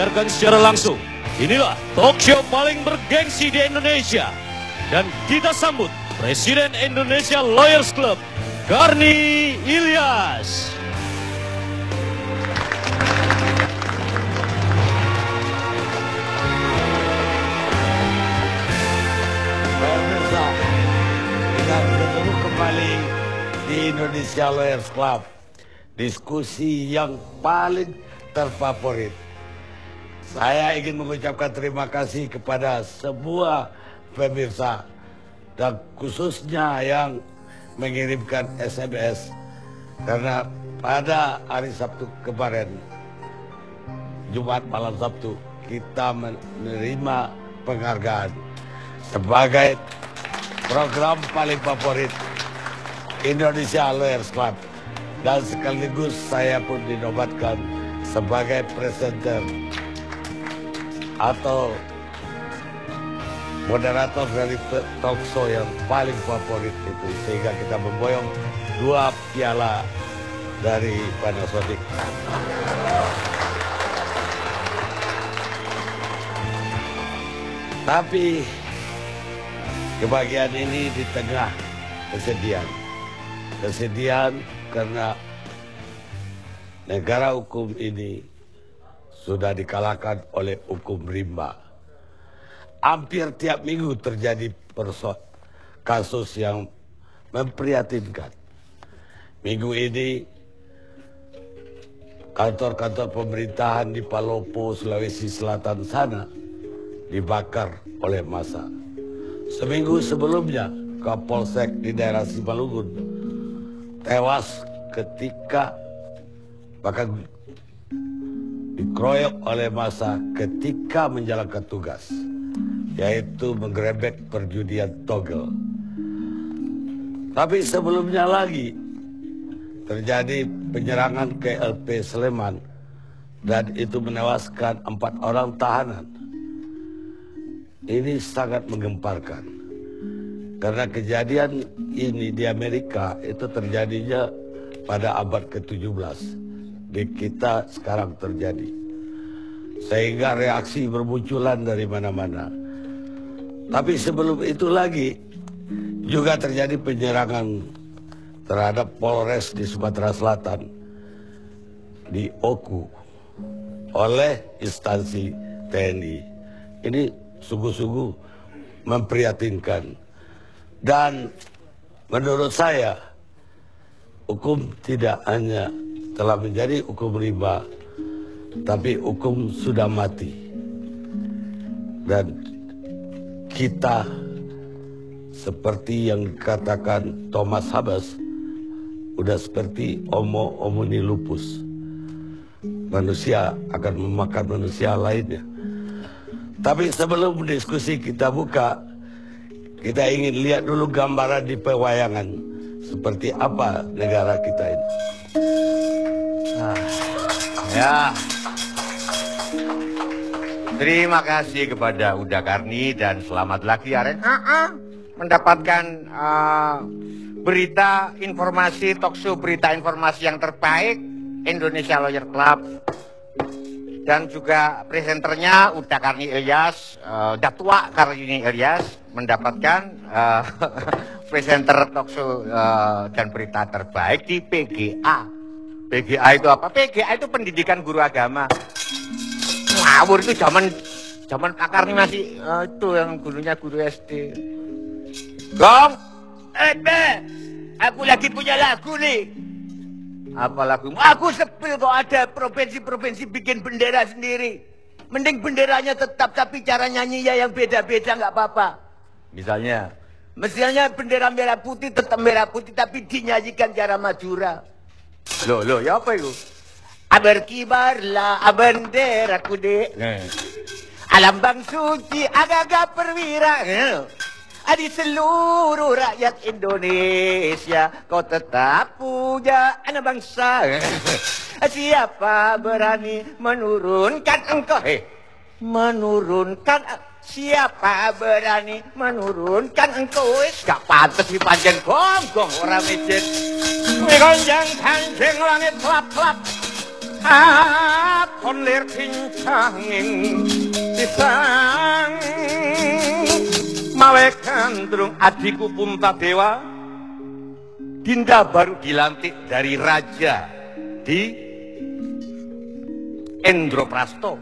disiarkan secara langsung. Inilah talk show paling bergengsi di Indonesia. Dan kita sambut Presiden Indonesia Lawyers Club, Karni Ilyas. Pemirsa, kita bertemu kembali di Indonesia Lawyers Club. Diskusi yang paling terfavorit. Saya ingin mengucapkan terima kasih kepada semua pemirsa dan khususnya yang mengirimkan SMS, karena pada hari Sabtu kemarin, Jumat malam Sabtu, kita menerima penghargaan sebagai program paling favorit Indonesia Lawyers Club, dan sekaligus saya pun dinobatkan sebagai presenter atau moderator dari talk show yang paling favorit itu, sehingga kita memboyong 2 piala dari Panasonic. Tapi kebahagiaan ini di tengah kesedihan. Kesedihan karena negara hukum ini sudah dikalahkan oleh hukum rimba. Hampir tiap minggu terjadi kasus yang memprihatinkan. Minggu ini kantor-kantor pemerintahan di Palopo, Sulawesi Selatan sana dibakar oleh massa. Seminggu sebelumnya Kapolsek di daerah Simalungun tewas ketika bahkan dikeroyok oleh massa ketika menjalankan tugas, yaitu menggerebek perjudian togel. Tapi sebelumnya lagi terjadi penyerangan ke LP Sleman, dan itu menewaskan 4 orang tahanan. Ini sangat menggemparkan, karena kejadian ini di Amerika itu terjadinya pada abad ke-17. Di kita sekarang terjadi, sehingga reaksi bermunculan dari mana-mana. Tapi sebelum itu lagi juga terjadi penyerangan terhadap Polres di Sumatera Selatan, di Oku, oleh instansi TNI. Ini sungguh-sungguh memprihatinkan. Dan menurut saya, hukum tidak hanya telah menjadi hukum rimba, tapi hukum sudah mati. Dan kita, seperti yang dikatakan Thomas Hobbes, udah seperti homo homini lupus. Manusia akan memakan manusia lainnya. Tapi sebelum diskusi kita buka, kita ingin lihat dulu gambaran di pewayangan seperti apa negara kita ini. Ya, terima kasih kepada Uda Karni dan selamat lagi Aren mendapatkan berita informasi, talkshow berita informasi yang terbaik Indonesia Lawyer Club. Dan juga presenternya Uda Karni Ilyas, Datua Karni Ilyas mendapatkan presenter talkshow dan berita terbaik di PGA. PGA itu apa? PGA itu pendidikan guru agama. Ngawur, itu zaman Pak Karni masih itu yang gurunya guru SD. Gong, aku lagi punya lagu nih. Apa lagumu? Aku sepil kok ada provinsi-provinsi bikin bendera sendiri. Mending benderanya tetap, tapi cara nyanyinya yang beda-beda nggak apa-apa. Misalnya bendera merah putih tetap merah putih, tapi dinyanyikan cara Madura. Loh, ya apa itu? Berkibarlah benderaku dek. Alambang suci agak-agak perwira. Di seluruh rakyat Indonesia kau tetap punya anak bangsa. Siapa berani menurunkan engkau? Menurunkan siapa berani menurunkan engkau? Gak pantas dipanjang gonggong orang mejit. Gonjang kanjeng langit kelap-kelap. aton lir pincanging pisang mawe gandrung adikku Puntadewa. Dinda baru dilantik dari raja di Indraprastha.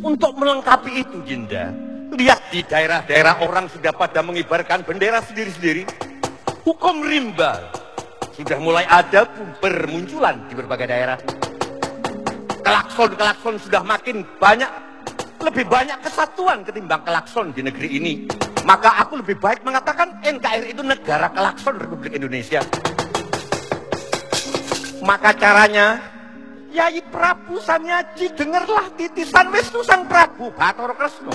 Untuk melengkapi itu, Dinda, lihat di daerah-daerah orang sudah pada mengibarkan bendera sendiri-sendiri. Hukum rimba sudah mulai ada bermunculan di berbagai daerah. Kelakson-kelakson sudah makin banyak, lebih banyak kesatuan ketimbang kelakson di negeri ini. Maka aku lebih baik mengatakan NKRI itu negara kelakson Republik Indonesia. Maka caranya, Yai Prabu Sanyaji, dengarlah titisan Wisnu Sang Prabu Bathara Kresna.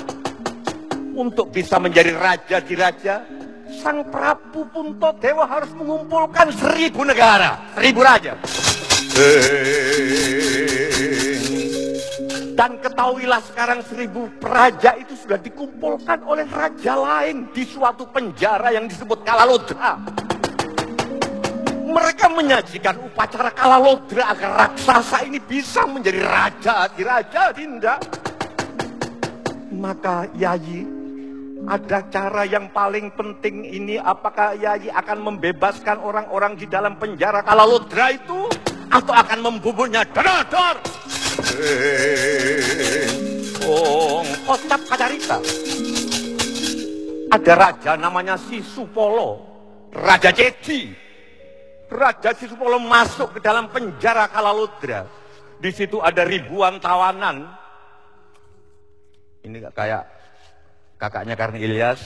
Untuk bisa menjadi raja di raja, Sang Prabu Puntadewa harus mengumpulkan 1000 negara, 1000 raja. Dan ketahuilah sekarang 1000 raja itu sudah dikumpulkan oleh raja lain di suatu penjara yang disebut Kalalodra. Mereka menyajikan upacara Kalalodra agar raksasa ini bisa menjadi raja di raja, Dinda. Maka Yayi, ada cara yang paling penting ini. Apakah Yayi akan membebaskan orang-orang di dalam penjara Kalalodra itu, atau akan membuburnya dor-dor? Kocap Kacarita. Ada raja namanya Sisupolo, Raja Cedi. Raja Sisupolo masuk ke dalam penjara Kalalodra. Di situ ada ribuan tawanan. Ini gak kayak kakaknya Karni Ilyas.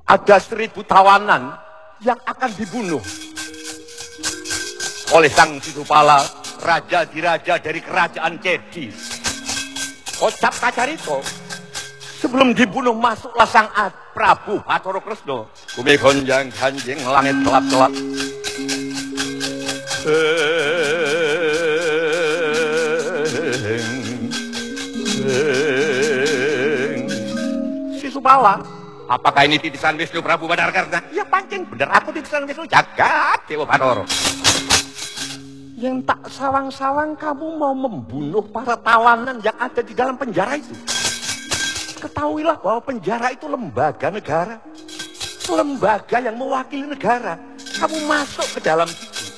Ada 1000 tawanan yang akan dibunuh oleh Sang Sisupala, raja diraja dari kerajaan Cedi. Kocap Kacarita, sebelum dibunuh masuklah Sang Prabu Bathara Kresna. Bumi gonjang ganjing, langit kelap-kelap. Sisupala, apakah ini titisan Wisnu Prabu Bathara Kresna? Ya pancen bener, aku titisan Wisnu Jagat Dewa Bathara. Yang tak sawang-sawang kamu mau membunuh para tawanan yang ada di dalam penjara itu. Ketahuilah bahwa penjara itu lembaga negara. Lembaga yang mewakili negara. Kamu masuk ke dalam situ,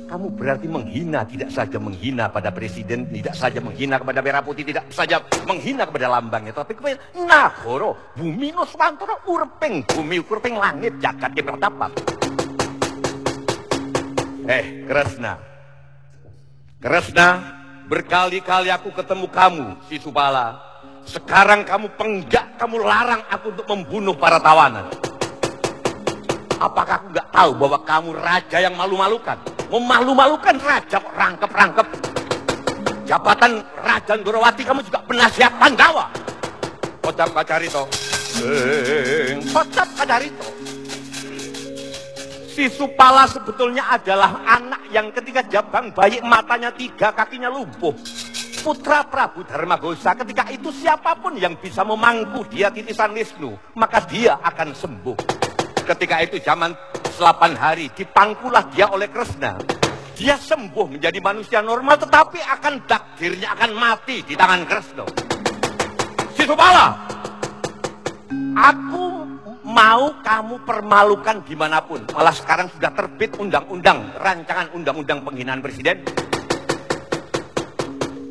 kamu berarti menghina, tidak saja menghina pada presiden, tidak saja menghina kepada merah putih, tidak saja menghina kepada lambangnya, tapi kepada Nagara, bumi Nuswantara, urping bumi, urping langit, jagat Pratapa. Kresna, berkali-kali aku ketemu kamu, Sisupala. Sekarang kamu penggak, kamu larang aku untuk membunuh para tawanan. Apakah aku nggak tahu bahwa kamu raja yang malu-malukan? Memalu-malukan raja kok rangkep-rangkep. Jabatan Raja Ndorowati kamu juga penasihat Pandawa. Kocap Kacarita. Kocap Kacarita. Sisupala sebetulnya adalah anak yang ketika jabang bayi matanya 3, kakinya lumpuh. Putra Prabu Dharmagosa. Ketika itu siapapun yang bisa memangku dia titisan Wisnu, maka dia akan sembuh. Ketika itu zaman 8 hari dipangkulah dia oleh Kresna. Dia sembuh menjadi manusia normal, tetapi akan takdirnya akan mati di tangan Kresna. Sisupala, aku mau kamu permalukan dimanapun. Malah sekarang sudah terbit undang-undang, rancangan undang-undang penghinaan presiden.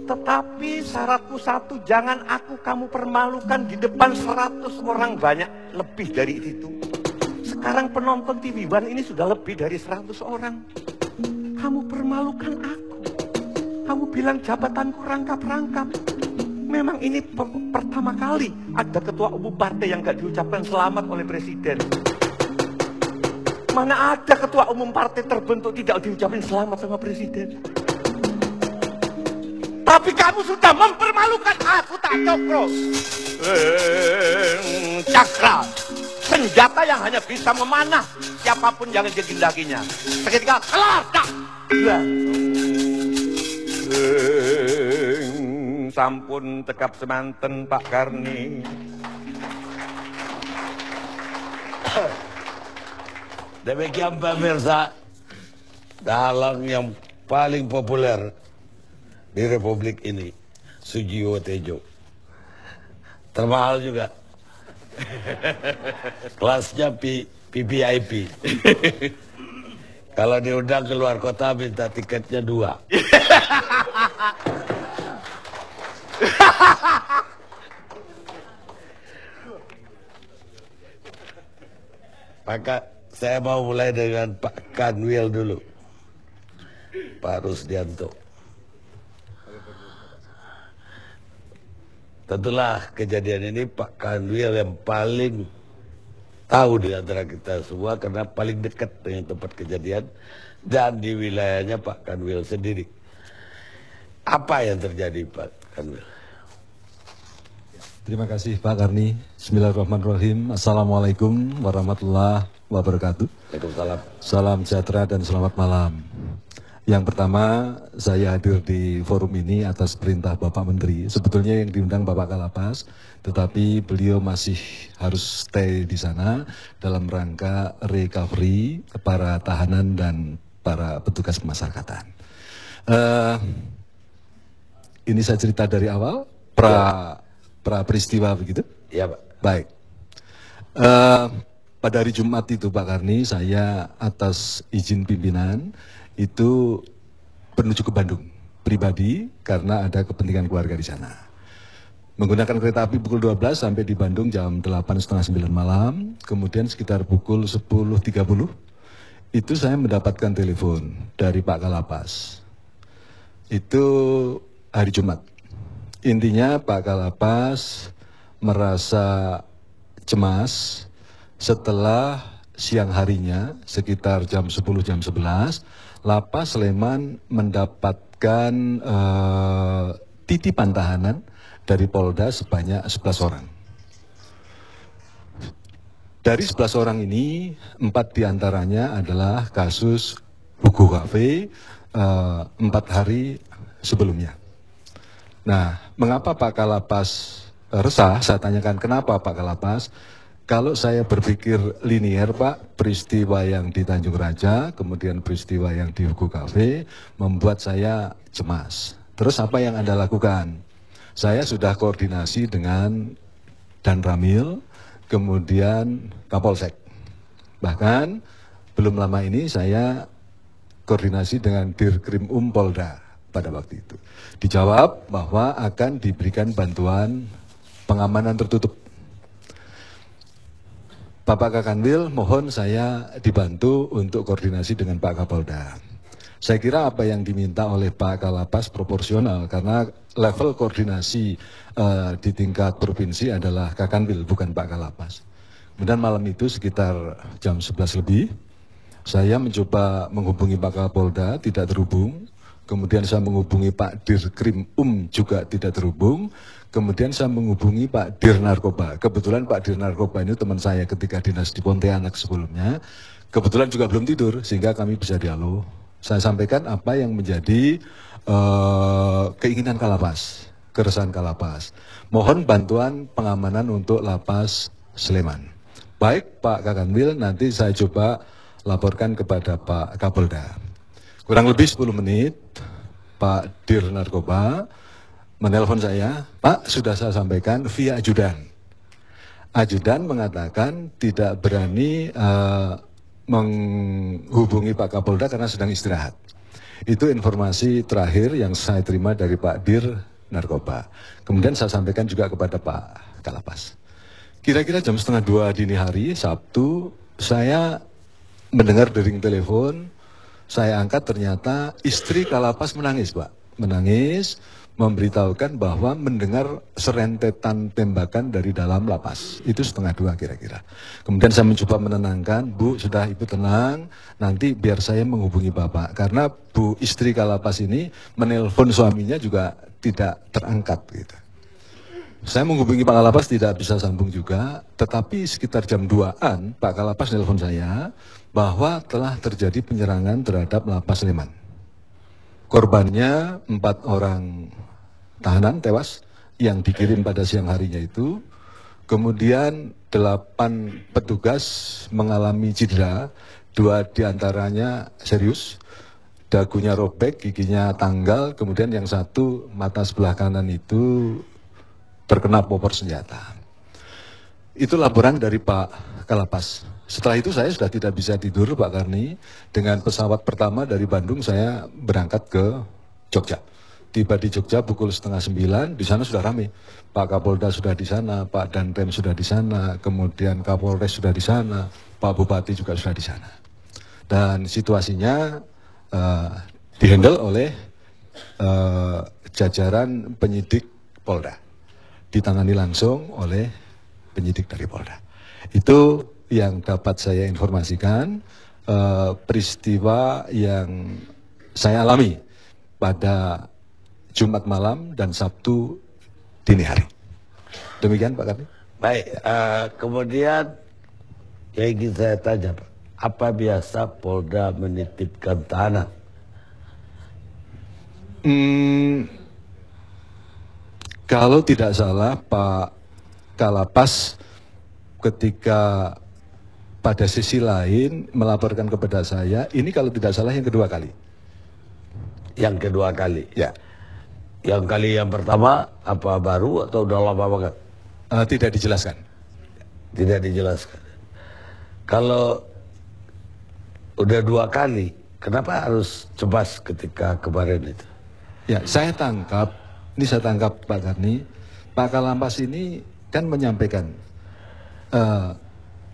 Tetapi syaratku satu, jangan kamu permalukan di depan 100 orang banyak, lebih dari itu. Sekarang penonton TV One ini sudah lebih dari 100 orang. Kamu permalukan aku. Kamu bilang jabatanku rangkap-rangkap. Memang ini pertama kali ada ketua umum partai yang gak diucapkan selamat oleh presiden. Mana ada ketua umum partai terbentuk tidak diucapin selamat sama presiden. Tapi kamu sudah mempermalukan aku, tak cokro. Cakra, senjata yang hanya bisa memanah siapapun yang digendakinya. Seketika kelar, tak. Sampun tekap semanten Pak Karni. Demikian pemirsa, dalang yang paling populer di Republik ini, Sujiwo Tejo. Termahal juga. Kelasnya PVIP. Kalau diundang ke luar kota minta tiketnya 2. Maka saya mau mulai dengan Pak Kanwil dulu. Pak Rusdianto. Tentulah kejadian ini Pak Kanwil yang paling tahu di antara kita semua karena paling dekat dengan tempat kejadian dan di wilayahnya Pak Kanwil sendiri. Apa yang terjadi Pak Kanwil? Terima kasih Pak Karni. Bismillahirrahmanirrahim. Assalamualaikum warahmatullahi wabarakatuh. Waalaikumsalam. Salam sejahtera dan selamat malam. Yang pertama, saya hadir di forum ini atas perintah Bapak Menteri. Sebetulnya yang diundang Bapak Kalapas, tetapi beliau masih harus stay di sana dalam rangka recovery para tahanan dan para petugas pemasyarakatan. Ini saya cerita dari awal, pra peristiwa begitu? Iya Pak. Baik. Pada hari Jumat itu Pak Karni, saya atas izin pimpinan itu menuju ke Bandung pribadi karena ada kepentingan keluarga di sana. Menggunakan kereta api pukul 12 sampai di Bandung jam 8:30-9 malam. Kemudian sekitar pukul 10.30 itu saya mendapatkan telepon dari Pak Kalapas. Itu hari Jumat. Intinya Pak Kalapas merasa cemas setelah siang harinya sekitar jam 10 jam 11 Lapas Sleman mendapatkan titipan tahanan dari Polda sebanyak 11 orang. Dari 11 orang ini 4 diantaranya adalah kasus Hugo Cafe 4 hari sebelumnya. Nah, mengapa Pak Kalapas resah? Saya tanyakan kenapa Pak Kalapas? Kalau saya berpikir linier Pak, peristiwa yang di Tanjung Raja, kemudian peristiwa yang di Hugo Cafe membuat saya cemas. Terus apa yang Anda lakukan? Saya sudah koordinasi dengan Dan Ramil, kemudian Kapolsek. Bahkan belum lama ini saya koordinasi dengan Dirkrim Polda pada waktu itu. Dijawab bahwa akan diberikan bantuan pengamanan tertutup. Bapak Kakanwil, mohon saya dibantu untuk koordinasi dengan Pak Kapolda. Saya kira apa yang diminta oleh Pak Kalapas proporsional karena level koordinasi di tingkat provinsi adalah Kakanwil, bukan Pak Kalapas. Kemudian malam itu sekitar jam 11 lebih, saya mencoba menghubungi Pak Kapolda, tidak terhubung. Kemudian saya menghubungi Pak Dirkrim juga tidak terhubung. Kemudian saya menghubungi Pak Dir Narkoba. Kebetulan Pak Dir Narkoba ini teman saya ketika dinas di Pontianak sebelumnya. Kebetulan juga belum tidur sehingga kami bisa dialog. Saya sampaikan apa yang menjadi keinginan Kalapas, keresahan Kalapas. Mohon bantuan pengamanan untuk Lapas Sleman. Baik Pak Kakanwil, nanti saya coba laporkan kepada Pak Kapolda. Kurang lebih 10 menit Pak Dir Narkoba menelpon saya, Pak sudah saya sampaikan via ajudan. Ajudan mengatakan tidak berani menghubungi Pak Kapolda karena sedang istirahat. Itu informasi terakhir yang saya terima dari Pak Dir Narkoba. Kemudian saya sampaikan juga kepada Pak Kalapas. Kira-kira jam 1:30 dini hari, Sabtu, saya mendengar dering telepon, saya angkat ternyata istri Kalapas menangis Pak. Menangis, memberitahukan bahwa mendengar serentetan tembakan dari dalam lapas. Itu 1:30 kira-kira. Kemudian saya mencoba menenangkan, Bu sudah Ibu tenang, nanti biar saya menghubungi Bapak. Karena Bu istri Kalapas ini menelpon suaminya juga tidak terangkat gitu. Saya menghubungi Pak Kalapas tidak bisa sambung juga, tetapi sekitar jam 2-an Pak Kalapas nelpon saya bahwa telah terjadi penyerangan terhadap Lapas Sleman. Korbannya 4 orang tahanan tewas yang dikirim pada siang harinya itu. Kemudian 8 petugas mengalami cedera, 2 diantaranya serius. dagunya robek, giginya tanggal, kemudian yang satu mata sebelah kanan itu terkena popor senjata. Itu laporan dari Pak Kalapas. Setelah itu saya sudah tidak bisa tidur, Pak Karni. Dengan pesawat pertama dari Bandung saya berangkat ke Jogja. Tiba di Jogja pukul 8:30, di sana sudah ramai. Pak Kapolda sudah di sana, Pak Danrem sudah di sana, kemudian Kapolres sudah di sana, Pak Bupati juga sudah di sana. Dan situasinya dihandle oleh jajaran penyidik Polda, ditangani langsung oleh penyidik dari Polda. Itu yang dapat saya informasikan, peristiwa yang saya alami pada Jumat malam dan Sabtu dini hari. Demikian Pak Karni. Baik, kemudian yang ingin saya tanya, Pak, apa biasa Polda menitipkan tahanan? Kalau tidak salah Pak Kalapas ketika pada sisi lain melaporkan kepada saya, ini kalau tidak salah yang kedua kali. Yang kedua kali? Ya. Yang kali yang pertama apa baru atau udah lama banget? Tidak dijelaskan. Tidak dijelaskan. Kalau udah dua kali, kenapa harus cemas ketika kemarin itu? Ya, saya tangkap Pak Karni, Pak Kalapas ini kan menyampaikan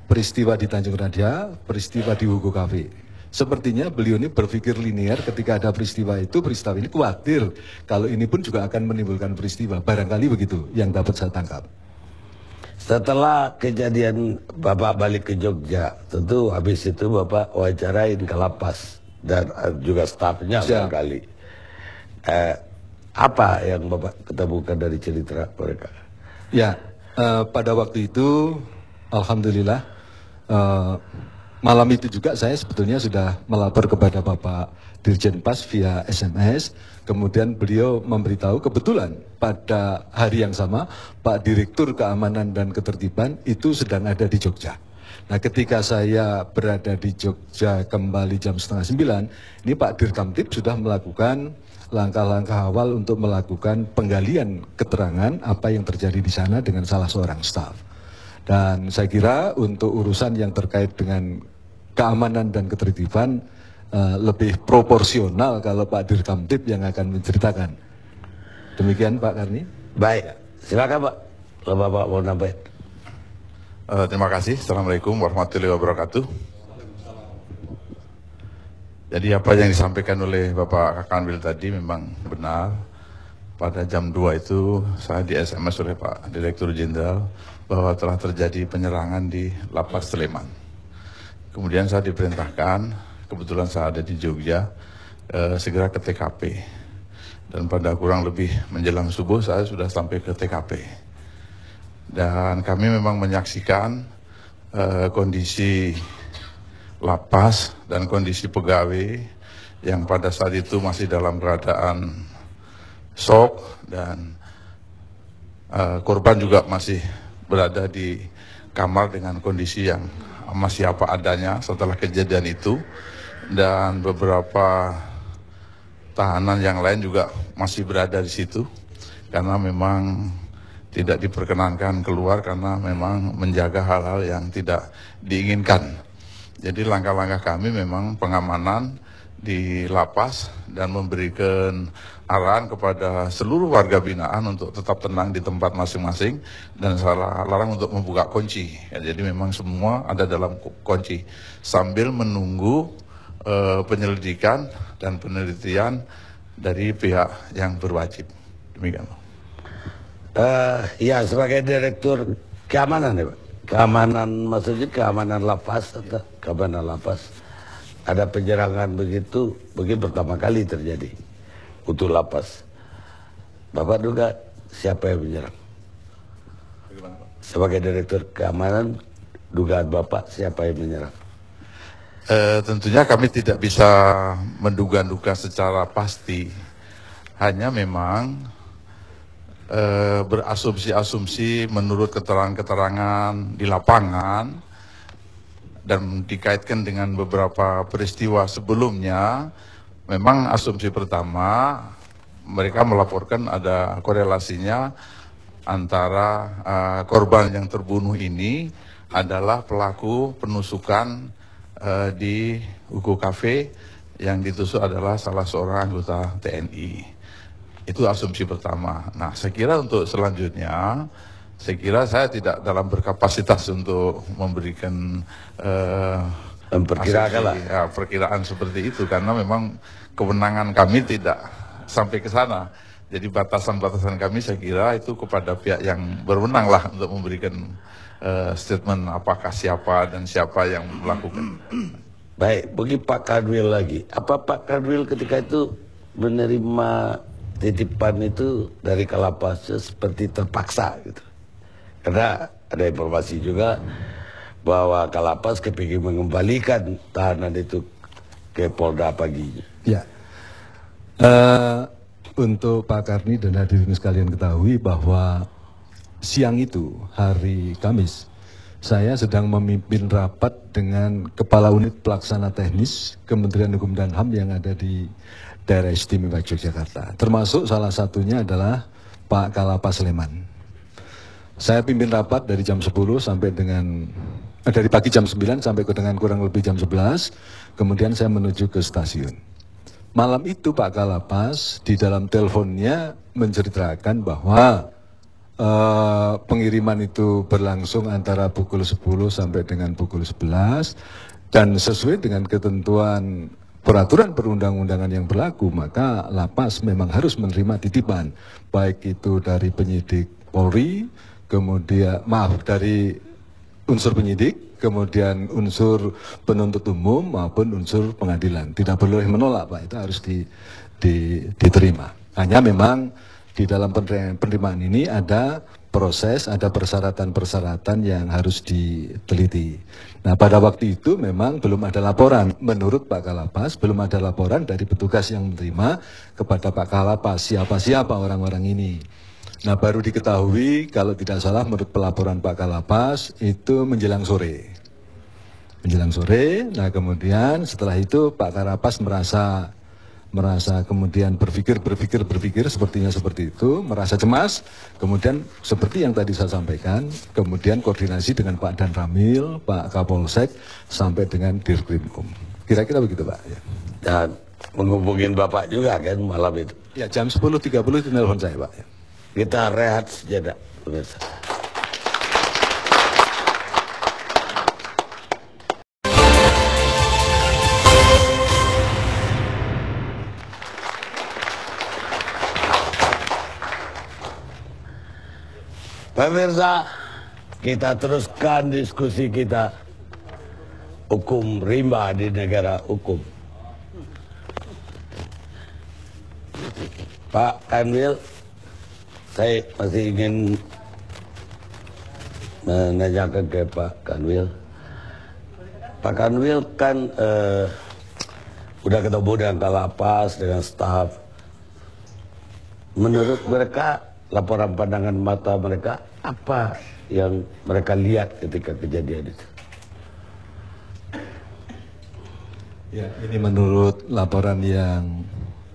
peristiwa di Tanjung Raja, peristiwa di Hugo Cafe. Sepertinya beliau ini berpikir linear ketika ada peristiwa ini khawatir kalau ini pun juga akan menimbulkan peristiwa. Barangkali begitu yang dapat saya tangkap. Setelah kejadian Bapak balik ke Jogja, tentu habis itu Bapak wawancarain Kalapas dan juga stafnya barangkali. Apa yang Bapak ketemukan dari cerita mereka? Ya, pada waktu itu alhamdulillah malam itu juga saya sebetulnya sudah melapor kepada Bapak Dirjen Pas via SMS. Kemudian beliau memberitahu kebetulan pada hari yang sama Pak Direktur Keamanan dan Ketertiban itu sedang ada di Jogja. Nah ketika saya berada di Jogja kembali jam 8:30, ini Pak Dirkamtib sudah melakukan langkah-langkah awal untuk melakukan penggalian keterangan apa yang terjadi di sana dengan salah seorang staf. Dan saya kira untuk urusan yang terkait dengan keamanan dan ketertiban lebih proporsional kalau Pak Dirkamtib yang akan menceritakan. Demikian Pak Karni. Baik, silakan Pak. Kalau Bapak mau nambahin. Terima kasih. Assalamualaikum warahmatullahi wabarakatuh. Jadi apa yang disampaikan oleh Bapak Kanwil tadi memang benar. Pada jam 2 itu saya di SMS oleh Pak Direktur Jenderal bahwa telah terjadi penyerangan di Lapas Sleman. Kemudian saya diperintahkan, kebetulan saya ada di Jogja, segera ke TKP. Dan pada kurang lebih menjelang subuh saya sudah sampai ke TKP. Dan kami memang menyaksikan kondisi lapas dan kondisi pegawai yang pada saat itu masih dalam keadaan shock dan korban juga masih berada di kamar dengan kondisi yang masih apa adanya setelah kejadian itu, dan beberapa tahanan yang lain juga masih berada di situ karena memang tidak diperkenankan keluar karena memang menjaga hal-hal yang tidak diinginkan. Jadi langkah-langkah kami memang pengamanan di lapas dan memberikan arahan kepada seluruh warga binaan untuk tetap tenang di tempat masing-masing dan larang untuk membuka kunci. Ya, jadi memang semua ada dalam kunci sambil menunggu penyelidikan dan penelitian dari pihak yang berwajib. Demikian. Ya, sebagai Direktur Keamanan ya Pak. Keamanan maksudnya keamanan lapas atau keamanan lapas. Ada penyerangan begitu, begini pertama kali terjadi untuk lapas. Bapak duga siapa yang menyerang? Sebagai Direktur Keamanan, dugaan Bapak siapa yang menyerang? Tentunya kami tidak bisa menduga-duga secara pasti. Hanya memang berasumsi-asumsi menurut keterangan-keterangan di lapangan dan dikaitkan dengan beberapa peristiwa sebelumnya, memang asumsi pertama mereka melaporkan ada korelasinya antara korban yang terbunuh ini adalah pelaku penusukan di Ugo Cafe yang ditusuk adalah salah seorang anggota TNI. Itu asumsi pertama. Nah, saya kira untuk selanjutnya, saya tidak dalam berkapasitas untuk memberikan memperkirakan lah. Ya, perkiraan seperti itu karena memang kewenangan kami tidak sampai ke sana. Jadi batasan-batasan kami saya kira itu kepada pihak yang berwenang lah untuk memberikan statement apakah siapa dan siapa yang melakukan. Baik, bagi Pak Kanwil lagi. Apa Pak Kanwil ketika itu menerima titipan itu dari Kalapasnya seperti terpaksa gitu? Karena ada informasi juga bahwa Kalapas kepingin mengembalikan tahanan itu ke Polda paginya. Ya. Untuk Pak Karni dan hadirin sekalian ketahui bahwa siang itu, hari Kamis, saya sedang memimpin rapat dengan Kepala Unit Pelaksana Teknis Kementerian Hukum dan HAM yang ada di Daerah Istimewa Yogyakarta. Termasuk salah satunya adalah Pak Kalapas Sleman. Saya pimpin rapat dari jam 10 sampai dengan dari pagi jam 9 sampai dengan kurang lebih jam 11, kemudian saya menuju ke stasiun. Malam itu Pak Kalapas di dalam teleponnya menceritakan bahwa pengiriman itu berlangsung antara pukul 10 sampai dengan pukul 11 dan sesuai dengan ketentuan peraturan perundang-undangan yang berlaku, maka lapas memang harus menerima titipan, baik itu dari penyidik Polri, kemudian dari unsur penyidik, kemudian unsur penuntut umum maupun unsur pengadilan. Tidak boleh menolak, Pak, itu harus diterima. Hanya memang di dalam penerimaan ini ada proses, ada persyaratan-persyaratan yang harus diteliti. Nah, pada waktu itu memang belum ada laporan. Menurut Pak Kalapas, belum ada laporan dari petugas yang menerima kepada Pak Kalapas, siapa-siapa orang-orang ini. Nah, baru diketahui kalau tidak salah menurut pelaporan Pak Kalapas itu menjelang sore. Menjelang sore, nah kemudian setelah itu Pak Kalapas merasa kemudian berpikir sepertinya seperti itu, merasa cemas, kemudian seperti yang tadi saya sampaikan, kemudian koordinasi dengan Pak Dan Ramil, Pak Kapolsek, sampai dengan Dirkrimum. Kira-kira begitu, Pak. Ya. Dan menghubungin Bapak juga kan malam itu. Ya, jam 10.30 itu telepon saya, Pak. Ya. Kita rehat sejenak, pemirsa. Pemirsa, kita teruskan diskusi kita. Hukum rimba di negara hukum. Pak Kanwil, saya masih ingin menanyakan ke Pak Kanwil. Pak Kanwil kan udah ketemu dengan Kalapas, dengan staf. Menurut mereka, laporan pandangan mata mereka, apa yang mereka lihat ketika kejadian itu? Ya, ini menurut laporan yang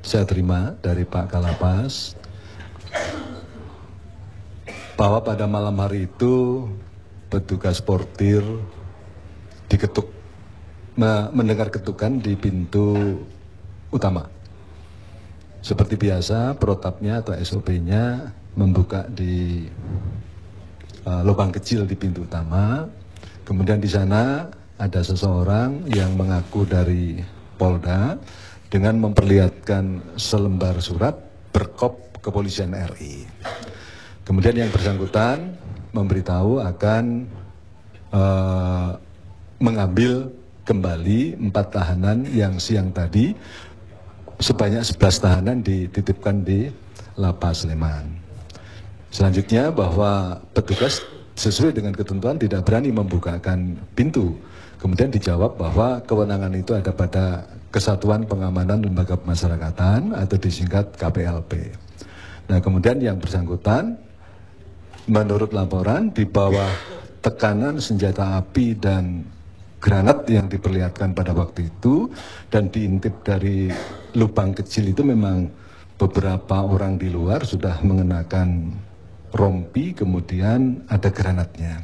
saya terima dari Pak Kalapas, bahwa pada malam hari itu petugas portir diketuk, mendengar ketukan di pintu utama. Seperti biasa, protapnya atau SOP-nya membuka di lubang kecil di pintu utama. Kemudian di sana ada seseorang yang mengaku dari Polda dengan memperlihatkan selembar surat berkop Kepolisian RI. Kemudian yang bersangkutan memberitahu akan mengambil kembali 4 tahanan yang siang tadi, sebanyak 11 tahanan dititipkan di Lapas Sleman. Selanjutnya bahwa petugas sesuai dengan ketentuan tidak berani membukakan pintu. Kemudian dijawab bahwa kewenangan itu ada pada Kesatuan Pengamanan Lembaga Pemasyarakatan atau disingkat KPLP. Nah, kemudian yang bersangkutan menurut laporan di bawah tekanan senjata api dan granat yang diperlihatkan pada waktu itu, dan diintip dari lubang kecil itu memang beberapa orang di luar sudah mengenakan rompi, kemudian ada granatnya.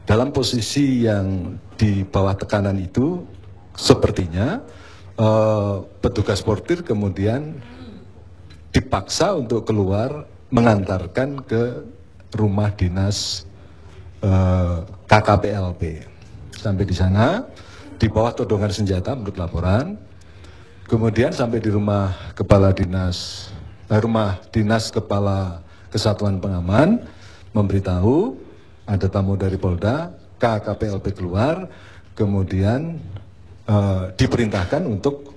Dalam posisi yang di bawah tekanan itu, sepertinya petugas portir kemudian dipaksa untuk keluar mengantarkan ke rumah dinas KKPLP. Sampai di sana, di bawah todongan senjata menurut laporan. Kemudian sampai di rumah dinas kepala Kesatuan Pengaman, memberitahu ada tamu dari Polda, KKPLP keluar, kemudian diperintahkan untuk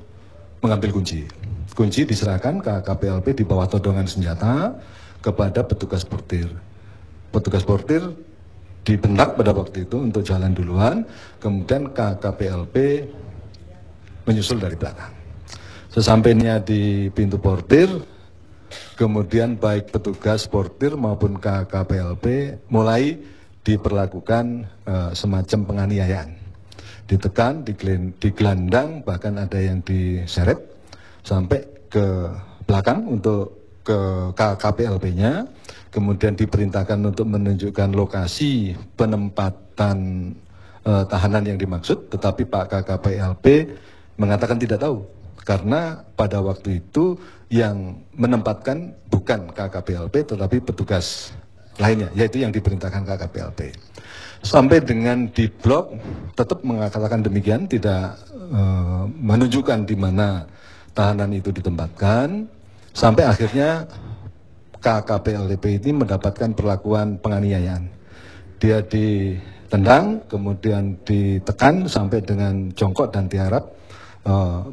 mengambil kunci. Kunci diserahkan ke KPLP di bawah todongan senjata kepada petugas portir. Petugas portir dibentak pada waktu itu untuk jalan duluan, kemudian KKPLP menyusul dari belakang. Sesampainya di pintu portir, kemudian baik petugas portir maupun KKPLP mulai diperlakukan semacam penganiayaan. Ditekan, digelandang, bahkan ada yang diseret sampai ke belakang untuk ke KKPLP-nya, kemudian diperintahkan untuk menunjukkan lokasi penempatan tahanan yang dimaksud, tetapi Pak KKPLP mengatakan tidak tahu, karena pada waktu itu yang menempatkan bukan KKPLP tetapi petugas lainnya, yaitu yang diperintahkan KKPLP. Sampai dengan di blok tetap mengatakan demikian, tidak menunjukkan di mana tahanan itu ditempatkan, sampai akhirnya KKPLP ini mendapatkan perlakuan penganiayaan. Dia ditendang, kemudian ditekan sampai dengan jongkok dan tiarap,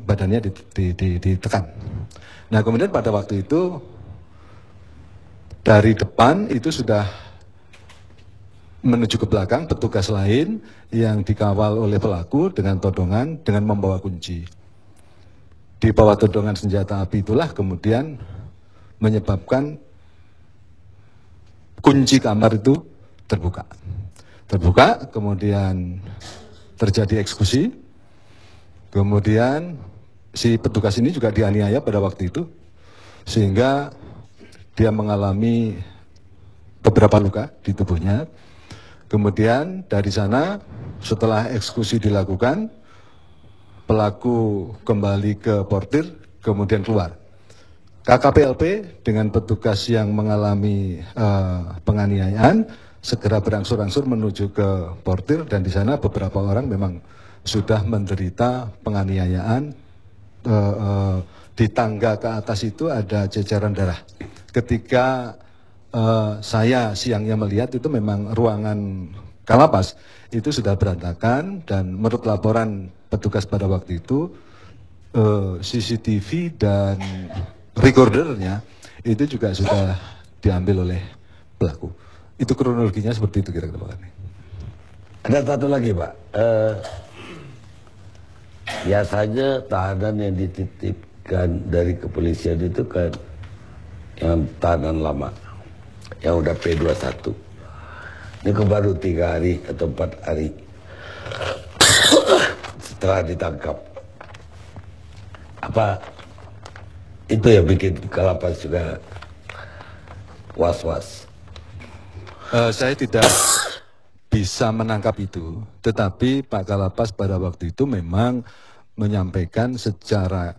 badannya ditekan. Nah, kemudian pada waktu itu dari depan itu sudah menuju ke belakang petugas lain yang dikawal oleh pelaku dengan todongan, dengan membawa kunci. Di bawah todongan senjata api itulah kemudian menyebabkan kunci kamar itu terbuka. Terbuka, kemudian terjadi eksekusi. Kemudian si petugas ini juga dianiaya pada waktu itu, sehingga dia mengalami beberapa luka di tubuhnya. Kemudian dari sana setelah eksekusi dilakukan, pelaku kembali ke portir, kemudian keluar. KKPLP dengan petugas yang mengalami penganiayaan segera berangsur-angsur menuju ke portir, dan di sana beberapa orang memang sudah menderita penganiayaan. Di tangga ke atas itu ada ceceran darah. Ketika saya siangnya melihat itu memang ruangan Kalapas itu sudah berantakan, dan menurut laporan petugas pada waktu itu CCTV dan recordernya itu juga sudah diambil oleh pelaku. Itu kronologinya seperti itu kira-kira Pak. Ada satu lagi Pak, biasanya tahanan yang dititipkan dari kepolisian itu kan yang tahanan lama, yang udah P21. Ini baru 3 hari atau 4 hari setelah ditangkap. Apa itu yang bikin Kalapas juga was-was? Saya tidak bisa menangkap itu, tetapi Pak Kalapas pada waktu itu memang menyampaikan secara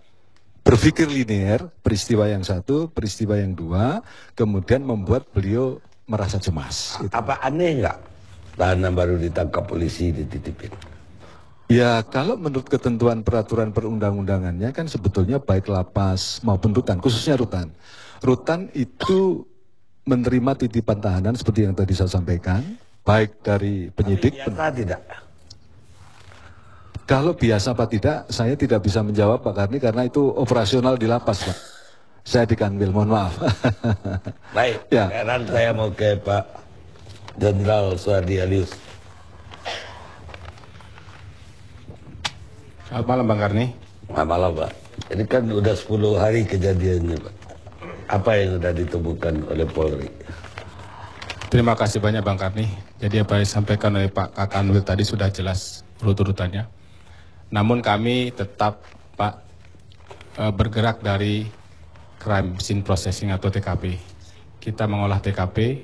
berpikir linear peristiwa yang satu, peristiwa yang dua, kemudian membuat beliau merasa cemas. Apa aneh nggak tahanan baru ditangkap polisi dititipin? Ya, kalau menurut ketentuan peraturan perundang-undangannya kan sebetulnya baik lapas maupun rutan, khususnya rutan. Rutan itu menerima titipan tahanan seperti yang tadi saya sampaikan, baik dari penyidik. Biasa tidak? Kalau biasa apa tidak, saya tidak bisa menjawab Pak Karni karena itu operasional di lapas Pak. Saya di Kanwil, mohon maaf. Baik, ya. sekarang saya mau ke Pak Jenderal Suhardi Alyus. Selamat malam Bang Karni. Selamat malam Pak. Ini kan udah 10 hari kejadiannya Pak. Apa yang sudah ditemukan oleh Polri? Terima kasih banyak Bang Karni. Jadi apa yang disampaikan oleh Pak Kakanwil tadi sudah jelas urut-urutannya. Namun kami tetap Pak bergerak dari crime scene processing atau TKP. Kita mengolah TKP,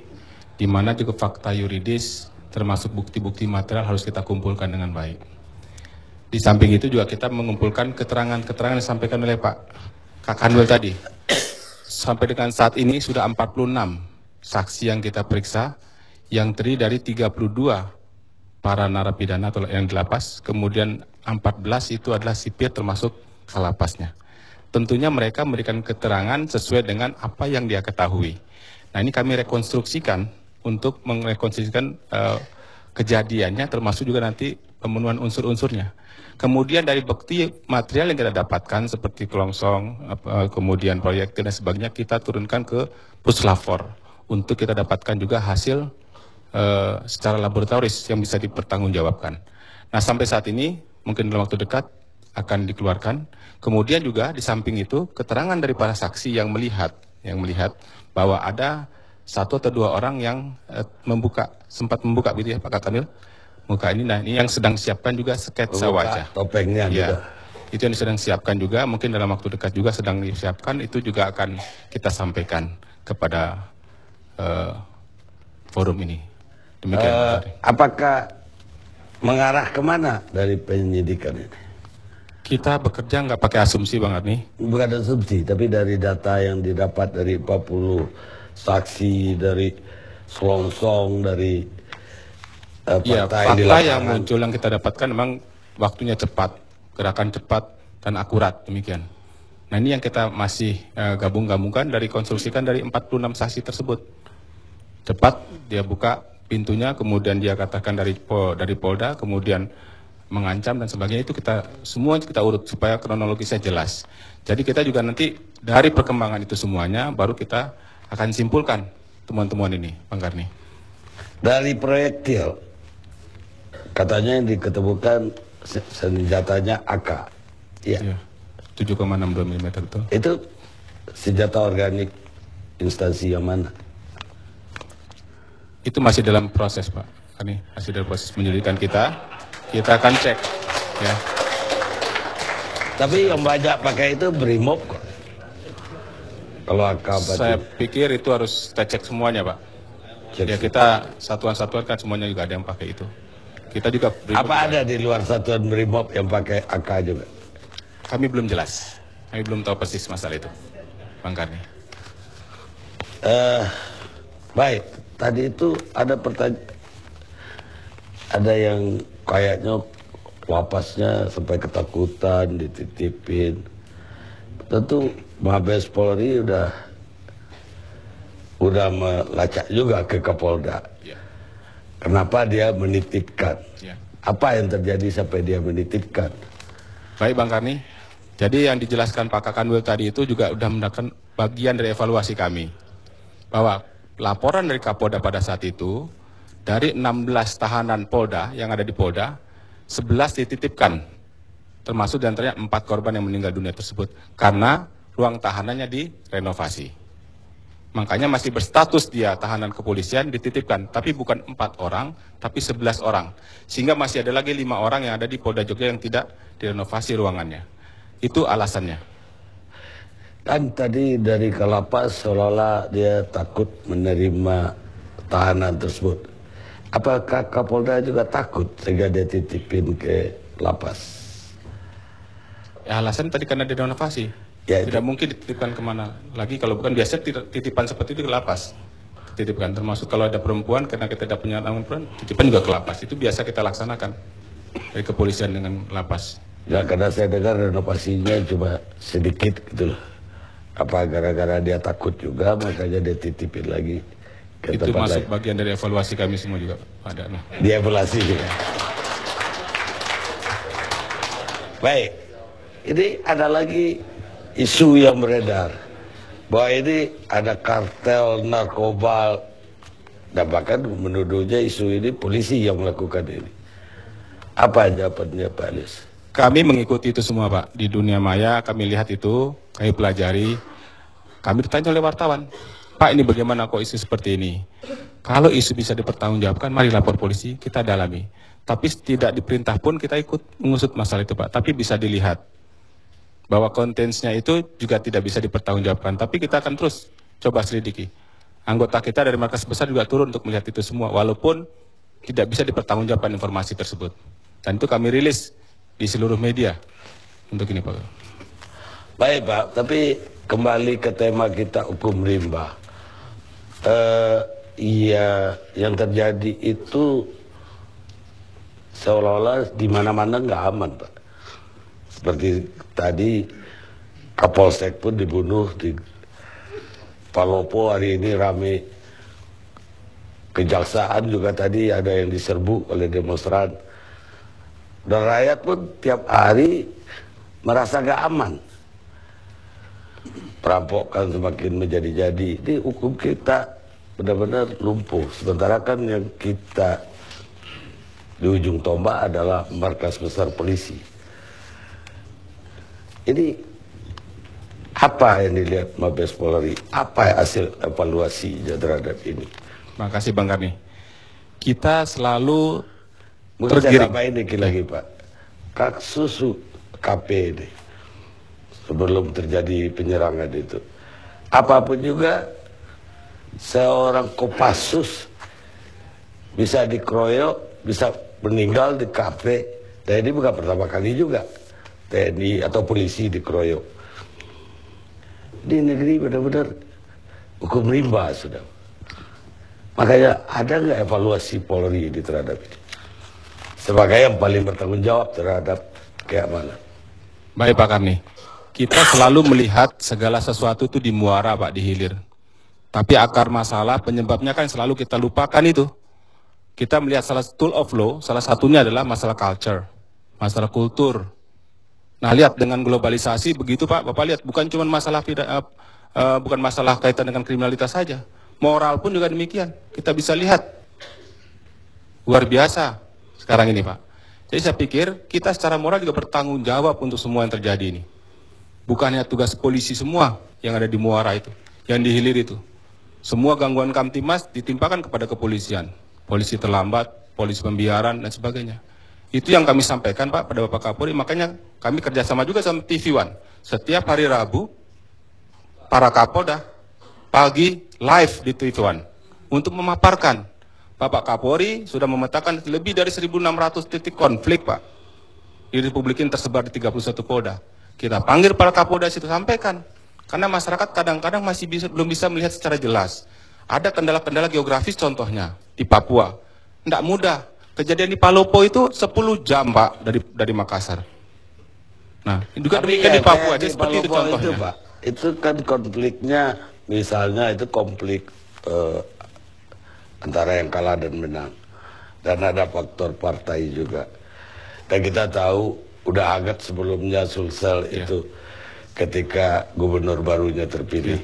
di mana juga fakta yuridis termasuk bukti-bukti material harus kita kumpulkan dengan baik. Di samping itu juga kita mengumpulkan keterangan-keterangan yang disampaikan oleh Pak Kakanwil tadi. Sampai dengan saat ini sudah 46 saksi yang kita periksa, yang terdiri dari 32 para narapidana atau yang di lapas, kemudian 14 itu adalah sipir termasuk kalapasnya. Tentunya mereka memberikan keterangan sesuai dengan apa yang dia ketahui. Nah ini kami rekonstruksikan untuk merekonstruksikan kejadiannya, termasuk juga nanti pemenuhan unsur-unsurnya. Kemudian dari bukti material yang kita dapatkan seperti kelongsong, kemudian proyektil dan sebagainya, kita turunkan ke puslapor untuk kita dapatkan juga hasil secara laboratoris yang bisa dipertanggungjawabkan. Nah sampai saat ini mungkin dalam waktu dekat akan dikeluarkan. Kemudian juga di samping itu keterangan dari para saksi yang melihat bahwa ada 1 atau 2 orang yang sempat membuka gitu ya Pak Kakanwil, muka ini. Nah ini yang sedang siapkan juga sketsa wajah. Topengnya ya, juga. Itu yang sedang siapkan juga, mungkin dalam waktu dekat juga sedang disiapkan, itu juga akan kita sampaikan kepada forum ini. Demikian. Apakah mengarah kemana dari penyidikan ini? Kita bekerja nggak pakai asumsi Bang Arni. Bukan asumsi, tapi dari data yang didapat dari 40 saksi, dari selongsong, dari ya, fakta yang muncul yang kita dapatkan memang waktunya cepat, gerakan cepat dan akurat demikian. Nah ini yang kita masih gabung-gabungkan dari konstruksikan dari 46 saksi tersebut. Cepat dia buka pintunya, kemudian dia katakan dari Polda, kemudian mengancam dan sebagainya, itu semua kita urut supaya kronologisnya jelas. Jadi kita juga nanti dari perkembangan itu semuanya baru kita akan simpulkan temuan-temuan ini, Bang Karni. Dari proyektil, katanya yang diketemukan senjatanya AK. Ya. 7,62 mm itu. Itu senjata organik instansi yang mana? Itu masih dalam proses Pak. Ini masih dalam proses penyelidikan kita. Kita akan cek. Ya. Tapi yang banyak pakai itu Brimob kok. Kalau AK Saya pikir itu harus kita cek semuanya Pak. Ya kita satuan-satuan kan semuanya juga ada yang pakai itu. Kita juga Brimob. Apa ada di luar satuan Brimob yang pakai AK juga? Kami belum jelas. Kami belum tahu persis masalah itu, Bang Karni. Baik, tadi itu ada pertanyaan, ada yang kayaknya lapasnya sampai ketakutan dititipin. Tentu Mabes Polri udah melacak juga ke Kapolda. Ya. Kenapa dia menitipkan? Ya. Apa yang terjadi sampai dia menitipkan? Baik Bang Karni. Jadi yang dijelaskan Pak Kakanwil tadi itu juga sudah mendapatkan bagian dari evaluasi kami. Bahwa laporan dari Kapolda pada saat itu, dari 16 tahanan Polda yang ada di Polda, 11 dititipkan. Termasuk diantaranya 4 korban yang meninggal dunia tersebut. Karena ruang tahanannya direnovasi. Makanya masih berstatus dia tahanan kepolisian dititipkan. Tapi bukan 4 orang, tapi 11 orang. Sehingga masih ada lagi 5 orang yang ada di Polda Jogja yang tidak direnovasi ruangannya. Itu alasannya. Kan tadi dari Kalapas seolah-olah dia takut menerima tahanan tersebut. Apakah Kapolda juga takut sehingga dia titipin ke lapas? Ya, alasan tadi karena direnovasi. Ya, tidak mungkin dititipkan kemana lagi kalau bukan biasa titipan seperti itu ke lapas. Titipkan termasuk kalau ada perempuan karena kita tidak punya anak perempuan, titipan juga ke lapas. Itu biasa kita laksanakan dari kepolisian dengan lapas. Ya karena saya dengar renovasinya cuma sedikit gitu loh. Apa gara-gara dia takut juga makanya dia titipin lagi ke itu tempat masuk lain. bagian dari evaluasi kami semua juga ada. Nah. Dievaluasi gitu. Baik, ini ada lagi isu yang beredar bahwa ini ada kartel narkoba dan bahkan menuduhnya isu ini polisi yang melakukan ini. Apa jawabannya Pak Alis? Kami mengikuti itu semua Pak. Di dunia maya kami lihat itu, kami pelajari. Kami ditanya oleh wartawan. Pak, ini bagaimana kok isu seperti ini? Kalau isu bisa dipertanggungjawabkan, mari lapor polisi, kita dalami. Tapi tidak diperintah pun kita ikut mengusut masalah itu, Pak. Tapi bisa dilihat bahwa kontennya itu juga tidak bisa dipertanggungjawabkan. Tapi kita akan terus coba selidiki. Anggota kita dari markas besar juga turun untuk melihat itu semua, walaupun tidak bisa dipertanggungjawabkan informasi tersebut. Dan itu kami rilis di seluruh media untuk ini, Pak. Baik, Pak, tapi kembali ke tema kita, hukum rimba. Iya, yang terjadi itu seolah-olah di mana-mana nggak aman, Pak. Seperti tadi Kapolsek pun dibunuh di Palopo, hari ini rame. Kejaksaan juga tadi ada yang diserbu oleh demonstran. Dan rakyat pun tiap hari merasa nggak aman. Perampokan semakin menjadi-jadi. Ini hukum kita benar-benar lumpuh. Sementara kan yang kita di ujung tombak adalah markas besar polisi. Ini apa yang dilihat Mabes Polri? Apa hasil evaluasinya terhadap ini? Terima kasih Bang Karni. Kita selalu tergiring. Apa ini lagi Pak? Kasus KP ini. Sebelum terjadi penyerangan itu, apapun juga seorang Kopassus bisa dikeroyok, bisa meninggal di kafe. Dan ini bukan pertama kali juga TNI atau polisi dikeroyok. Di negeri benar-benar hukum rimba sudah. Makanya ada nggak evaluasi Polri di terhadap ini sebagai yang paling bertanggung jawab terhadap keamanan? Baik Pak Karni. Kita selalu melihat segala sesuatu itu di muara, Pak, di hilir. Tapi akar masalah, penyebabnya kan selalu kita lupakan itu. Kita melihat salah tool of law, salah satunya adalah masalah culture, masalah kultur. Nah, lihat dengan globalisasi begitu, Pak. Bapak lihat, bukan cuma masalah bukan masalah kaitan dengan kriminalitas saja. Moral pun juga demikian. Kita bisa lihat. Luar biasa sekarang ini, Pak. Jadi saya pikir kita secara moral juga bertanggung jawab untuk semua yang terjadi ini. Bukannya tugas polisi semua yang ada di muara itu, yang di hilir itu. Semua gangguan Kamtimas ditimpakan kepada kepolisian. Polisi terlambat, polisi pembiaran, dan sebagainya. Itu yang kami sampaikan, Pak, pada Bapak Kapolri. Makanya kami kerjasama juga sama TV One. Setiap hari Rabu, para Kapolda pagi live di TV One untuk memaparkan. Bapak Kapolri sudah memetakan lebih dari 1.600 titik konflik, Pak. Di Republik ini tersebar di 31 Polda. Kita panggil para Kapolda situ, sampaikan. Karena masyarakat kadang-kadang masih belum bisa melihat secara jelas. Ada kendala-kendala geografis contohnya di Papua. Tidak mudah. Kejadian di Palopo itu 10 jam, Pak, dari Makassar. Nah, juga demikian di Papua. Jadi seperti itu contohnya. Itu, Pak, itu kan konfliknya, misalnya itu konflik antara yang kalah dan menang. Dan ada faktor partai juga. Dan kita tahu udah hangat sebelumnya Sulsel itu ketika gubernur barunya terpilih.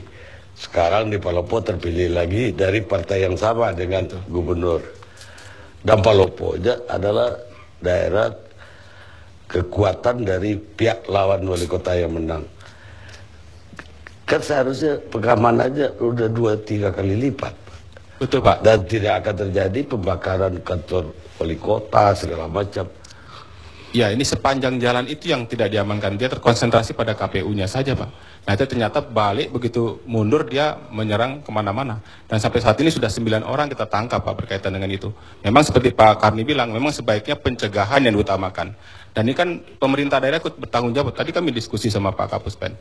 Sekarang di Palopo terpilih lagi dari partai yang sama dengan gubernur. Dan Palopo adalah daerah kekuatan dari pihak lawan wali kota yang menang. Kan seharusnya pengamanannya udah 2-3 kali lipat. Betul, Pak. Dan tidak akan terjadi pembakaran kantor wali kota segala macam. Ya, ini sepanjang jalan itu yang tidak diamankan. Dia terkonsentrasi pada KPU-nya saja, Pak. Nah, itu ternyata balik begitu mundur dia menyerang kemana-mana. Dan sampai saat ini sudah 9 orang kita tangkap, Pak, berkaitan dengan itu. Memang seperti Pak Karni bilang, memang sebaiknya pencegahan yang diutamakan. Dan ini kan pemerintah daerah ikut bertanggung jawab. Tadi kami diskusi sama Pak Kapuspen.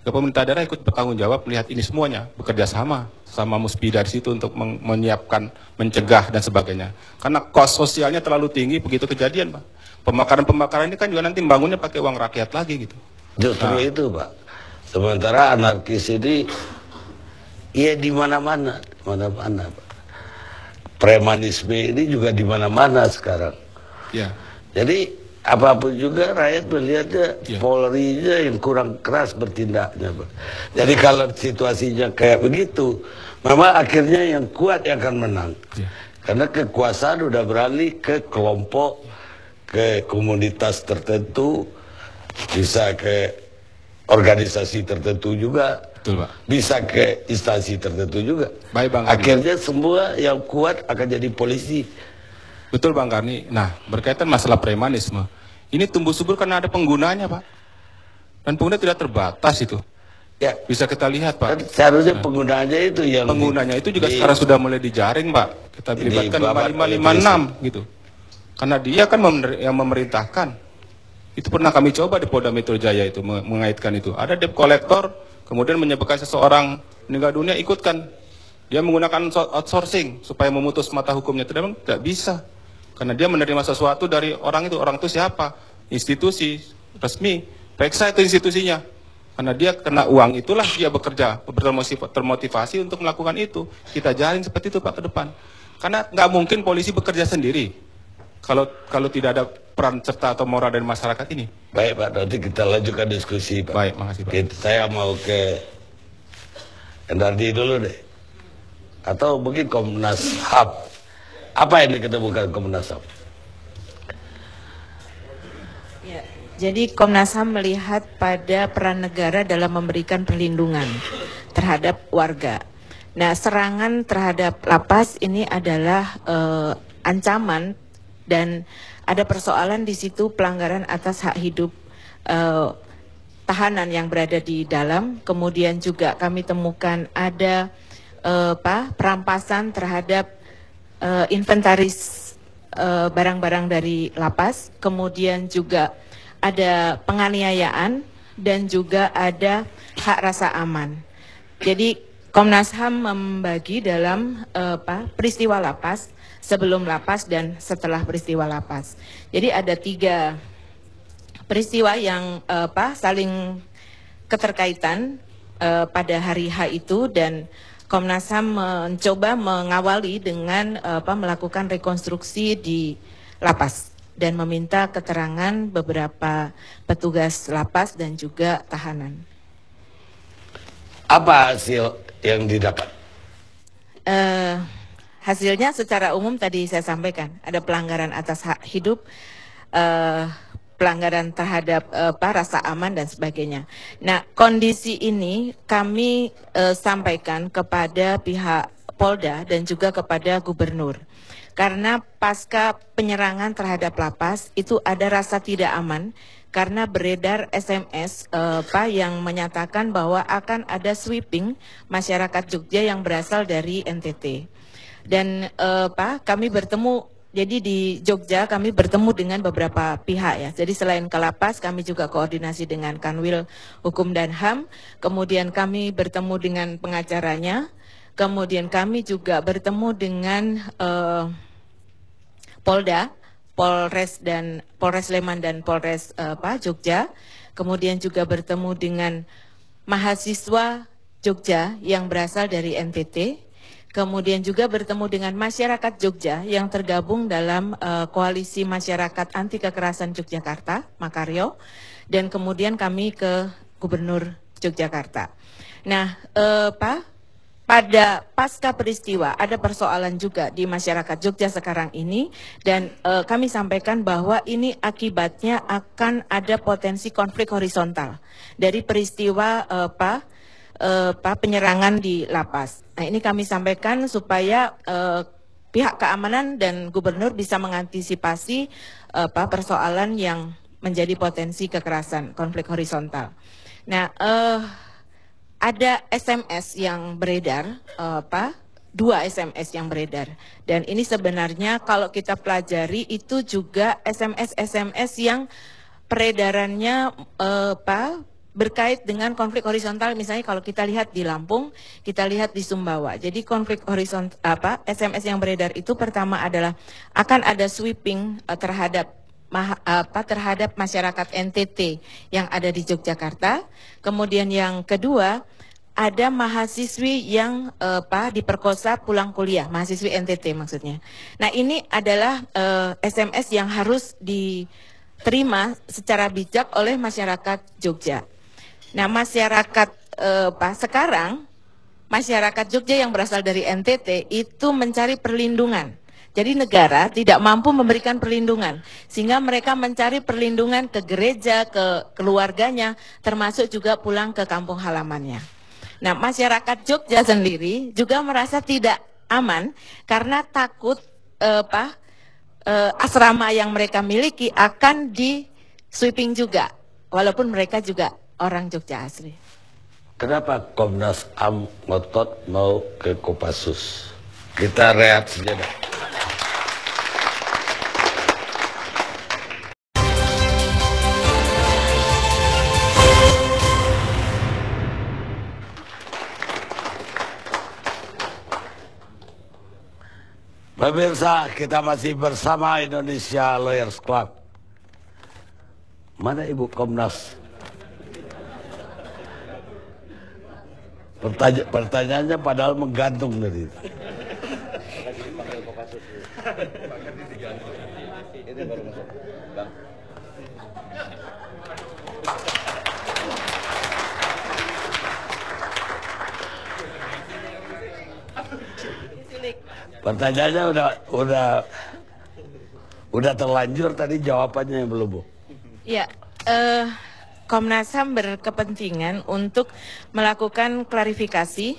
Pemerintah daerah ikut bertanggung jawab melihat ini semuanya. Bekerja sama Muspida di situ untuk menyiapkan, mencegah, dan sebagainya. Karena kos sosialnya terlalu tinggi begitu kejadian, Pak. Pembakaran-pembakaran ini kan juga nanti bangunnya pakai uang rakyat lagi gitu. Justru itu, Pak. Sementara anarkis ini ya di mana-mana, mana-mana, Pak. Premanisme ini juga di mana-mana sekarang. Ya. Jadi apapun juga rakyat melihatnya Polri-nya yang kurang keras bertindaknya, Pak. Jadi kalau situasinya kayak begitu, memang akhirnya yang kuat yang akan menang. Karena kekuasaan udah beralih ke kelompok, ke komunitas tertentu, bisa ke organisasi tertentu juga. Betul, Pak. Bisa ke instansi tertentu juga. Baik, Bang Karni. Akhirnya semua yang kuat akan jadi polisi. Betul, Bang Karni. Nah, berkaitan masalah premanisme, ini tumbuh subur karena ada penggunanya, Pak. Dan pengguna tidak terbatas itu. Ya, Bisa kita lihat, kan Pak. seharusnya penggunaannya itu yang Penggunanya itu juga sekarang sudah mulai dijaring, Pak. Kita libatkan 5556 gitu. Karena dia kan yang memerintahkan. Itu pernah kami coba di Polda Metro Jaya itu mengaitkan itu. Ada debt collector, kemudian menyebabkan seseorang meninggal dunia ikutkan. Dia menggunakan outsourcing supaya memutus mata hukumnya. Tidak bisa. Karena dia menerima sesuatu dari orang itu. Orang itu siapa? Institusi resmi. Periksa itu institusinya. Karena dia kena uang itulah dia bekerja, termotivasi untuk melakukan itu. Kita jaring seperti itu, Pak, ke depan. Karena nggak mungkin polisi bekerja sendiri kalau tidak ada peran serta atau moral dari masyarakat ini. Baik, Pak, nanti kita lanjutkan diskusi, Pak. Baik, makasih, Pak. Saya mau ke Endardi dulu deh. Atau mungkin Komnas HAM. Apa yang diketemukan Komnas HAM? Ya, jadi Komnas HAM melihat pada peran negara dalam memberikan perlindungan terhadap warga. Nah, serangan terhadap lapas ini adalah ancaman dan ada persoalan di situ pelanggaran atas hak hidup tahanan yang berada di dalam. Kemudian juga kami temukan ada perampasan terhadap inventaris barang-barang dari lapas. Kemudian juga ada penganiayaan dan juga ada hak rasa aman. Jadi Komnas HAM membagi dalam peristiwa lapas, sebelum lapas dan setelah peristiwa lapas. Jadi ada 3 peristiwa yang saling keterkaitan pada hari H itu, dan Komnas HAM mencoba mengawali dengan melakukan rekonstruksi di lapas dan meminta keterangan beberapa petugas lapas dan juga tahanan. Apa hasil yang didapat? Hasilnya secara umum tadi saya sampaikan, ada pelanggaran atas hak hidup, pelanggaran terhadap rasa aman dan sebagainya. Nah, kondisi ini kami sampaikan kepada pihak Polda dan juga kepada Gubernur. Karena pasca penyerangan terhadap lapas itu ada rasa tidak aman karena beredar SMS yang menyatakan bahwa akan ada sweeping masyarakat Jogja yang berasal dari NTT. Dan kami bertemu, jadi di Jogja kami bertemu dengan beberapa pihak ya. Jadi selain ke lapas, kami juga koordinasi dengan Kanwil Hukum dan HAM. Kemudian kami bertemu dengan pengacaranya. Kemudian kami juga bertemu dengan Polda, Polres Sleman dan Polres Jogja. Kemudian juga bertemu dengan mahasiswa Jogja yang berasal dari NTT. Kemudian juga bertemu dengan masyarakat Jogja yang tergabung dalam Koalisi Masyarakat Anti Kekerasan Yogyakarta, Makaryo, dan kemudian kami ke Gubernur Yogyakarta. Nah, pada pasca peristiwa ada persoalan juga di masyarakat Jogja sekarang ini, dan kami sampaikan bahwa ini akibatnya akan ada potensi konflik horizontal dari peristiwa penyerangan di lapas. Nah, ini kami sampaikan supaya pihak keamanan dan gubernur bisa mengantisipasi persoalan yang menjadi potensi kekerasan konflik horizontal. Nah, ada SMS yang beredar, 2 SMS yang beredar, dan ini sebenarnya kalau kita pelajari itu juga SMS yang peredarannya berkait dengan konflik horizontal. Misalnya kalau kita lihat di Lampung, kita lihat di Sumbawa. Jadi konflik horizontal SMS yang beredar itu pertama adalah akan ada sweeping terhadap masyarakat NTT yang ada di Yogyakarta. Kemudian yang kedua, ada mahasiswi yang diperkosa pulang kuliah, mahasiswi NTT maksudnya. Nah, ini adalah SMS yang harus diterima secara bijak oleh masyarakat Jogja. Nah, masyarakat sekarang, masyarakat Jogja yang berasal dari NTT itu mencari perlindungan. Jadi negara tidak mampu memberikan perlindungan, sehingga mereka mencari perlindungan ke gereja, ke keluarganya, termasuk juga pulang ke kampung halamannya. Nah, masyarakat Jogja sendiri juga merasa tidak aman karena takut asrama yang mereka miliki akan di sweeping juga, walaupun mereka juga orang Jogja asli. Kenapa Komnas HAM ngotot mau ke Kopassus? Kita rehat sejenak. Pemirsa, kita masih bersama Indonesia Lawyers Club. Mana Ibu Komnas? Pertanyaannya padahal menggantung dari itu. Pertanyaannya udah terlanjur tadi, jawabannya yang belum, Bu. Ya, Komnas HAM berkepentingan untuk melakukan klarifikasi,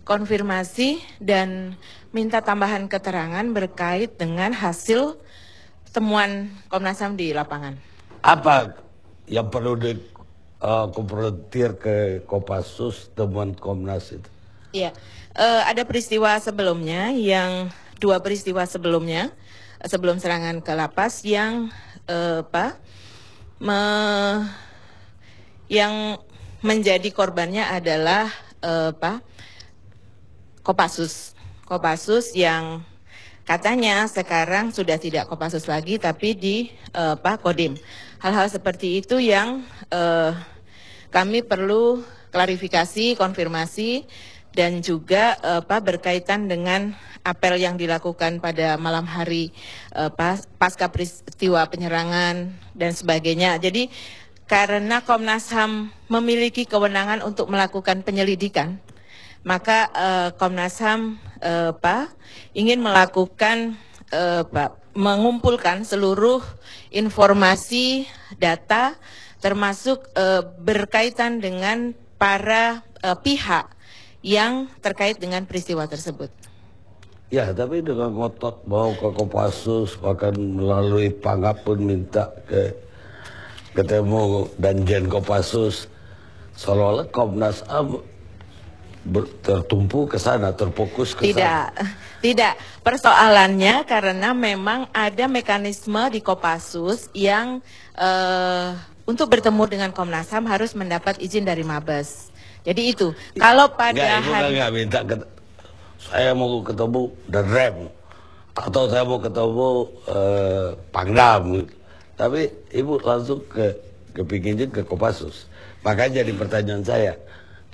konfirmasi, dan minta tambahan keterangan berkait dengan hasil temuan Komnas HAM di lapangan. Apa yang perlu dikonfrontir ke Kopassus temuan Komnas itu? Iya, ada peristiwa sebelumnya, dua peristiwa sebelumnya, sebelum serangan ke lapas yang yang menjadi korbannya adalah Kopassus yang katanya sekarang sudah tidak Kopassus lagi tapi di Kodim. Hal-hal seperti itu yang kami perlu klarifikasi, konfirmasi, dan juga berkaitan dengan apel yang dilakukan pada malam hari pasca peristiwa penyerangan dan sebagainya. Jadi karena Komnas HAM memiliki kewenangan untuk melakukan penyelidikan, maka Komnas HAM ingin melakukan mengumpulkan seluruh informasi, data, termasuk berkaitan dengan para pihak yang terkait dengan peristiwa tersebut. Ya, tapi dengan ngotot mau ke Kopassus, bahkan melalui Pangap pun minta ketemu Danjen Kopassus, seolah-olah Komnas HAM tertumpu ke sana, terfokus ke sana. Tidak. Persoalannya karena memang ada mekanisme di Kopassus yang untuk bertemu dengan Komnas HAM harus mendapat izin dari Mabes. Jadi itu, kalau pada hari... Nggak minta saya mau ketemu dan rem, atau saya mau ketemu Pangdam, tapi Ibu langsung kepinginnya ke Kopassus. Makanya jadi pertanyaan saya,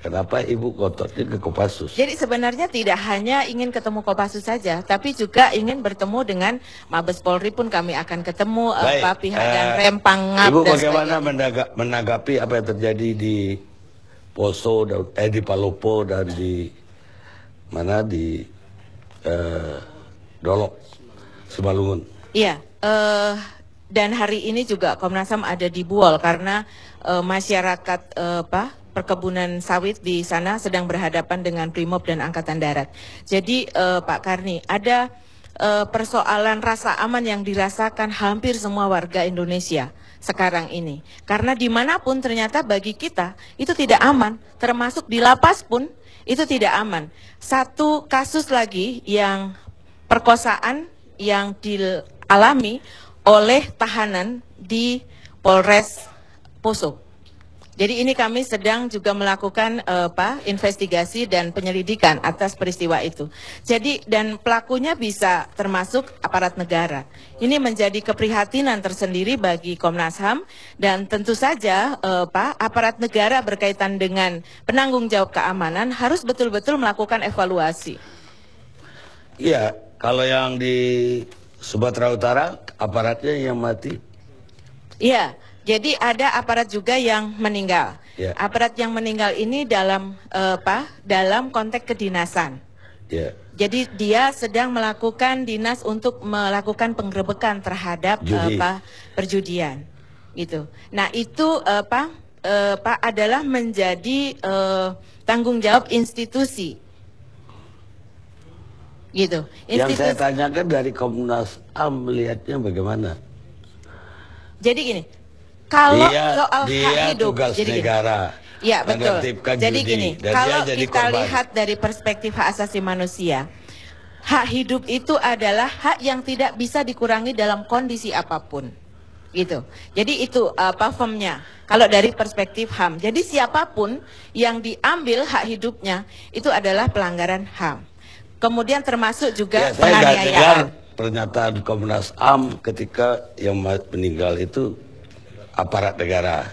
kenapa Ibu ngototnya ke Kopassus? Jadi sebenarnya tidak hanya ingin ketemu Kopassus saja, tapi juga ingin bertemu dengan Mabes Polri pun kami akan ketemu, pihak dan rem Pangap. Ibu bagaimana menanggapi apa yang terjadi di Poso, di Palopo dan di mana di Dolok, Simalungun? Iya, dan hari ini juga Komnas HAM ada di Buol karena masyarakat perkebunan sawit di sana sedang berhadapan dengan Brimob dan Angkatan Darat. Jadi Pak Karni, ada persoalan rasa aman yang dirasakan hampir semua warga Indonesia sekarang ini. Karena dimanapun ternyata bagi kita itu tidak aman, termasuk di lapas pun itu tidak aman. Satu kasus lagi yang perkosaan yang dialami oleh tahanan di Polres Poso. Jadi ini kami sedang juga melakukan investigasi dan penyelidikan atas peristiwa itu. Jadi dan pelakunya bisa termasuk aparat negara. Ini menjadi keprihatinan tersendiri bagi Komnas HAM dan tentu saja aparat negara berkaitan dengan penanggung jawab keamanan harus betul-betul melakukan evaluasi. Iya, kalau yang di Sumatera Utara aparatnya yang mati. Iya. Jadi ada aparat juga yang meninggal. Yeah. Aparat yang meninggal ini dalam dalam konteks kedinasan. Yeah. Jadi dia sedang melakukan dinas untuk melakukan penggerebekan terhadap perjudian. Gitu. Nah, itu Pak, adalah menjadi tanggung jawab institusi. Gitu. Yang saya tanyakan dari Komnas HAM melihatnya bagaimana? Jadi gini, kalau Dia soal hak hidup, tugas jadi gini. negara. Ya betul. menertibkan Jadi judi, gini, dan kalau dia jadi kita korban. lihat dari perspektif hak asasi manusia, hak hidup itu adalah hak yang tidak bisa dikurangi dalam kondisi apapun, gitu. Jadi itu formnya. Kalau dari perspektif HAM, jadi siapapun yang diambil hak hidupnya itu adalah pelanggaran HAM. Kemudian termasuk juga Ya, saya nggak dengar penganiayaan. pernyataan Komnas HAM ketika yang meninggal itu aparat negara.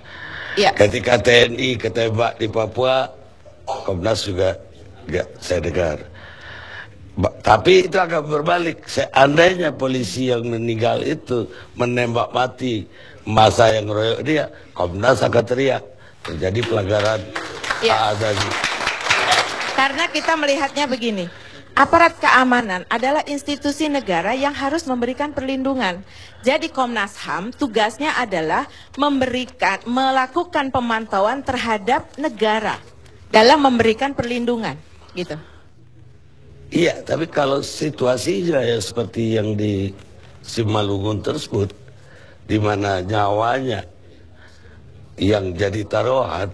Ya. Ketika TNI ketembak di Papua, Komnas juga nggak saya dengar. Tapi itu akan berbalik. Seandainya polisi yang meninggal itu menembak mati masa yang royok dia, Komnas akan teriak terjadi pelanggaran hak asasi. Karena kita melihatnya begini, aparat keamanan adalah institusi negara yang harus memberikan perlindungan. Jadi Komnas HAM tugasnya adalah melakukan pemantauan terhadap negara dalam memberikan perlindungan, gitu. Iya, tapi kalau situasinya ya seperti yang di Simalungun tersebut, di mana nyawanya yang jadi taruhan,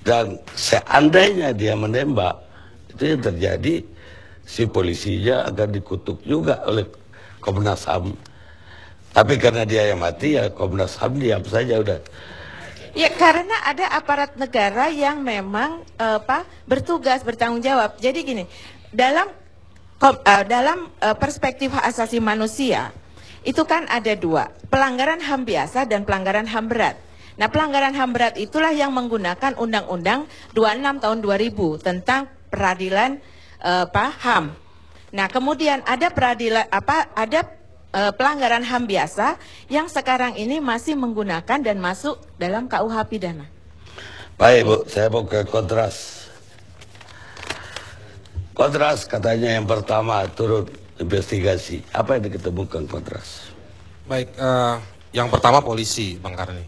dan seandainya dia menembak, itu yang terjadi, si polisinya akan dikutuk juga oleh Komnas HAM. Tapi karena dia yang mati, ya Komnas HAM diam saja udah. Ya karena ada aparat negara yang memang bertugas, bertanggung jawab. Jadi gini, dalam perspektif hak asasi manusia itu kan ada dua, pelanggaran HAM biasa dan pelanggaran HAM berat. Nah, pelanggaran HAM berat itulah yang menggunakan Undang-Undang 26 tahun 2000 tentang peradilan HAM. Nah, kemudian ada pelanggaran HAM biasa yang sekarang ini masih menggunakan dan masuk dalam KUH pidana. Baik Bu, saya mau ke kontras. Kontras katanya yang pertama turun investigasi. Apa yang diketemukan kontras? Baik, yang pertama polisi, Bang Karni.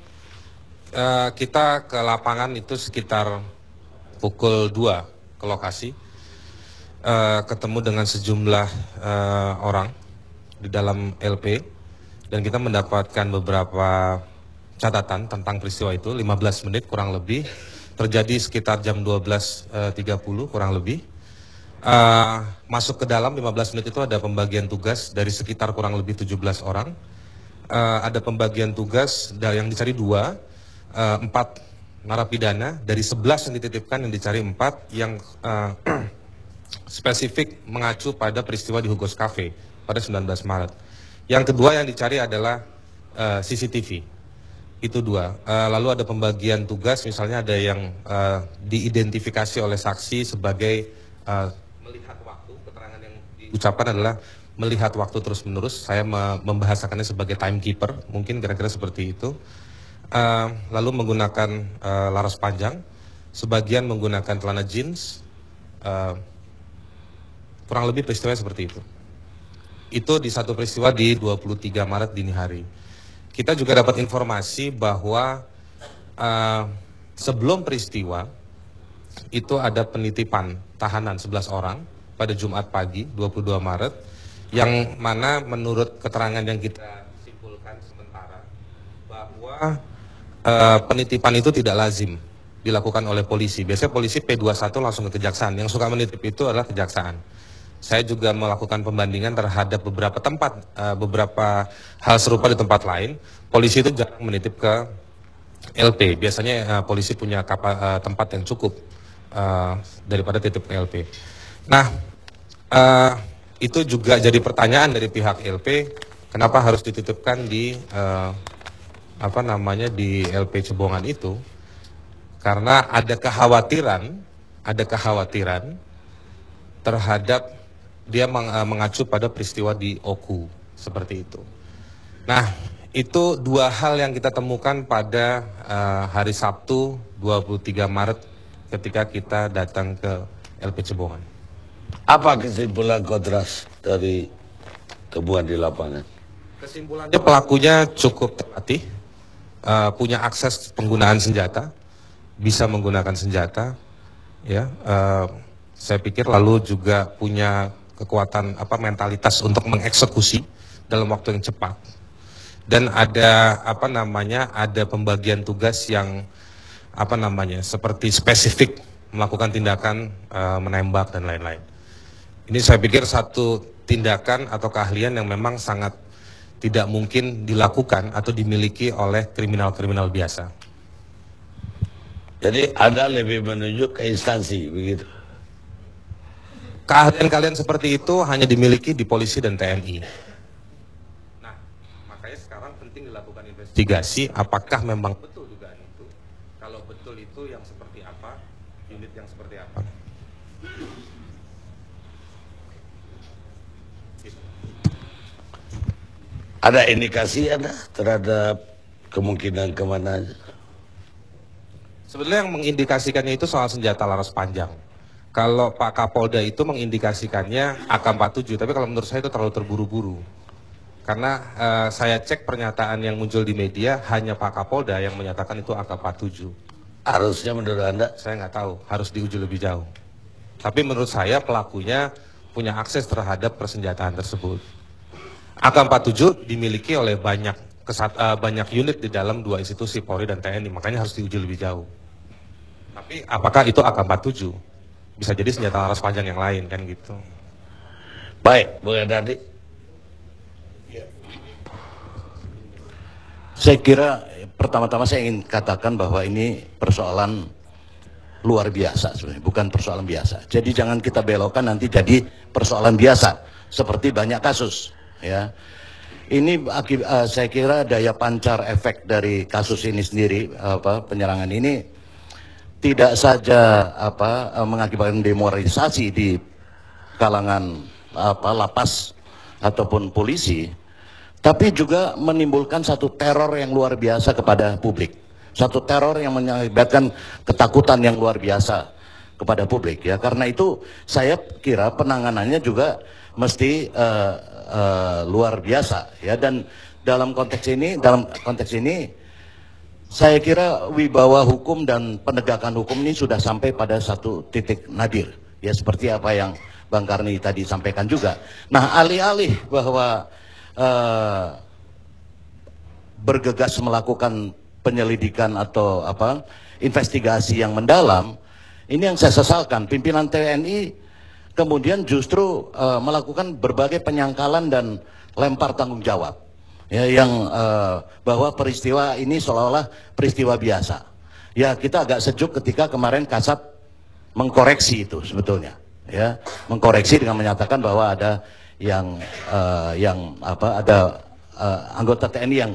Kita ke lapangan itu sekitar pukul 2 ke lokasi. Ketemu dengan sejumlah orang di dalam LP. Dan kita mendapatkan beberapa catatan tentang peristiwa itu, 15 menit kurang lebih. Terjadi sekitar jam 12.30 kurang lebih. Masuk ke dalam 15 menit itu ada pembagian tugas dari sekitar kurang lebih 17 orang. Ada pembagian tugas yang dicari 4 narapidana dari 11 yang dititipkan, yang dicari 4 yang spesifik mengacu pada peristiwa di Hugos Cafe pada 19 Maret. Yang kedua yang dicari adalah CCTV. Itu 2. Lalu ada pembagian tugas, misalnya ada yang diidentifikasi oleh saksi sebagai melihat waktu. Keterangan yang diucapkan adalah melihat waktu terus-menerus. Saya membahasakannya sebagai timekeeper, mungkin kira-kira seperti itu. Lalu menggunakan laras panjang, sebagian menggunakan celana jeans, kurang lebih peristiwa seperti itu. Itu di satu peristiwa di 23 Maret dini hari. Kita juga dapat informasi bahwa sebelum peristiwa itu ada penitipan tahanan 11 orang pada Jumat pagi 22 Maret yang mana menurut keterangan yang kita simpulkan sementara bahwa penitipan itu tidak lazim dilakukan oleh polisi. Biasanya polisi P21 langsung ke kejaksaan. Yang suka menitip itu adalah kejaksaan. Saya juga melakukan pembandingan terhadap beberapa tempat, beberapa hal serupa di tempat lain. Polisi itu jarang menitip ke LP. Biasanya polisi punya tempat yang cukup daripada titip ke LP. Nah, itu juga jadi pertanyaan dari pihak LP, kenapa harus dititipkan di di LP Cebongan itu? Karena ada kekhawatiran terhadap dia mengacu pada peristiwa di Oku, seperti itu. Nah, itu 2 hal yang kita temukan pada hari Sabtu 23 Maret ketika kita datang ke LP Cebongan. Apa kesimpulan kontras dari temuan di lapangan? Kesimpulannya pelakunya cukup terlatih, punya akses penggunaan senjata, bisa menggunakan senjata, ya. Saya pikir lalu juga punya kekuatan mentalitas untuk mengeksekusi dalam waktu yang cepat. Dan ada ada pembagian tugas yang seperti spesifik melakukan tindakan menembak dan lain-lain. Ini saya pikir satu tindakan atau keahlian yang memang sangat tidak mungkin dilakukan atau dimiliki oleh kriminal-kriminal biasa. Jadi Anda lebih menunjuk ke instansi begitu. Keahlian-keahlian seperti itu hanya dimiliki di polisi dan TNI. Nah, makanya sekarang penting dilakukan investigasi apakah memang betul dugaan itu. Kalau betul itu yang seperti apa, unit yang seperti apa. Ada indikasi Anda terhadap kemungkinan kemana aja? Sebenarnya yang mengindikasikannya itu soal senjata laras panjang. Kalau Pak Kapolda itu mengindikasikannya AK-47, tapi kalau menurut saya itu terlalu terburu-buru. Karena saya cek pernyataan yang muncul di media, hanya Pak Kapolda yang menyatakan itu AK-47. Harusnya menurut Anda? Saya nggak tahu, harus diuji lebih jauh. Tapi menurut saya pelakunya punya akses terhadap persenjataan tersebut. AK-47 dimiliki oleh banyak unit di dalam dua institusi, Polri dan TNI, makanya harus diuji lebih jauh. Tapi apakah itu AK-47? Bisa jadi senjata laras panjang yang lain, kan gitu. Baik, Bung Endardi. Saya kira pertama-tama saya ingin katakan bahwa ini persoalan luar biasa sebenarnya, bukan persoalan biasa. Jadi jangan kita belokkan nanti jadi persoalan biasa seperti banyak kasus, ya. Ini saya kira daya pancar efek dari kasus ini sendiri, penyerangan ini tidak saja mengakibatkan demoralisasi di kalangan lapas ataupun polisi, tapi juga menimbulkan satu teror yang luar biasa kepada publik, satu teror yang mengakibatkan ketakutan yang luar biasa kepada publik, ya. Karena itu saya kira penanganannya juga mesti luar biasa, ya. Dan dalam konteks ini saya kira wibawa hukum dan penegakan hukum ini sudah sampai pada satu titik nadir, ya, seperti apa yang Bang Karni tadi sampaikan juga. Nah, alih-alih bahwa bergegas melakukan penyelidikan atau investigasi yang mendalam, ini yang saya sesalkan. Pimpinan TNI kemudian justru melakukan berbagai penyangkalan dan lempar tanggung jawab. Ya, yang bahwa peristiwa ini seolah-olah peristiwa biasa. Ya, kita agak sejuk ketika kemarin Kasat mengkoreksi itu sebetulnya, ya, mengkoreksi dengan menyatakan bahwa ada anggota TNI yang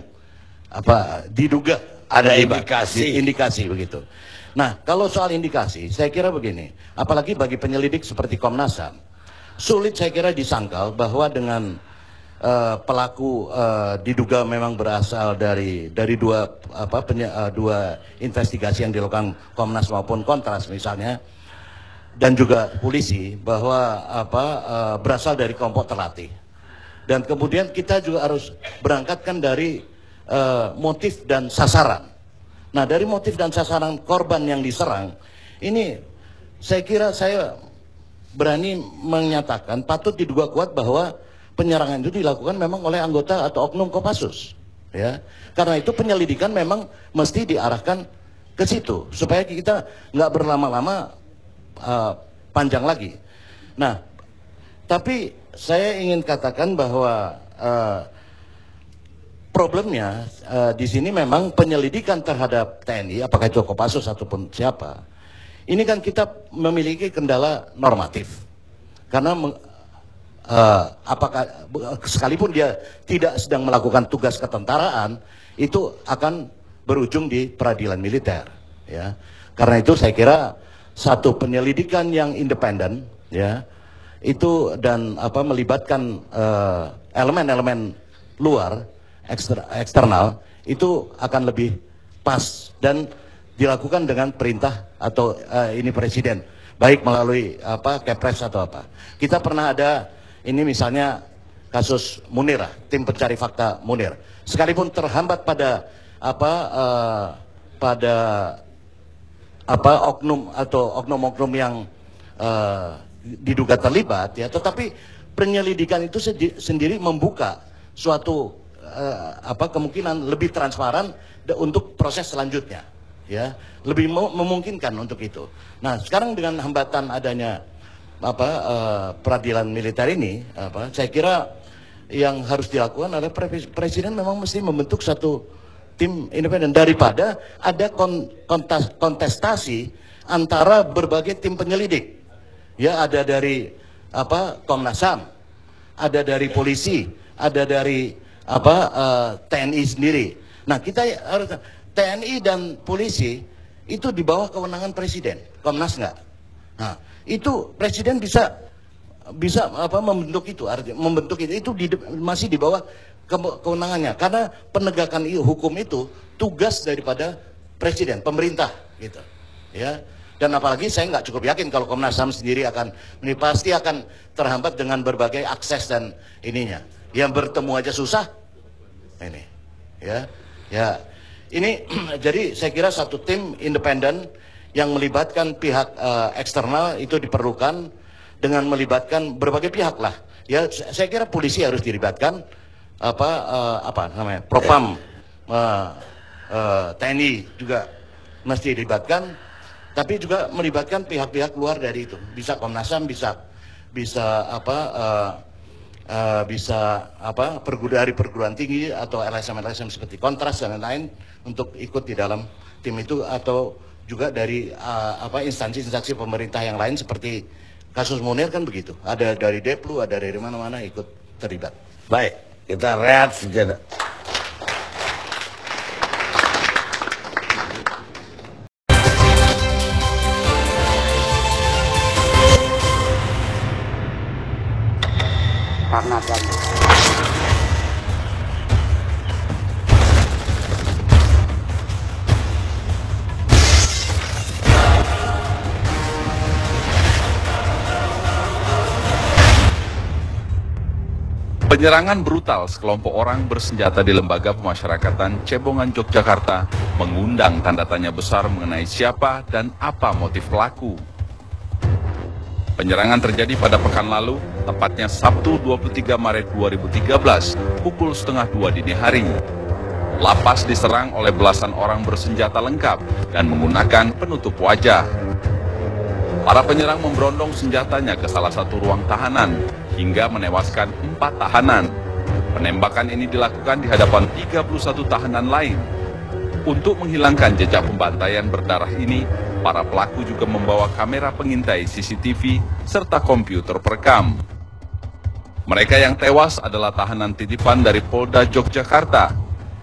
diduga ada indikasi begitu. Nah, kalau soal indikasi, saya kira begini, apalagi bagi penyelidik seperti Komnas HAM, sulit saya kira disangkal bahwa dengan pelaku diduga memang berasal dari dua investigasi yang dilakukan Komnas maupun Kontras misalnya, dan juga polisi, bahwa berasal dari kelompok terlatih. Dan kemudian kita juga harus berangkatkan dari motif dan sasaran. Nah, dari motif dan sasaran korban yang diserang ini, saya kira saya berani menyatakan patut diduga kuat bahwa penyerangan itu dilakukan memang oleh anggota atau oknum Kopassus, ya. Karena itu penyelidikan memang mesti diarahkan ke situ supaya kita nggak berlama-lama panjang lagi. Nah, tapi saya ingin katakan bahwa problemnya di sini memang penyelidikan terhadap TNI, apakah itu Kopassus ataupun siapa, ini kan kita memiliki kendala normatif karena apakah sekalipun dia tidak sedang melakukan tugas ketentaraan, itu akan berujung di peradilan militer, ya. Karena itu saya kira satu penyelidikan yang independen, ya, itu dan melibatkan elemen-elemen luar eksternal itu akan lebih pas dan dilakukan dengan perintah atau ini presiden, baik melalui Kepres atau apa. Kita pernah ada ini misalnya kasus Munir, tim pencari fakta Munir, sekalipun terhambat pada oknum atau oknum-oknum yang diduga terlibat, ya, tetapi penyelidikan itu sendiri membuka suatu kemungkinan lebih transparan untuk proses selanjutnya, ya, lebih memungkinkan untuk itu. Nah, sekarang dengan hambatan adanya peradilan militer ini, saya kira yang harus dilakukan oleh Presiden memang mesti membentuk satu tim independen daripada ada kontestasi antara berbagai tim penyelidik. Ya, ada dari Komnas HAM, ada dari polisi, ada dari TNI sendiri. Nah, kita harus TNI dan polisi itu di bawah kewenangan Presiden, Komnas enggak. Nah, itu Presiden bisa membentuk itu, masih di bawah kewenangannya, karena penegakan hukum itu tugas daripada Presiden, pemerintah, gitu, ya. Dan apalagi saya nggak cukup yakin kalau Komnas HAM sendiri ini pasti akan terhambat dengan berbagai akses dan ininya. Yang bertemu aja susah, ini, ya. Ini jadi saya kira satu tim independen yang melibatkan pihak eksternal itu diperlukan, dengan melibatkan berbagai pihak lah. Ya, saya kira polisi harus dilibatkan, Propam, TNI juga mesti dilibatkan. Tapi juga melibatkan pihak-pihak luar dari itu, bisa Komnas HAM, bisa dari perguruan tinggi atau LSM seperti Kontras dan lain-lain untuk ikut di dalam tim itu, atau juga dari instansi-instansi pemerintah yang lain seperti kasus Munir kan begitu, ada dari Deplu, ada dari mana-mana ikut terlibat. Baik, kita rehat sejenak. Karena dari penyerangan brutal sekelompok orang bersenjata di Lembaga Pemasyarakatan Cebongan, Yogyakarta mengundang tanda tanya besar mengenai siapa dan apa motif pelaku. Penyerangan terjadi pada pekan lalu, tepatnya Sabtu 23 Maret 2013, pukul 1:30 dini hari. Lapas diserang oleh belasan orang bersenjata lengkap dan menggunakan penutup wajah. Para penyerang memberondong senjatanya ke salah satu ruang tahanan, hingga menewaskan 4 tahanan. Penembakan ini dilakukan di hadapan 31 tahanan lain. Untuk menghilangkan jejak pembantaian berdarah ini, para pelaku juga membawa kamera pengintai CCTV serta komputer perekam. Mereka yang tewas adalah tahanan titipan dari Polda Yogyakarta.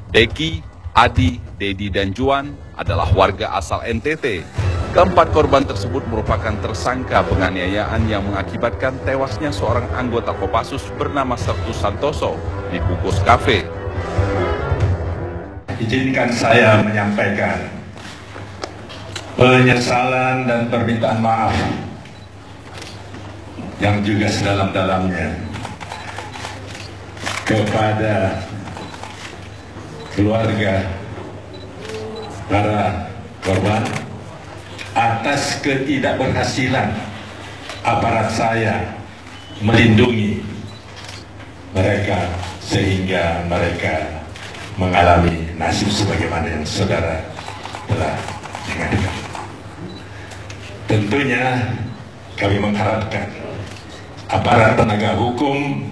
Deki, Adi, Dedi, dan Juan adalah warga asal NTT. Keempat korban tersebut merupakan tersangka penganiayaan yang mengakibatkan tewasnya seorang anggota Kopassus bernama Sertu Santoso di Bungkus Cafe. Izinkan saya menyampaikan penyesalan dan permintaan maaf yang juga sedalam-dalamnya kepada keluarga para korban atas ketidakberhasilan aparat saya melindungi mereka sehingga mereka mengalami nasib sebagaimana yang saudara telah dengarkan. Tentunya kami mengharapkan aparat penegak hukum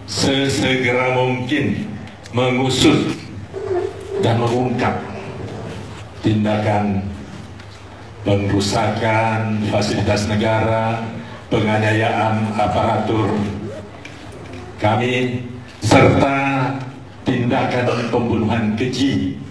sesegera mungkin mengusut dan mengungkap tindakan pengrusakan fasilitas negara, penganiayaan aparatur kami, serta tindakan pembunuhan keji.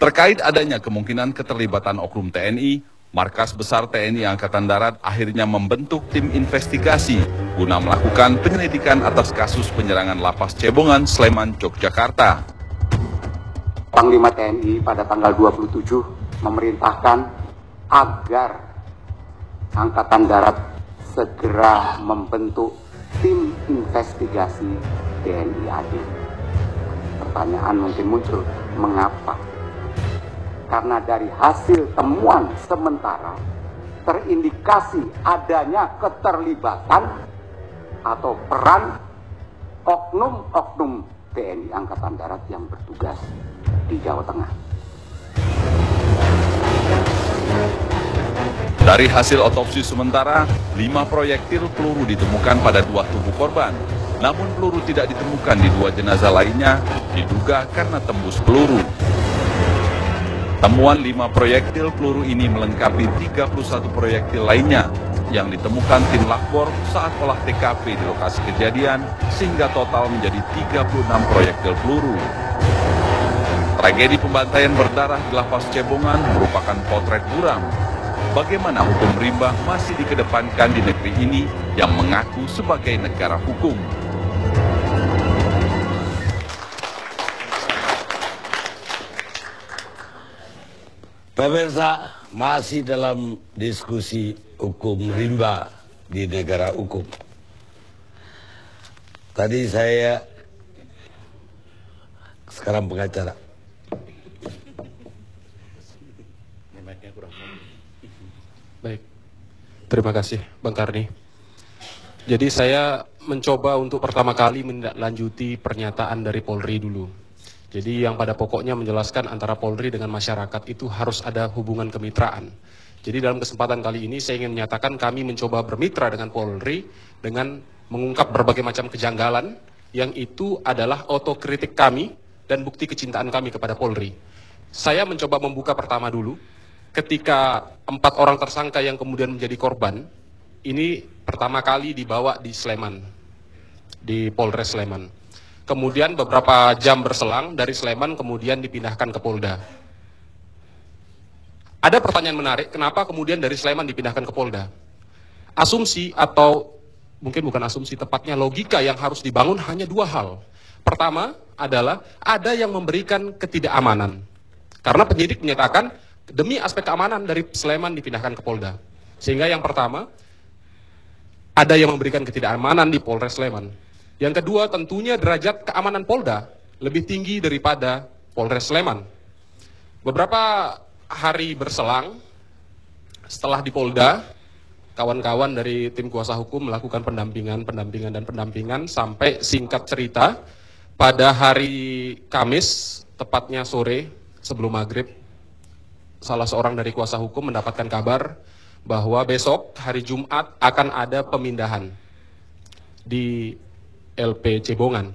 Terkait adanya kemungkinan keterlibatan oknum TNI, Markas Besar TNI Angkatan Darat akhirnya membentuk tim investigasi guna melakukan penyelidikan atas kasus penyerangan Lapas Cebongan, Sleman, Yogyakarta. Panglima TNI pada tanggal 27 memerintahkan agar Angkatan Darat segera membentuk tim investigasi TNI AD. Pertanyaan mungkin muncul, mengapa karena dari hasil temuan sementara terindikasi adanya keterlibatan atau peran oknum-oknum TNI Angkatan Darat yang bertugas di Jawa Tengah. Dari hasil otopsi sementara, 5 proyektil peluru ditemukan pada 2 tubuh korban. Namun peluru tidak ditemukan di 2 jenazah lainnya, diduga karena tembus peluru. Temuan 5 proyektil peluru ini melengkapi 31 proyektil lainnya yang ditemukan tim Lakbor saat olah TKP di lokasi kejadian, sehingga total menjadi 36 proyektil peluru. Tragedi pembantaian berdarah di Lapas Cebongan merupakan potret buram. Bagaimana hukum rimba masih dikedepankan di negeri ini yang mengaku sebagai negara hukum. Pemirsa, masih dalam diskusi hukum rimba di negara hukum. Tadi saya sekarang pengacara. Baik, terima kasih Bang Karni. Jadi saya mencoba untuk pertama kali menindaklanjuti pernyataan dari Polri dulu. Jadi yang pada pokoknya menjelaskan antara Polri dengan masyarakat itu harus ada hubungan kemitraan. Jadi dalam kesempatan kali ini saya ingin menyatakan kami mencoba bermitra dengan Polri dengan mengungkap berbagai macam kejanggalan yang itu adalah otokritik kami dan bukti kecintaan kami kepada Polri. Saya mencoba membuka pertama dulu. Ketika 4 orang tersangka yang kemudian menjadi korban, ini pertama kali dibawa di Sleman, di Polres Sleman. Kemudian beberapa jam berselang dari Sleman kemudian dipindahkan ke Polda. Ada pertanyaan menarik, kenapa kemudian dari Sleman dipindahkan ke Polda? Asumsi atau mungkin bukan asumsi, tepatnya logika yang harus dibangun hanya 2 hal. Pertama adalah ada yang memberikan ketidakamanan. Karena penyidik menyatakan demi aspek keamanan dari Sleman dipindahkan ke Polda. Sehingga yang pertama, ada yang memberikan ketidakamanan di Polres Sleman. Yang kedua, tentunya derajat keamanan Polda lebih tinggi daripada Polres Sleman. Beberapa hari berselang, setelah di Polda, kawan-kawan dari tim kuasa hukum melakukan pendampingan sampai singkat cerita, pada hari Kamis, tepatnya sore sebelum maghrib, salah seorang dari kuasa hukum mendapatkan kabar bahwa besok hari Jumat akan ada pemindahan di LP Cebongan.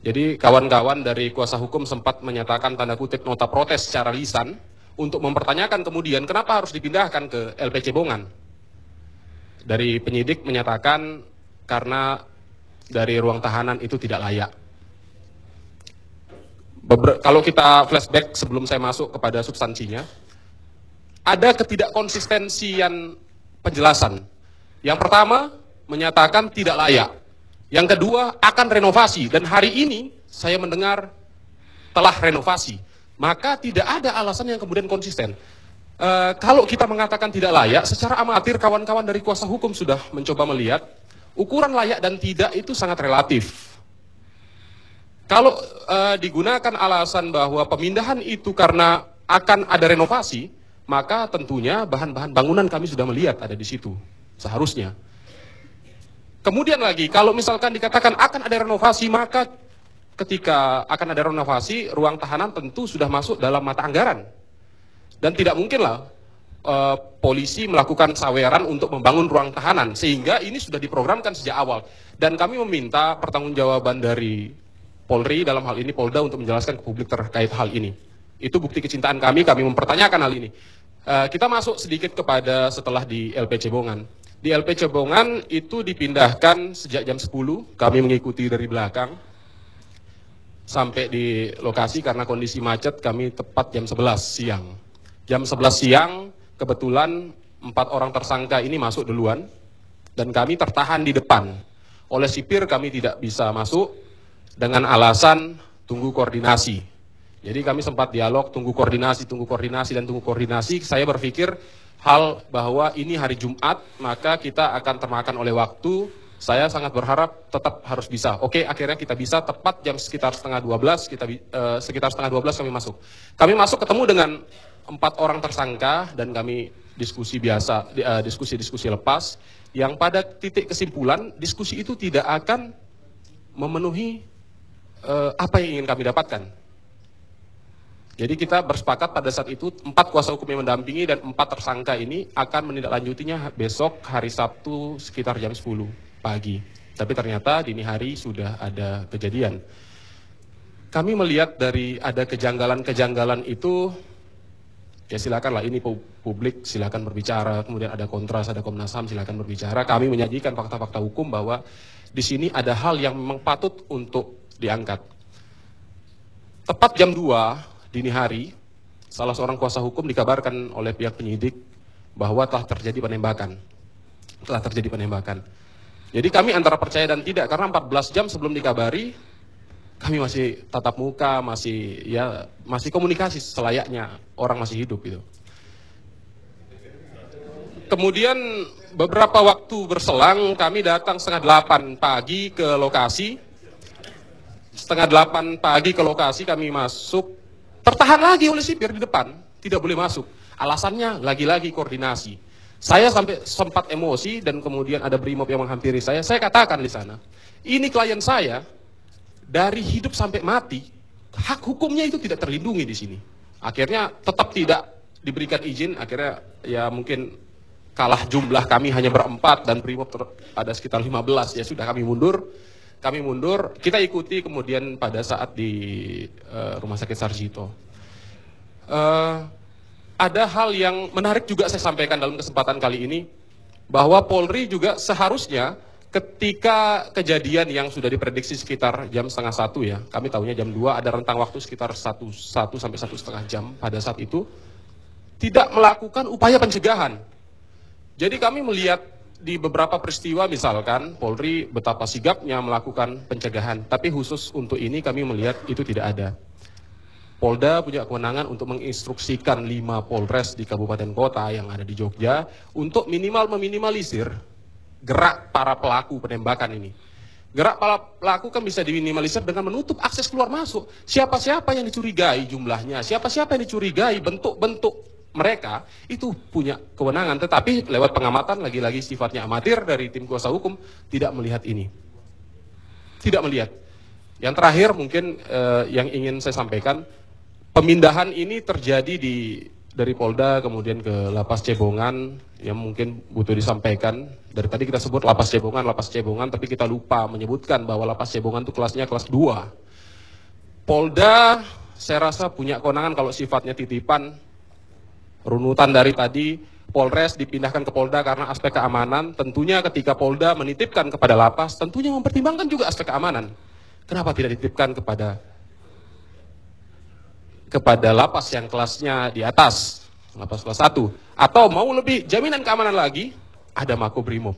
Jadi kawan-kawan dari kuasa hukum sempat menyatakan tanda kutip nota protes secara lisan untuk mempertanyakan kemudian kenapa harus dipindahkan ke LP Cebongan. Dari penyidik menyatakan karena dari ruang tahanan itu tidak layak. Kalau kita flashback sebelum saya masuk kepada substansinya, ada ketidakkonsistensian penjelasan. Yang pertama, menyatakan tidak layak. Yang kedua, akan renovasi. Dan hari ini saya mendengar telah renovasi. Maka tidak ada alasan yang kemudian konsisten. Kalau kita mengatakan tidak layak, secara amatir kawan-kawan dari kuasa hukum sudah mencoba melihat, ukuran layak dan tidak itu sangat relatif. Kalau digunakan alasan bahwa pemindahan itu karena akan ada renovasi, maka tentunya bahan-bahan bangunan kami sudah melihat ada di situ, seharusnya. Kemudian lagi, kalau misalkan dikatakan akan ada renovasi, maka ketika akan ada renovasi, ruang tahanan tentu sudah masuk dalam mata anggaran. Dan tidak mungkinlah polisi melakukan saweran untuk membangun ruang tahanan, sehingga ini sudah diprogramkan sejak awal. Dan kami meminta pertanggungjawaban dari Polri dalam hal ini Polda untuk menjelaskan ke publik terkait hal ini. Itu bukti kecintaan kami mempertanyakan hal ini. Kita masuk sedikit kepada setelah di LP Cebongan. Di LP Cebongan itu dipindahkan sejak jam 10, kami mengikuti dari belakang. Sampai di lokasi karena kondisi macet kami tepat jam 11 siang. Jam 11 siang kebetulan 4 orang tersangka ini masuk duluan. Dan kami tertahan di depan. Oleh sipir kami tidak bisa masuk dengan alasan tunggu koordinasi. Jadi kami sempat dialog, tunggu koordinasi. Saya berpikir hal bahwa ini hari Jumat, maka kita akan termakan oleh waktu Saya sangat berharap tetap harus bisa. Oke, akhirnya kita bisa tepat jam sekitar setengah 12, sekitar setengah 12 kami masuk. Kami masuk ketemu dengan 4 orang tersangka dan kami diskusi biasa, diskusi-diskusi lepas, yang pada titik kesimpulan diskusi itu tidak akan memenuhi apa yang ingin kami dapatkan. Jadi kita bersepakat pada saat itu 4 kuasa hukum yang mendampingi dan 4 tersangka ini akan menindaklanjutinya besok hari Sabtu sekitar jam 10 pagi. Tapi ternyata dini hari sudah ada kejadian. Kami melihat dari ada kejanggalan-kejanggalan itu, ya silakanlah, ini publik silakan berbicara, kemudian ada Kontras, ada Komnas HAM silakan berbicara. Kami menyajikan fakta-fakta hukum bahwa di sini ada hal yang memang patut untuk diangkat. Tepat jam 2 dini hari, salah seorang kuasa hukum dikabarkan oleh pihak penyidik bahwa telah terjadi penembakan. Jadi kami antara percaya dan tidak, karena 14 jam sebelum dikabari, kami masih tatap muka, masih komunikasi selayaknya orang masih hidup gitu. Kemudian beberapa waktu berselang, kami datang setengah 8 pagi ke lokasi. Setengah 8 pagi ke lokasi kami masuk, tertahan lagi oleh sipir di depan, tidak boleh masuk. Alasannya lagi-lagi koordinasi. Saya sampai sempat emosi dan kemudian ada brimob yang menghampiri saya. Saya katakan di sana, ini klien saya dari hidup sampai mati, hak hukumnya itu tidak terlindungi di sini. Akhirnya tetap tidak diberikan izin. Akhirnya ya mungkin kalah jumlah, kami hanya berempat dan brimob ada sekitar 15. Ya sudah, kami mundur. Kita ikuti kemudian pada saat di Rumah Sakit Sarjito. Ada hal yang menarik juga saya sampaikan dalam kesempatan kali ini, bahwa Polri juga seharusnya ketika kejadian yang sudah diprediksi sekitar jam setengah 1 ya, kami tahunya jam 2, ada rentang waktu sekitar 1 sampai 1,5 jam pada saat itu, tidak melakukan upaya pencegahan. Jadi kami melihat di beberapa peristiwa misalkan Polri betapa sigapnya melakukan pencegahan, tapi khusus untuk ini kami melihat itu tidak ada. Polda punya kewenangan untuk menginstruksikan 5 Polres di kabupaten kota yang ada di Jogja untuk meminimalisir gerak para pelaku penembakan ini. Gerak para pelaku kan bisa diminimalisir dengan menutup akses keluar masuk. Siapa-siapa yang dicurigai jumlahnya, siapa-siapa yang dicurigai bentuk-bentuk mereka, itu punya kewenangan. Tetapi lewat pengamatan, lagi-lagi sifatnya amatir dari tim kuasa hukum, tidak melihat ini. Tidak melihat. Yang terakhir mungkin yang ingin saya sampaikan, pemindahan ini terjadi dari Polda kemudian ke Lapas Cebongan, yang mungkin butuh disampaikan. Dari tadi kita sebut Lapas Cebongan, tapi kita lupa menyebutkan bahwa Lapas Cebongan itu kelasnya kelas 2. Polda saya rasa punya kewenangan kalau sifatnya titipan, runutan dari tadi. Polres dipindahkan ke Polda karena aspek keamanan. Tentunya ketika Polda menitipkan kepada Lapas, tentunya mempertimbangkan juga aspek keamanan. Kenapa tidak dititipkan kepada Lapas yang kelasnya di atas, Lapas kelas 1, atau mau lebih jaminan keamanan lagi, ada Makobrimob.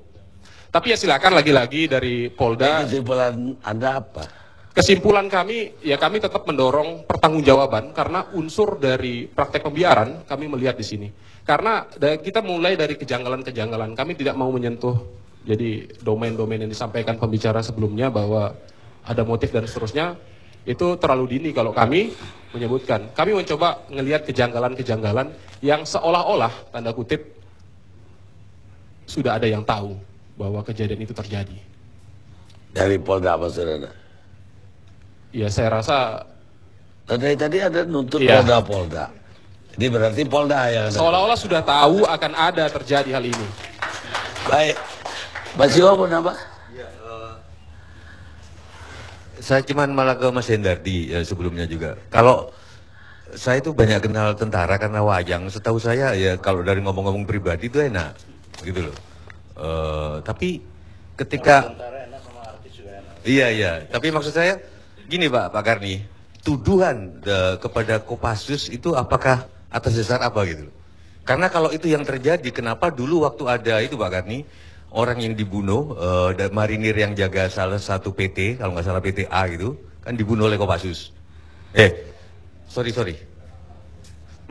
Tapi ya silakan, lagi-lagi dari Polda. Kesimpulan Anda apa? Kesimpulan kami, ya kami tetap mendorong pertanggungjawaban karena unsur dari praktek pembiaran kami melihat di sini. Karena kita mulai dari kejanggalan-kejanggalan, kami tidak mau menyentuh jadi domain-domain yang disampaikan pembicara sebelumnya bahwa ada motif dan seterusnya. Itu terlalu dini kalau kami menyebutkan. Kami mencoba melihat kejanggalan-kejanggalan yang seolah-olah, tanda kutip, sudah ada yang tahu bahwa kejadian itu terjadi. Dari Polda apa, saudara? Ya saya rasa tadi ada nuntut ya. Polda. Ini berarti Polda yang seolah-olah sudah tahu akan ada terjadi hal ini. Baik, Mas Iwo mau nambah? Saya cuman malah ke Mas Hendardi sebelumnya juga. Kalau saya itu banyak kenal tentara karena wayang. Setahu saya ya kalau dari ngomong-ngomong pribadi itu enak, gitu loh. Tapi ketika iya. Tapi maksud saya gini Pak Karni, tuduhan kepada Kopassus itu apakah atas dasar apa gitu loh? Karena kalau itu yang terjadi, kenapa dulu waktu ada itu Pak Karni, orang yang dibunuh, marinir yang jaga salah satu PT, kalau nggak salah PT A gitu, kan dibunuh oleh Kopassus. Sorry.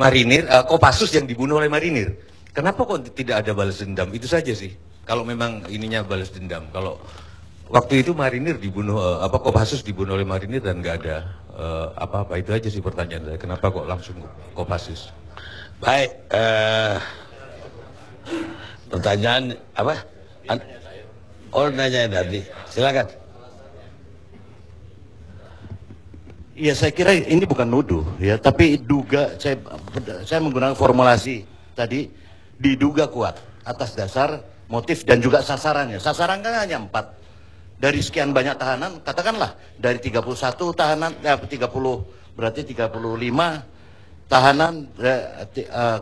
Marinir, Kopassus yang dibunuh oleh marinir. Kenapa kok tidak ada balas dendam? Itu saja sih. Kalau memang ininya balas dendam, kalau waktu itu Marinir dibunuh, Kopassus dibunuh oleh Marinir dan nggak ada apa-apa, itu aja sih pertanyaan saya. Kenapa kok langsung Kopassus? Baik, pertanyaan apa? Oh, nanya tadi, silakan. Iya, saya kira ini bukan nuduh ya, tapi duga, saya menggunakan formulasi tadi, diduga kuat atas dasar motif dan juga sasarannya. Sasaran kan hanya 4 dari sekian banyak tahanan, katakanlah dari 31 tahanan, 30 berarti 35 tahanan,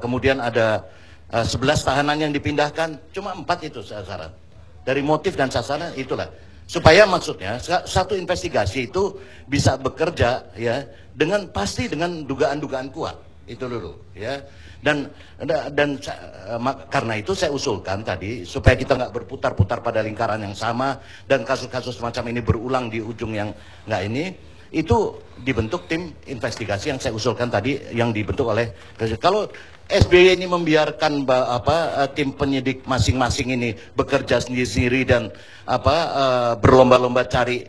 kemudian ada 11 tahanan yang dipindahkan, cuma 4 itu sasaran. Dari motif dan sasaran itulah. Supaya maksudnya satu investigasi itu bisa bekerja ya dengan pasti dengan dugaan-dugaan kuat. Itu dulu ya. Dan karena itu saya usulkan tadi supaya kita nggak berputar-putar pada lingkaran yang sama dan kasus-kasus semacam ini berulang di ujung yang nggak ini, itu dibentuk tim investigasi yang saya usulkan tadi, yang dibentuk oleh kalau SBY ini membiarkan tim penyidik masing-masing ini bekerja sendiri-sendiri dan berlomba-lomba cari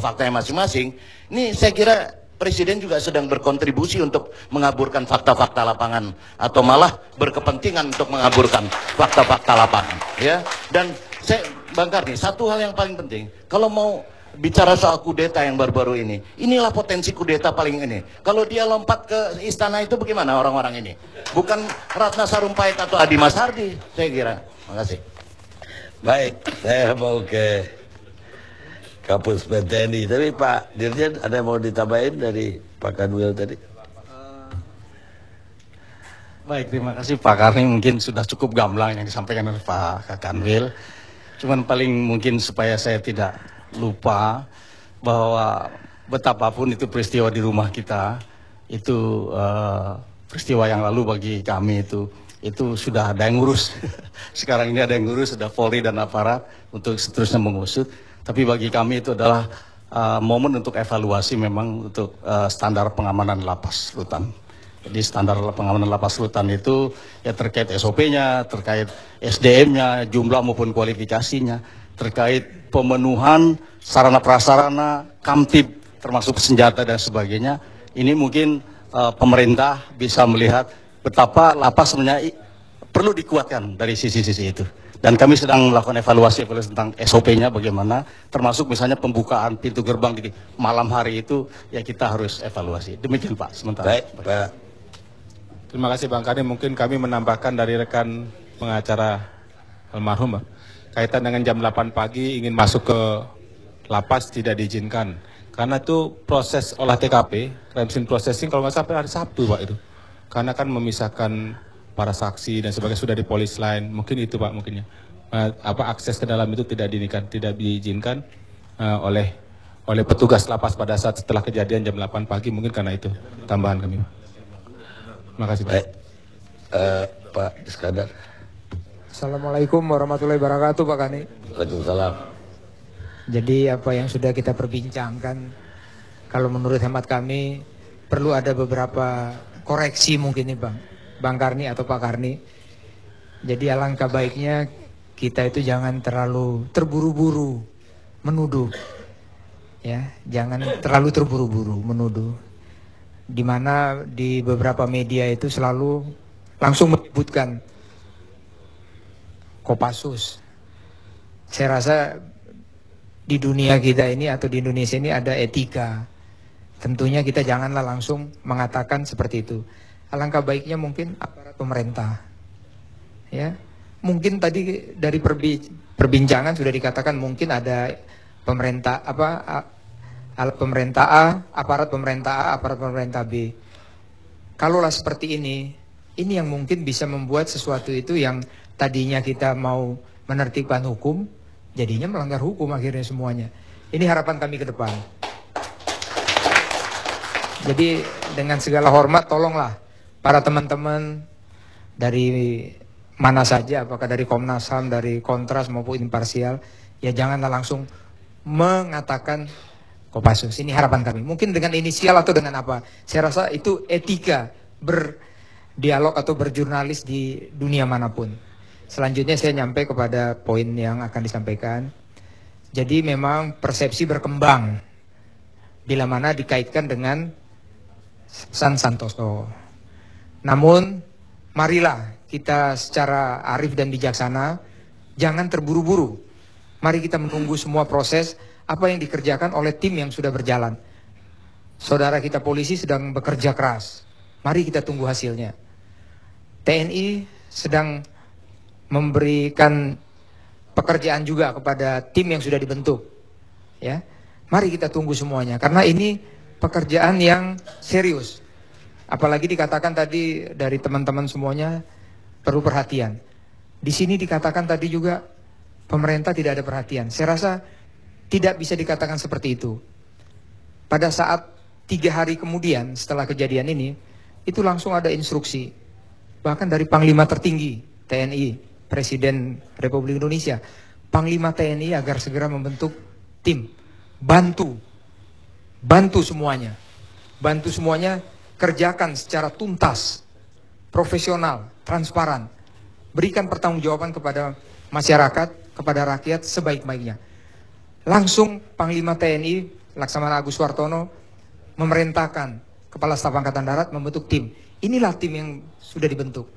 faktanya masing-masing. Ini saya kira Presiden juga sedang berkontribusi untuk mengaburkan fakta-fakta lapangan atau malah berkepentingan untuk mengaburkan fakta-fakta lapangan, ya. Dan saya Bang Karni, satu hal yang paling penting, kalau mau bicara soal kudeta yang baru-baru ini, inilah potensi kudeta paling ini. Kalau dia lompat ke istana itu bagaimana orang-orang ini? Bukan Ratna Sarumpait atau Adi Masardi, saya kira. Makasih. Baik, saya mau ke Kapus PTNI, tapi Pak Dirjen ada yang mau ditambahin dari Pak Kanwil tadi? Baik, terima kasih Pak Karni, mungkin sudah cukup gamblang yang disampaikan oleh Pak Kanwil. Cuman paling mungkin supaya saya tidak lupa bahwa betapapun itu peristiwa di rumah kita, itu peristiwa yang lalu bagi kami itu sudah ada yang ngurus. Sekarang ini ada yang ngurus, ada Polri dan aparat untuk seterusnya mengusut. Tapi bagi kami itu adalah momen untuk evaluasi memang untuk standar pengamanan lapas rutan. Jadi standar pengamanan lapas rutan itu ya terkait SOP-nya, terkait SDM-nya, jumlah maupun kualifikasinya, terkait pemenuhan sarana prasarana, kamtib termasuk senjata dan sebagainya. Ini mungkin pemerintah bisa melihat betapa lapas sebenarnya perlu dikuatkan dari sisi-sisi itu. Dan kami sedang melakukan evaluasi tentang SOP-nya bagaimana, termasuk misalnya pembukaan pintu gerbang di malam hari itu, ya kita harus evaluasi. Demikian Pak, sementara. Baik, Pak. Terima kasih Bang Karni. Mungkin kami menambahkan dari rekan pengacara almarhum, Pak. Kaitan dengan jam 8 pagi ingin masuk ke lapas tidak diizinkan. Karena itu proses olah TKP, crime scene processing kalau nggak sampai hari Sabtu Pak itu. Karena kan memisahkan para saksi dan sebagainya sudah di polis lain, mungkin itu Pak mungkinnya akses ke dalam itu tidak diizinkan oleh petugas lapas pada saat setelah kejadian jam 8 pagi, mungkin karena itu tambahan kami Pak. Terima kasih Pak. Pak Iskandar. Assalamualaikum warahmatullahi wabarakatuh Pak Kani. Waalaikumsalam. Jadi apa yang sudah kita perbincangkan, kalau menurut hemat kami perlu ada beberapa koreksi mungkin nih Bang Karni atau Pak Karni. Jadi alangkah baiknya kita itu jangan terlalu terburu-buru menuduh. Ya, jangan terlalu terburu-buru menuduh. Di mana di beberapa media itu selalu langsung menyebutkan Kopassus. Saya rasa di dunia kita ini atau di Indonesia ini ada etika. Tentunya kita janganlah langsung mengatakan seperti itu. Alangkah baiknya mungkin aparat pemerintah, ya. Mungkin tadi dari perbincangan sudah dikatakan mungkin ada pemerintah alat pemerintah A, aparat pemerintah A, aparat pemerintah B. Kalaulah seperti ini yang mungkin bisa membuat sesuatu itu yang tadinya kita mau menertibkan hukum, jadinya melanggar hukum akhirnya semuanya. Ini harapan kami ke depan. Jadi dengan segala hormat tolonglah para teman-teman dari mana saja, apakah dari Komnas HAM, dari Kontras maupun imparsial, ya janganlah langsung mengatakan Kopassus. Ini harapan kami. Mungkin dengan inisial atau dengan apa. Saya rasa itu etika berdialog atau berjurnalis di dunia manapun. Selanjutnya saya nyampe kepada poin yang akan disampaikan. Jadi memang persepsi berkembang bila mana dikaitkan dengan San Santoso. Namun marilah kita secara arif dan bijaksana jangan terburu-buru. Mari kita menunggu semua proses apa yang dikerjakan oleh tim yang sudah berjalan. Saudara kita polisi sedang bekerja keras. Mari kita tunggu hasilnya. TNI sedang memberikan pekerjaan juga kepada tim yang sudah dibentuk. Ya, mari kita tunggu semuanya karena ini pekerjaan yang serius. Apalagi dikatakan tadi dari teman-teman semuanya perlu perhatian. Di sini dikatakan tadi juga pemerintah tidak ada perhatian. Saya rasa tidak bisa dikatakan seperti itu. Pada saat 3 hari kemudian setelah kejadian ini, itu langsung ada instruksi. Bahkan dari Panglima tertinggi TNI, Presiden Republik Indonesia, Panglima TNI agar segera membentuk tim. Bantu semuanya. Bantu semuanya, kerjakan secara tuntas, profesional, transparan. Berikan pertanggungjawaban kepada masyarakat, kepada rakyat sebaik-baiknya. Langsung Panglima TNI Laksamana Agus Suwartono memerintahkan Kepala Staf Angkatan Darat membentuk tim. Inilah tim yang sudah dibentuk.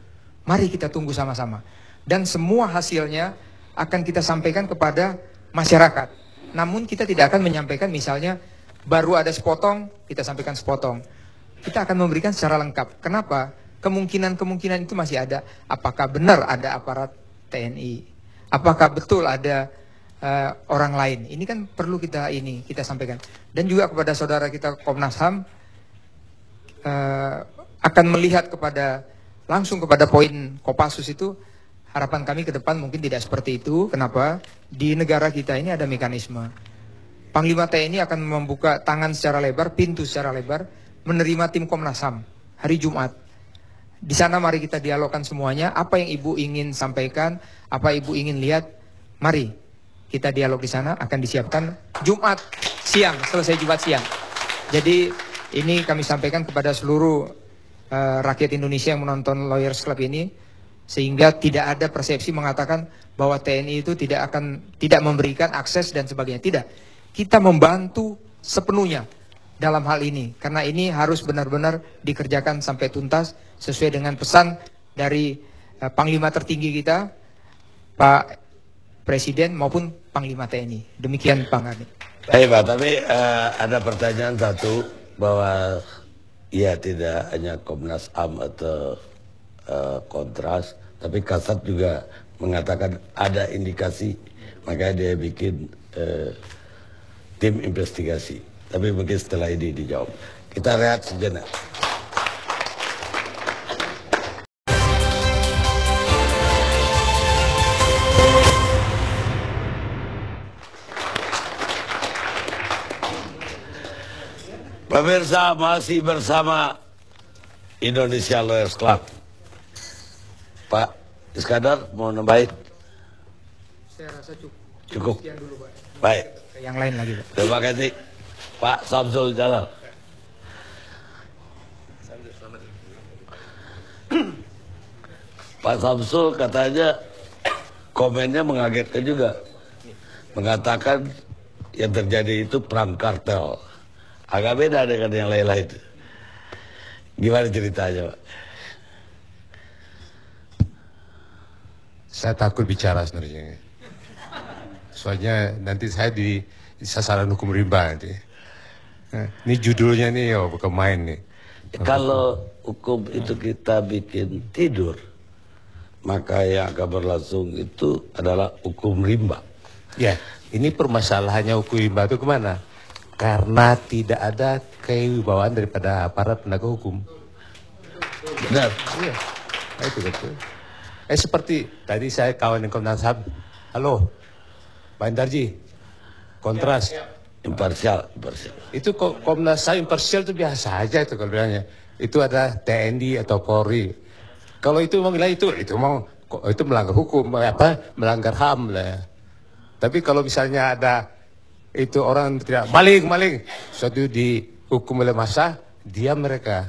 Mari kita tunggu sama-sama. Dan semua hasilnya akan kita sampaikan kepada masyarakat. Namun kita tidak akan menyampaikan misalnya baru ada sepotong, kita sampaikan sepotong. Kita akan memberikan secara lengkap. Kenapa? Kemungkinan-kemungkinan itu masih ada. Apakah benar ada aparat TNI? Apakah betul ada orang lain? Ini kan perlu kita sampaikan. Dan juga kepada saudara kita Komnas HAM akan melihat langsung kepada poin Kopassus itu. Harapan kami ke depan mungkin tidak seperti itu. Kenapa? Di negara kita ini ada mekanisme. Panglima TNI akan membuka tangan secara lebar, pintu secara lebar, menerima tim Komnas HAM hari Jumat. Di sana mari kita dialogkan semuanya. Apa yang Ibu ingin sampaikan, apa Ibu ingin lihat, mari kita dialog di sana. Akan disiapkan Jumat siang, selesai Jumat siang. Jadi ini kami sampaikan kepada seluruh rakyat Indonesia yang menonton Lawyers Club ini. Sehingga tidak ada persepsi mengatakan bahwa TNI itu tidak memberikan akses dan sebagainya. Tidak. Kita membantu sepenuhnya dalam hal ini. Karena ini harus benar-benar dikerjakan sampai tuntas sesuai dengan pesan dari Panglima tertinggi kita, Pak Presiden maupun Panglima TNI. Demikian Pak Garni. Baik Pak, tapi ada pertanyaan satu bahwa ya tidak hanya Komnas HAM atau Kontras, tapi Kasat juga mengatakan ada indikasi, makanya dia bikin tim investigasi. Tapi mungkin setelah ini dijawab. Kita rehat sejenak. Pemirsa, masih bersama Indonesia Lawyers Club. Pak Iskandar mau nambahin? Saya rasa cukup. Cukup. Sekian dulu, Pak. Baik. Yang lain lagi, Pak. Terima kasih. Pak Samsul Jalal. Pak Samsul katanya komennya mengagetkan juga. Mengatakan yang terjadi itu perang kartel. Agak beda dengan yang lain-lain itu. Gimana ceritanya, Pak? Saya takut bicara sebenarnya. Soalnya nanti saya di sasaran hukum rimba nanti. Ini judulnya nih, bukan main nih. Kalau hukum itu kita bikin tidur, maka yang akan berlangsung itu adalah hukum rimba. Ya, ini permasalahannya hukum rimba itu kemana? Karena tidak ada kewibawaan daripada aparat penegak hukum. Benar. Iya, itu betul. Seperti tadi saya kawan dengan Komnas HAM. Halo, Pak Indarji, Kontras. Imparsial. Itu Komnas HAM imparsial itu biasa aja itu kalau bilangnya. Itu ada TNI atau Polri. Kalau itu mau bilang itu melanggar hukum, melanggar HAM lah. Tapi kalau misalnya ada itu orang tidak maling, suatu dihukum oleh massa, diam mereka.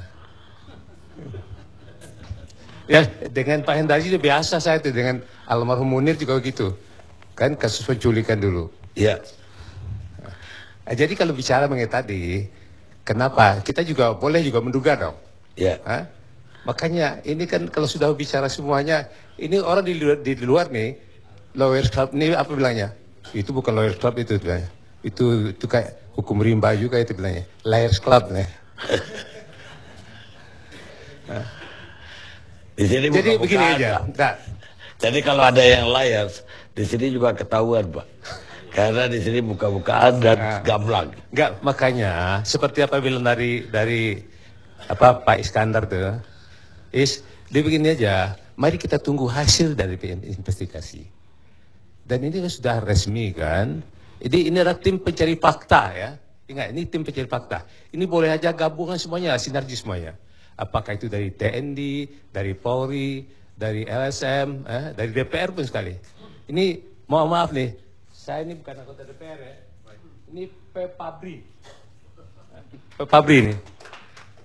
Ya, dengan Pak Hendarji itu biasa saya itu dengan Almarhum Munir juga begitu. Kan kasus penculikan dulu. Iya. Jadi kalau bicara mengenai tadi, kenapa? Kita juga boleh juga menduga dong. Iya. Makanya ini kan kalau sudah bicara semuanya, ini orang di luar nih, lawyers club ini apa bilangnya? Itu bukan lawyers club itu bilangnya. Itu kayak hukum rimba juga itu bilangnya. Lawyers club nih. Di sini jadi buka-bukaan, begini aja. Pak. Jadi kalau ada yang liars, di sini juga ketahuan, Pak. Karena di sini buka-bukaan dan gamblang. Enggak, makanya seperti apa bilang dari apa Pak Iskandar tuh. Dia begini aja. Mari kita tunggu hasil dari investigasi. Dan ini sudah resmi kan. Jadi ini adalah tim pencari fakta ya. Ingat, ini tim pencari fakta. Ini boleh aja gabungan semuanya, sinergi semuanya. Apakah itu dari TNI, dari Polri, dari LSM, dari DPR pun sekali. Ini mohon maaf nih, saya ini bukan anggota DPR ya. Ini Pepabri. Pepabri ini.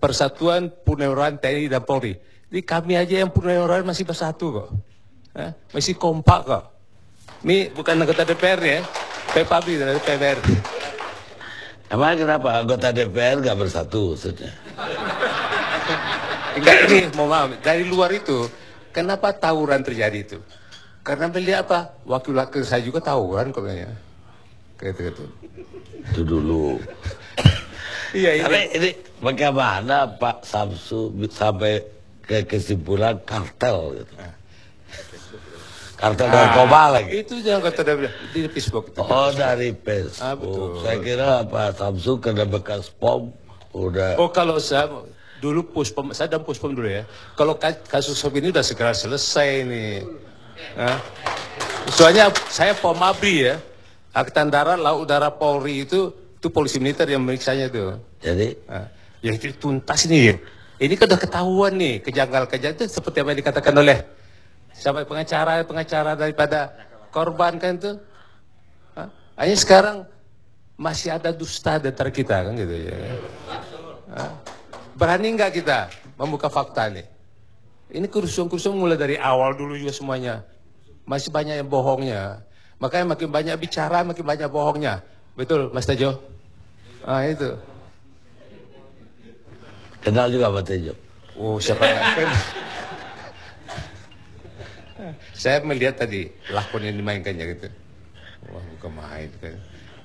Persatuan Purnawirawan TNI dan Polri. Jadi kami aja yang purnawirawan masih bersatu kok. Masih kompak kok. Ini bukan anggota DPR ya. Pepabri dari DPR. Emang kenapa anggota DPR nggak bersatu maksudnya? Enggak, ini mohon maaf, dari luar itu kenapa tawuran terjadi itu? Karena melihat apa? Wakil-wakil saya juga tawuran kok kayaknya. Gitu. Itu dulu. Iya, Tapi ini bagaimana Pak Samsu sampai ke kesimpulan kartel gitu. Kartel narkoba lagi. Itu jangan kata di Facebook itu. Oh, dari Facebook. Betul. Saya kira Pak Samsu kena bekas pom udah. Oh, kalau saya dulu Puspom, saya dan Puspom dulu ya. Kalau kasus ini udah segera selesai nih. Soalnya saya Pomabri ya. Angkatan Darat, Laut Udara, Polri itu polisi militer yang meriksanya itu. Jadi? Ya itu tuntas nih. Ini kan udah ketahuan nih kejanggalan-kejanggalan itu seperti apa yang dikatakan oleh sampai pengacara daripada korban kan itu. Hanya sekarang masih ada dusta di antara kita kan gitu ya. Berani nggak kita membuka fakta nih? Ini kerusuhan-kerusuhan mulai dari awal dulu juga semuanya. Masih banyak yang bohongnya. Makanya makin banyak bicara, makin banyak bohongnya. Betul, Mas Tejo? Itu. Kenal juga Pak Tejo? Oh, siapa nggak kenal? Saya melihat tadi lakon yang dimainkannya gitu. Wah, bukan main.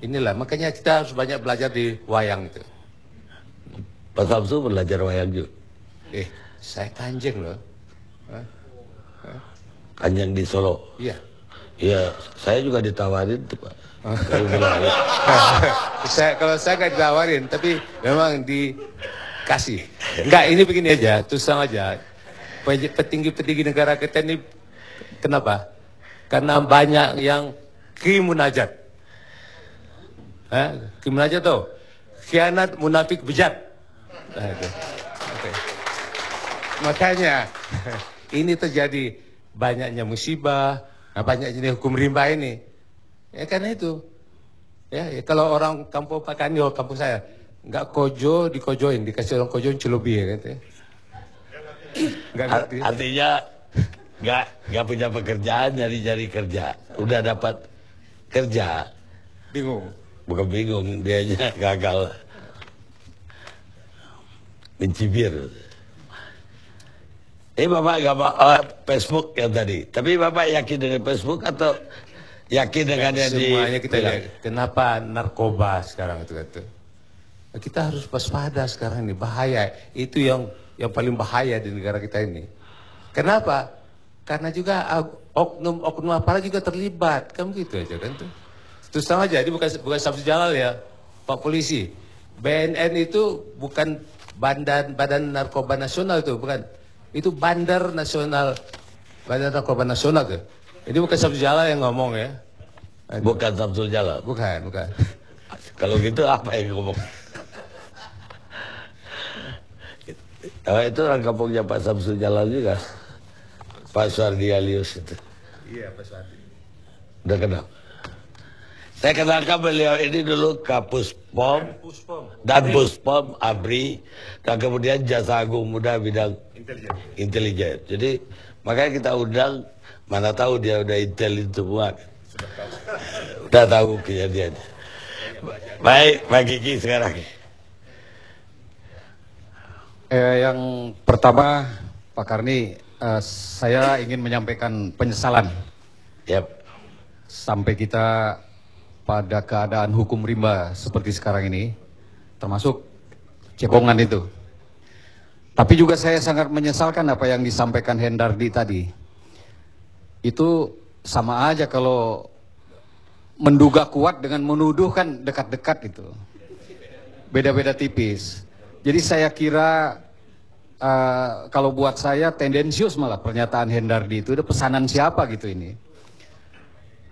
Inilah, makanya kita harus banyak belajar di wayang itu. Pak Samsu belajar wayang juga? Saya Kanjeng loh. Kanjeng di Solo? Iya. Iya, saya juga ditawarin tuh Pak. Kalau saya nggak ditawarin, tapi memang dikasih. Enggak, ini begini aja, terus sama aja. Petinggi-petinggi negara kita ini, kenapa? Karena banyak yang krimunajat. Krimunajat tuh, khianat, munafik, bejat. Makanya ini terjadi banyaknya musibah, banyaknya hukum rimba ini. Ya karena itu. Ya, kalau orang kampung Pak Kanyo, kampung saya, nggak kojo dikojoin, dikasih orang kojoin celubi ya gitu. Artinya nggak punya pekerjaan, nyari kerja. Udah dapat kerja. Bingung. Bukan bingung, dianya gagal. Mencibir. Bapak nggak mau Facebook yang tadi. Tapi Bapak yakin dengan Facebook atau yakin dengan yang semuanya kita lihat. Kenapa narkoba sekarang itu? Kita harus waspada sekarang ini, bahaya. Itu yang paling bahaya di negara kita ini. Kenapa? Karena juga oknum aparat juga terlibat, kan gitu aja kan tuh. Terus sama aja, ini bukan Samsu Jalal ya, Pak Polisi. BNN itu bukan Badan Narkoba Nasional itu, bukan. Itu Bandar Nasional, Badan Narkoba Nasional tuh. Ini bukan Samsu Jalal yang ngomong ya. Bukan Samsu Jalal? Bukan. Kalau gitu apa yang ngomong? Itu orang kampungnya Pak Samsu Jalal juga. Pak Suardi Alius itu. Iya, Pak Suardi. Udah kenal? Saya kenalkan beliau ini dulu Kapuspom dan Puspom ABRI dan kemudian Jasa Agung Muda bidang intelijen. Jadi makanya kita undang Mana tahu dia udah intel itu semua. Udah tahu kejadiannya. Baik, Pak Kiki sekarang. Yang pertama, Pak Karni, saya ingin menyampaikan penyesalan. Sampai kita pada keadaan hukum rimba seperti sekarang ini, termasuk cepongan itu. Tapi juga saya sangat menyesalkan apa yang disampaikan Hendardi tadi. Itu sama aja kalau menduga kuat dengan menuduh kan dekat-dekat itu. Beda-beda tipis. Jadi saya kira kalau buat saya tendensius malah pernyataan Hendardi itu ada pesanan siapa gitu ini.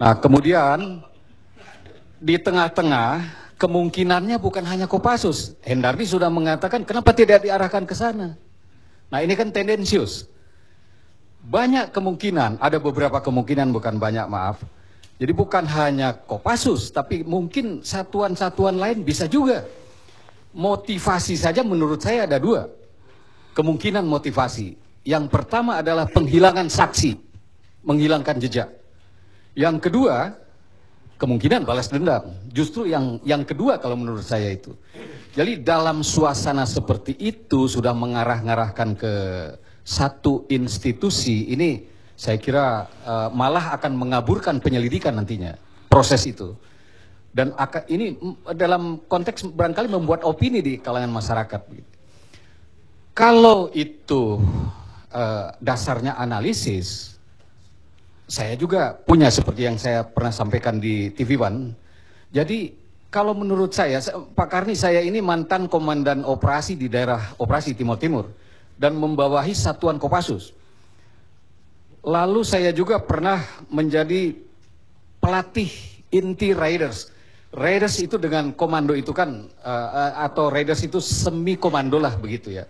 Nah kemudian di tengah-tengah kemungkinannya bukan hanya Kopassus. Hendardi sudah mengatakan kenapa tidak diarahkan ke sana. Nah ini kan tendensius. Banyak kemungkinan, ada beberapa kemungkinan bukan banyak maaf. Jadi bukan hanya Kopassus tapi mungkin satuan-satuan lain bisa juga. Motivasi saja menurut saya ada dua kemungkinan motivasi. Yang pertama adalah penghilangan saksi, menghilangkan jejak. Yang kedua, kemungkinan balas dendam. Justru yang kedua kalau menurut saya itu. Jadi dalam suasana seperti itu sudah mengarah-ngarahkan ke satu institusi, ini saya kira malah akan mengaburkan penyelidikan nantinya, proses itu. Dan ini dalam konteks barangkali membuat opini di kalangan masyarakat. Kalau itu dasarnya analisis, saya juga punya seperti yang saya pernah sampaikan di TV One. Jadi kalau menurut saya, Pak Karni, saya ini mantan komandan operasi di daerah operasi Timur Timur dan membawahi satuan Kopassus. Lalu saya juga pernah menjadi pelatih inti Raiders. Raiders itu dengan komando itu kan, atau Raiders itu semi komando lah begitu ya.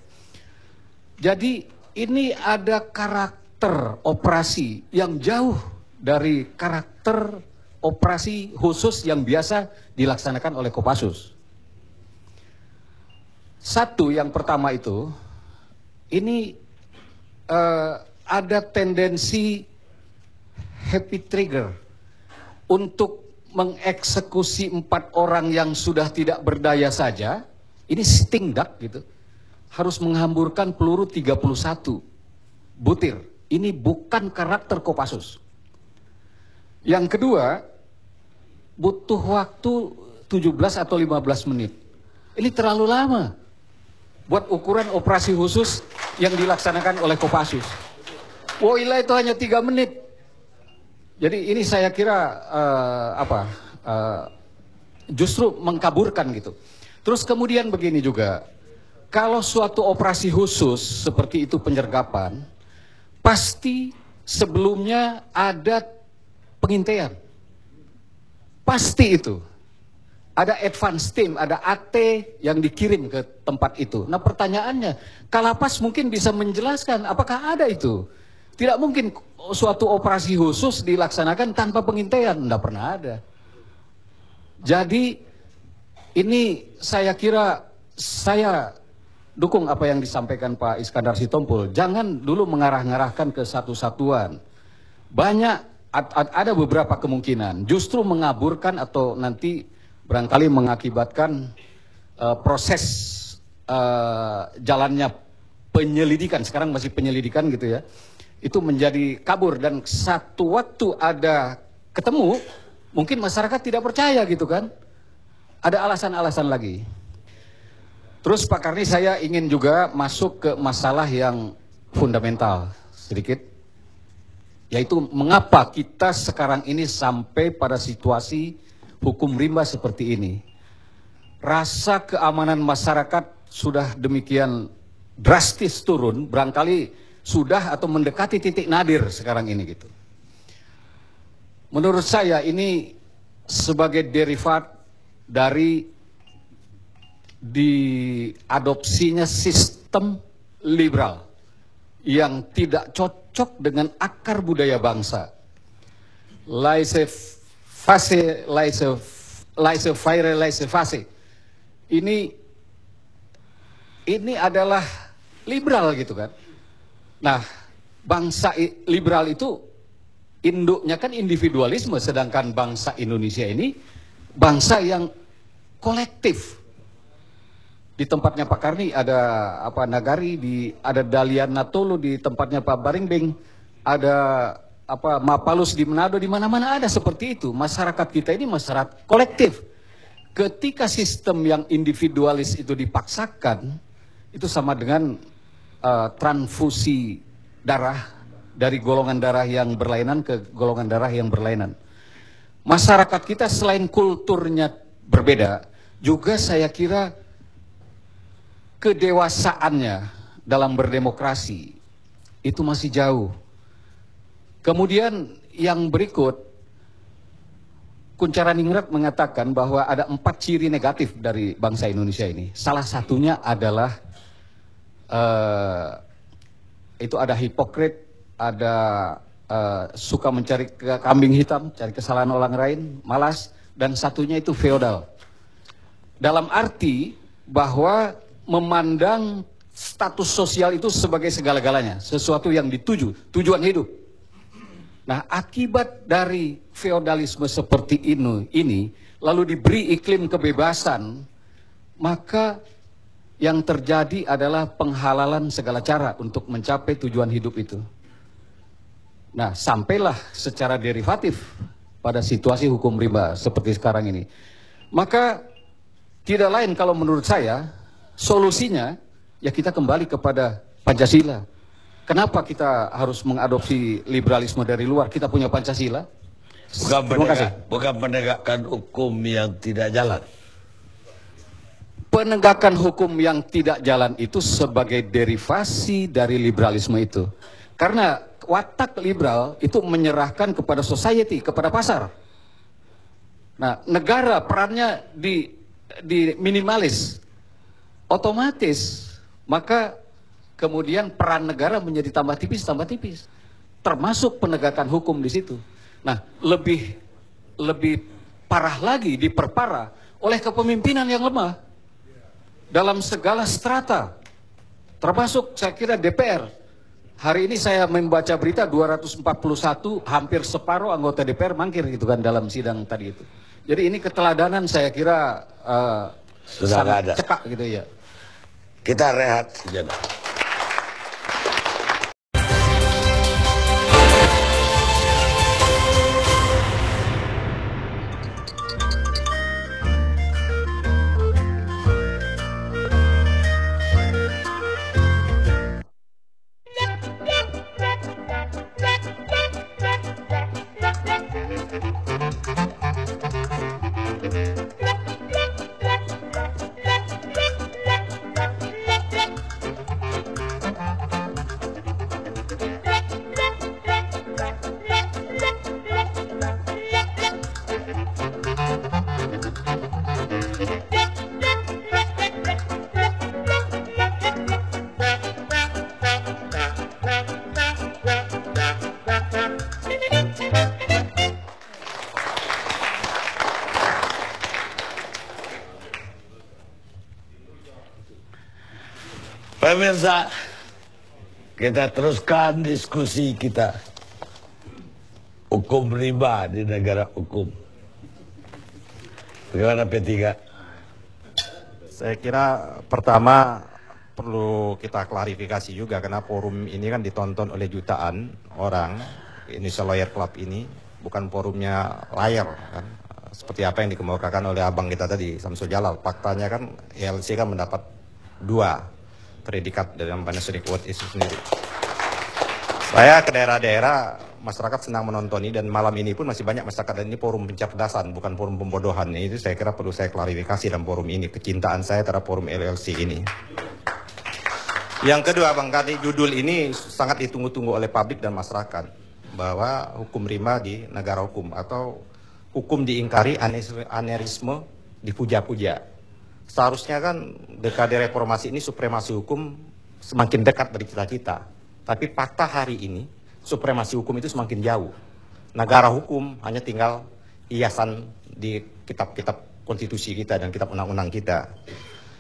Jadi ini ada karakter operasi yang jauh dari karakter operasi khusus yang biasa dilaksanakan oleh Kopassus. Satu, yang pertama itu, ini ada tendensi happy trigger untuk mengeksekusi 4 orang yang sudah tidak berdaya saja. Ini sting duck gitu. Harus menghamburkan peluru 31 butir. Ini bukan karakter Kopassus. Yang kedua, butuh waktu 17 atau 15 menit. Ini terlalu lama buat ukuran operasi khusus yang dilaksanakan oleh Kopassus. Woila itu hanya 3 menit. Jadi ini saya kira justru mengkaburkan gitu. Terus kemudian begini juga, kalau suatu operasi khusus seperti itu penyergapan, pasti sebelumnya ada pengintaian. Pasti itu. Ada advance team, ada AT yang dikirim ke tempat itu. Nah pertanyaannya, Kalapas mungkin bisa menjelaskan apakah ada itu. Tidak mungkin suatu operasi khusus dilaksanakan tanpa pengintaian, tidak pernah ada. Jadi ini saya kira saya dukung apa yang disampaikan Pak Iskandar Sitompul. Jangan dulu mengarah-ngarahkan ke satu satuan. Ada beberapa kemungkinan justru mengaburkan atau nanti barangkali mengakibatkan proses jalannya penyelidikan, sekarang masih penyelidikan gitu ya, itu menjadi kabur dan satu waktu ada ketemu, mungkin masyarakat tidak percaya gitu kan. Ada alasan-alasan lagi. Terus Pak Karni, saya ingin juga masuk ke masalah yang fundamental sedikit, yaitu mengapa kita sekarang ini sampai pada situasi hukum rimba seperti ini. Rasa keamanan masyarakat sudah demikian drastis turun, barangkali sudah atau mendekati titik nadir sekarang ini gitu. Menurut saya ini sebagai derivat dari diadopsinya sistem liberal yang tidak cocok dengan akar budaya bangsa. Laissez-faire, laissez-faire. Ini adalah liberal gitu kan. Nah, bangsa liberal itu induknya kan individualisme, sedangkan bangsa Indonesia ini bangsa yang kolektif. Di tempatnya Pak Karni ada Nagari, ada Dalian Natolo, di tempatnya Pak Baringbing ada Mapalus di Manado, di mana-mana ada seperti itu. Masyarakat kita ini masyarakat kolektif. Ketika sistem yang individualis itu dipaksakan, itu sama dengan transfusi darah dari golongan darah yang berlainan ke golongan darah yang berlainan. Masyarakat kita selain kulturnya berbeda, juga saya kira kedewasaannya dalam berdemokrasi itu masih jauh. Kemudian yang berikut, Kuncharaningrat mengatakan bahwa ada 4 ciri negatif dari bangsa Indonesia ini. Salah satunya adalah itu ada hipokrit, ada suka mencari kambing hitam, cari kesalahan orang lain, malas, dan satunya itu feodal. Dalam arti bahwa memandang status sosial itu sebagai segala-galanya, sesuatu yang dituju, tujuan hidup. Nah, akibat dari feodalisme seperti ini lalu diberi iklim kebebasan, maka yang terjadi adalah penghalalan segala cara untuk mencapai tujuan hidup itu. Nah, sampailah secara derivatif pada situasi hukum rimba seperti sekarang ini. Maka tidak lain kalau menurut saya, solusinya ya kita kembali kepada Pancasila. Kenapa kita harus mengadopsi liberalisme dari luar? Kita punya Pancasila. Bukan menegakkan hukum yang tidak jalan. Penegakan hukum yang tidak jalan itu sebagai derivasi dari liberalisme itu. Karena watak liberal itu menyerahkan kepada society, kepada pasar. Nah, negara perannya di minimalis. Otomatis, maka kemudian peran negara menjadi tambah tipis, termasuk penegakan hukum di situ. Nah, lebih parah lagi, diperparah oleh kepemimpinan yang lemah dalam segala strata, termasuk saya kira DPR. Hari ini saya membaca berita 241, hampir separuh anggota DPR mangkir gitu kan dalam sidang tadi itu. Jadi ini keteladanan saya kira sudah nggak ada. Cekak gitu ya. Kita rehat sejenak. Pemirsa, kita teruskan diskusi kita. Hukum rimba di negara hukum. Bagaimana P3? Saya kira pertama perlu kita klarifikasi juga karena forum ini kan ditonton oleh jutaan orang. Indonesia Lawyer Club ini bukan forumnya layar kan. Seperti apa yang dikemukakan oleh abang kita tadi, Samsul Jalal. Faktanya kan ELC kan mendapat 2 predikat dalam Panasonic Award itu sendiri. Saya ke daerah-daerah, masyarakat senang menonton ini dan malam ini pun masih banyak masyarakat, dan ini forum pencerdasan, bukan forum pembodohan. Itu saya kira perlu saya klarifikasi dalam forum ini, kecintaan saya terhadap forum LLC ini. Yang kedua, Bang Karni, judul ini sangat ditunggu-tunggu oleh publik dan masyarakat, bahwa hukum rimba di negara hukum atau hukum diingkari, anerisme dipuja-puja. Seharusnya kan dekade reformasi ini supremasi hukum semakin dekat dari cita-cita. Tapi fakta hari ini, supremasi hukum itu semakin jauh. Negara hukum hanya tinggal hiasan di kitab-kitab konstitusi kita dan kitab undang-undang kita.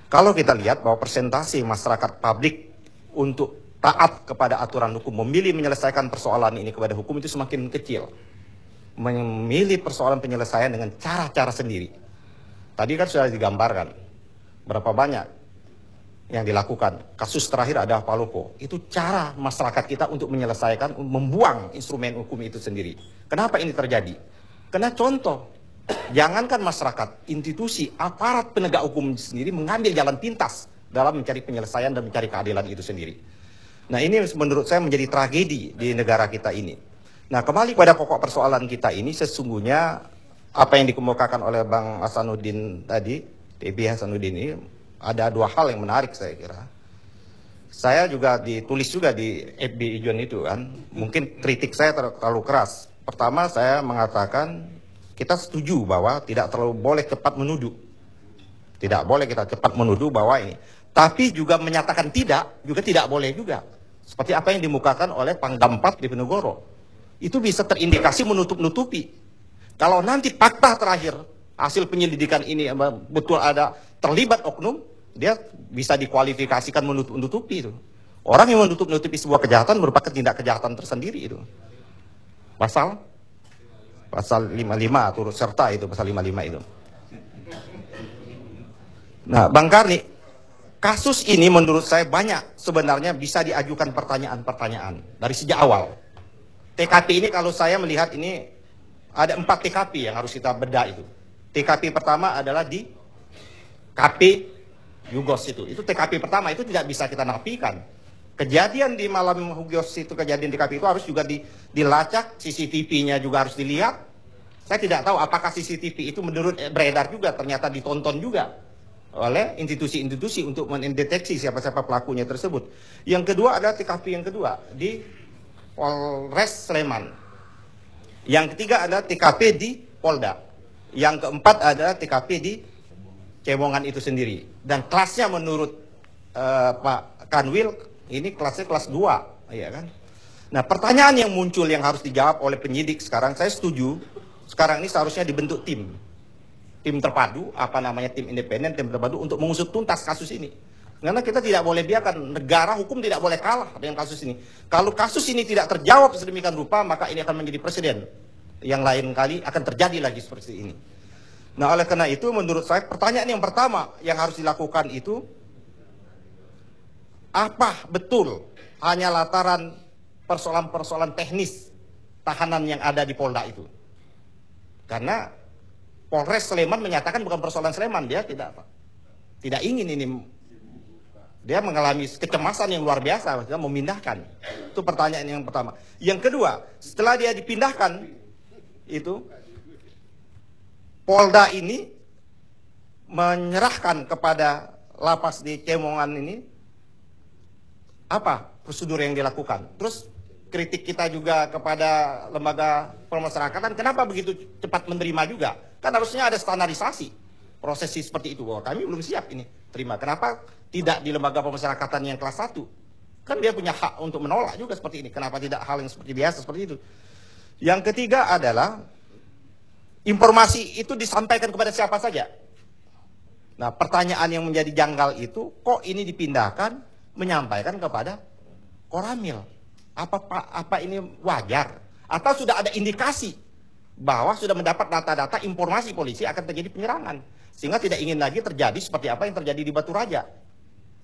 Kalau kita lihat bahwa persentase masyarakat publik untuk taat kepada aturan hukum, memilih menyelesaikan persoalan ini kepada hukum itu semakin kecil. Memilih persoalan penyelesaian dengan cara-cara sendiri. Tadi kan sudah digambarkan berapa banyak yang dilakukan. Kasus terakhir ada Palopo. Itu cara masyarakat kita untuk menyelesaikan, membuang instrumen hukum itu sendiri. Kenapa ini terjadi? Karena contoh, jangankan masyarakat, institusi, aparat penegak hukum sendiri mengambil jalan pintas dalam mencari penyelesaian dan mencari keadilan itu sendiri. Nah, ini menurut saya menjadi tragedi di negara kita ini. Nah, kembali pada pokok persoalan kita ini, sesungguhnya apa yang dikemukakan oleh Bang Hasanuddin tadi, TB Hasanuddin ini, ada dua hal yang menarik saya kira. Saya juga ditulis juga di FB Ijon itu kan, mungkin kritik saya terlalu keras. Pertama saya mengatakan kita setuju bahwa tidak terlalu boleh cepat menuduh. Tidak boleh kita cepat menuduh bahwa ini. Tapi juga menyatakan tidak, juga tidak boleh juga. Seperti apa yang dimukakan oleh Pangdam 4 di Penegoro. Itu bisa terindikasi menutup-nutupi. Kalau nanti fakta terakhir, hasil penyelidikan ini betul ada terlibat oknum, dia bisa dikualifikasikan menutup-nutupi itu. Orang yang menutup-nutupi sebuah kejahatan merupakan tindak kejahatan tersendiri itu. Pasal 55 turut serta itu, pasal 55 itu. Nah, Bang Karni, kasus ini menurut saya banyak sebenarnya bisa diajukan pertanyaan-pertanyaan dari sejak awal. TKP ini kalau saya melihat ini ada 4 TKP yang harus kita bedah itu. TKP pertama adalah di KP Yugos itu. Itu TKP pertama, itu tidak bisa kita nafikan. Kejadian di malam Yugos itu, kejadian di KP itu harus juga dilacak, CCTV-nya juga harus dilihat. Saya tidak tahu apakah CCTV itu menurut beredar juga, ternyata ditonton juga oleh institusi-institusi untuk mendeteksi siapa-siapa pelakunya tersebut. Yang kedua adalah TKP yang kedua di Polres Sleman. Yang ketiga adalah TKP di Polda. Yang keempat adalah TKP di Cemongan itu sendiri. Dan kelasnya menurut Pak Kanwil ini kelasnya kelas 2, ya kan? Nah, pertanyaan yang muncul yang harus dijawab oleh penyidik sekarang, saya setuju. Sekarang ini seharusnya dibentuk tim terpadu, apa namanya, tim independen, tim terpadu untuk mengusut tuntas kasus ini. Karena kita tidak boleh biarkan, negara hukum tidak boleh kalah dengan kasus ini. Kalau kasus ini tidak terjawab sedemikian rupa, maka ini akan menjadi presiden. Yang lain kali akan terjadi lagi seperti ini. Nah, oleh karena itu menurut saya pertanyaan yang pertama yang harus dilakukan itu, apa betul hanya lantaran persoalan-persoalan teknis tahanan yang ada di Polda itu? Karena Polres Sleman menyatakan bukan persoalan Sleman, dia tidak ingin ini. Dia mengalami kecemasan yang luar biasa, dia memindahkan. Itu pertanyaan yang pertama. Yang kedua, setelah dia dipindahkan itu, Polda ini menyerahkan kepada lapas di Cemongan ini apa prosedur yang dilakukan. Terus kritik kita juga kepada lembaga pemasyarakatan, kenapa begitu cepat menerima juga? Kan harusnya ada standarisasi prosesi seperti itu. Bahwa kami belum siap ini terima. Kenapa tidak di lembaga pemasyarakatan yang kelas 1? Kan dia punya hak untuk menolak juga seperti ini. Kenapa tidak hal yang seperti biasa seperti itu? Yang ketiga adalah informasi itu disampaikan kepada siapa saja. Nah, pertanyaan yang menjadi janggal itu, kok ini dipindahkan menyampaikan kepada Koramil? Apa ini wajar? Atau sudah ada indikasi bahwa sudah mendapat data-data informasi polisi akan terjadi penyerangan, sehingga tidak ingin lagi terjadi seperti apa yang terjadi di Batu Raja.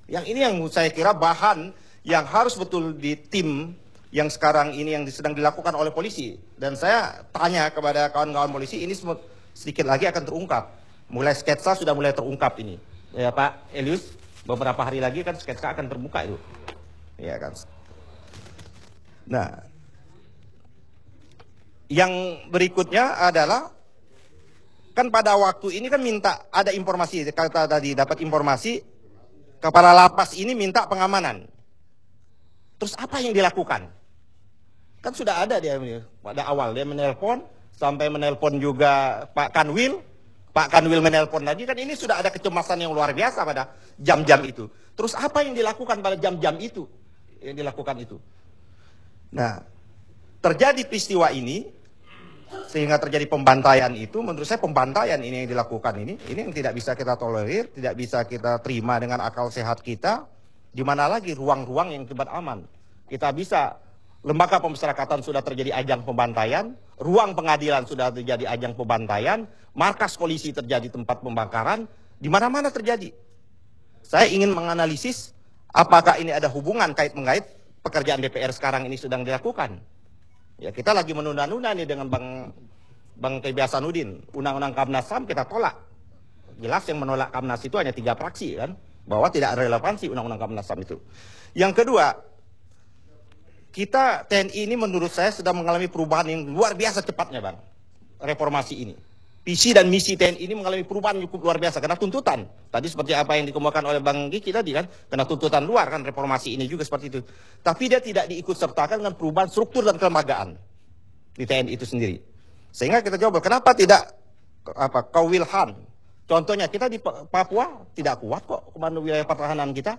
Yang ini yang saya kira bahan yang harus betul di tim yang sekarang ini yang sedang dilakukan oleh polisi. Dan saya tanya kepada kawan-kawan polisi, ini sedikit lagi akan terungkap. Mulai sketsa sudah mulai terungkap ini. Ya Pak Elius, beberapa hari lagi kan sketsa akan terbuka itu. Ya kan. Nah, yang berikutnya adalah kan pada waktu ini kan minta ada informasi, kata tadi dapat informasi kepala lapas ini minta pengamanan. Terus apa yang dilakukan? Kan sudah ada dia pada awal dia menelpon, sampai menelpon juga Pak Kanwil. Pak Kanwil menelpon lagi, kan ini sudah ada kecemasan yang luar biasa pada jam-jam itu. Terus apa yang dilakukan pada jam-jam itu? Yang dilakukan itu. Nah, terjadi peristiwa ini sehingga terjadi pembantaian itu. Menurut saya pembantaian ini yang dilakukan ini yang tidak bisa kita tolerir, tidak bisa kita terima dengan akal sehat kita. Di mana lagi ruang-ruang yang tempat aman? Kita bisa, lembaga pemasyarakatan sudah terjadi ajang pembantaian, ruang pengadilan sudah terjadi ajang pembantaian, markas polisi terjadi tempat pembakaran, di mana-mana terjadi. Saya ingin menganalisis apakah ini ada hubungan kait-mengait pekerjaan DPR sekarang ini sedang dilakukan. Ya, kita lagi menunda-nunda nih dengan Bang T.B. Hasanuddin. Undang-undang Komnas HAM kita tolak. Jelas yang menolak Komnas itu hanya 3 fraksi kan, bahwa tidak relevansi undang-undang Komnas HAM itu. Yang kedua, kita TNI ini menurut saya sedang mengalami perubahan yang luar biasa cepatnya, Bang. Reformasi ini. Visi dan misi TNI ini mengalami perubahan cukup luar biasa karena tuntutan. Tadi seperti apa yang dikemukakan oleh Bang Kiki tadi kan, karena tuntutan luar kan reformasi ini juga seperti itu. Tapi dia tidak diikut sertakan dengan perubahan struktur dan kelembagaan di TNI itu sendiri. Sehingga kita jawab, kenapa tidak Kewilhan? Contohnya kita di Papua tidak kuat kok komando wilayah pertahanan kita.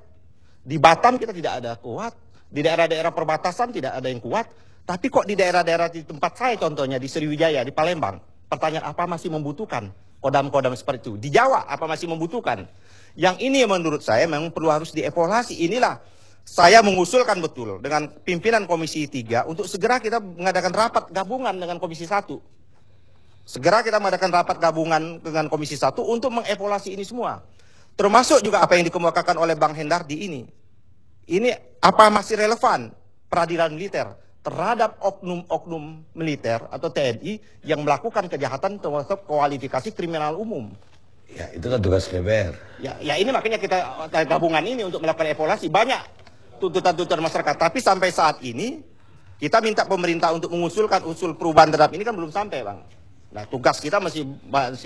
Di Batam kita tidak ada kuat. Di daerah-daerah perbatasan tidak ada yang kuat. Tapi kok di daerah-daerah di tempat saya contohnya di Sriwijaya, di Palembang. Pertanyaan apa masih membutuhkan kodam-kodam seperti itu? Di Jawa apa masih membutuhkan? Yang ini menurut saya memang perlu harus dievaluasi. Inilah saya mengusulkan betul dengan pimpinan Komisi 3 untuk segera kita mengadakan rapat gabungan dengan Komisi 1. Segera kita mengadakan rapat gabungan dengan Komisi 1 untuk mengevaluasi ini semua. Termasuk juga apa yang dikemukakan oleh Bang Hendardi ini. Ini apa masih relevan peradilan militer terhadap oknum-oknum militer atau TNI yang melakukan kejahatan termasuk kualifikasi kriminal umum. Ya, itu kan tugas DPR. Ya ini makanya kita gabungan ini untuk melakukan evaluasi. Banyak tuntutan-tuntutan masyarakat. Tapi sampai saat ini kita minta pemerintah untuk mengusulkan usul perubahan terhadap ini kan belum sampai, Bang. Nah, tugas kita masih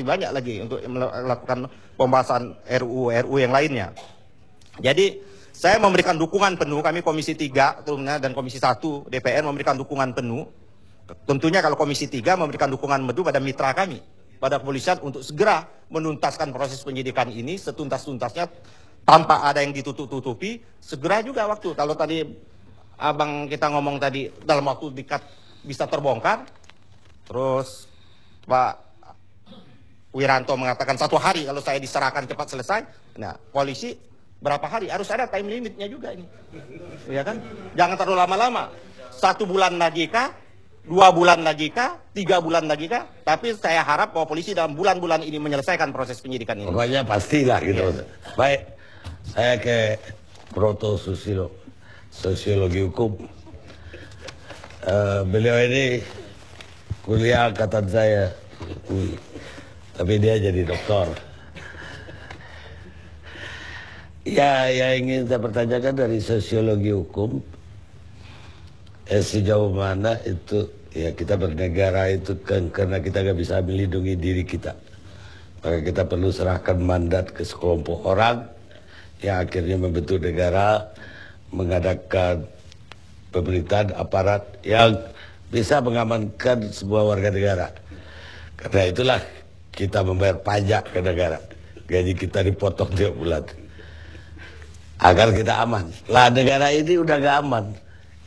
banyak lagi untuk melakukan pembahasan RUU yang lainnya. Jadi, saya memberikan dukungan penuh, kami Komisi 3 dan Komisi 1 DPR memberikan dukungan penuh. Tentunya kalau Komisi 3 memberikan dukungan penuh pada mitra kami, pada kepolisian untuk segera menuntaskan proses penyidikan ini setuntas-tuntasnya tanpa ada yang ditutup-tutupi. Segera juga waktu, kalau tadi Abang kita ngomong tadi dalam waktu dekat bisa terbongkar, terus Pak Wiranto mengatakan 1 hari kalau saya diserahkan cepat selesai. Nah, polisi berapa hari? Harus ada time limitnya juga ini. Ya kan? Jangan terlalu lama-lama. 1 bulan lagi kah? 2 bulan lagi kah? 3 bulan lagi kah? Tapi saya harap bahwa polisi dalam bulan-bulan ini menyelesaikan proses penyidikan ini. Pokoknya pastilah gitu. Yes. Baik, saya ke Proto Susilo, sosiologi hukum. Beliau ini kuliah angkatan saya, tapi dia jadi doktor. Ya, yang ingin saya pertanyakan dari sosiologi hukum, sejauh mana itu ya kita bernegara itu kan karena kita nggak bisa melindungi diri kita, maka kita perlu serahkan mandat ke sekelompok orang yang akhirnya membentuk negara, mengadakan pemerintahan aparat yang bisa mengamankan sebuah warga negara. Karena itulah kita membayar pajak ke negara. Gaji kita dipotong tiap bulan. Agar kita aman. Lah negara ini udah gak aman.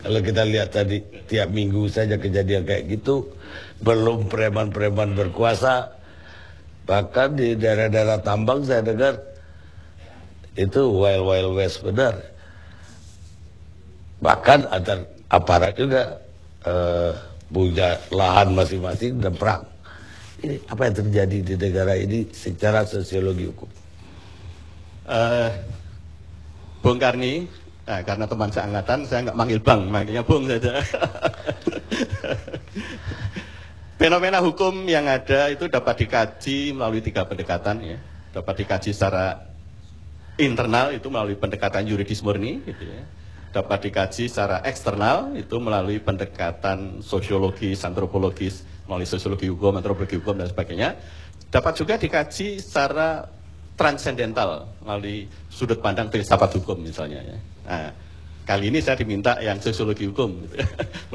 Kalau kita lihat tadi, tiap minggu saja kejadian kayak gitu. Belum preman-preman berkuasa. Bahkan di daerah-daerah tambang saya dengar, itu wild west benar. Bahkan antar aparat juga punya lahan masing-masing dan perang. Ini apa yang terjadi di negara ini secara sosiologi hukum? Bung Karni, karena teman seangkatan, saya nggak manggil Bang, manggilnya Bung saja. Fenomena hukum yang ada itu dapat dikaji melalui 3 pendekatan, ya. Dapat dikaji secara internal itu melalui pendekatan yuridis murni, gitu ya. Dapat dikaji secara eksternal itu melalui pendekatan sosiologis, antropologis, melalui sosiologi hukum, antropologi hukum dan sebagainya. Dapat juga dikaji secara transendental melalui sudut pandang filsafat hukum misalnya. Ya. Nah, kali ini saya diminta yang sosiologi hukum.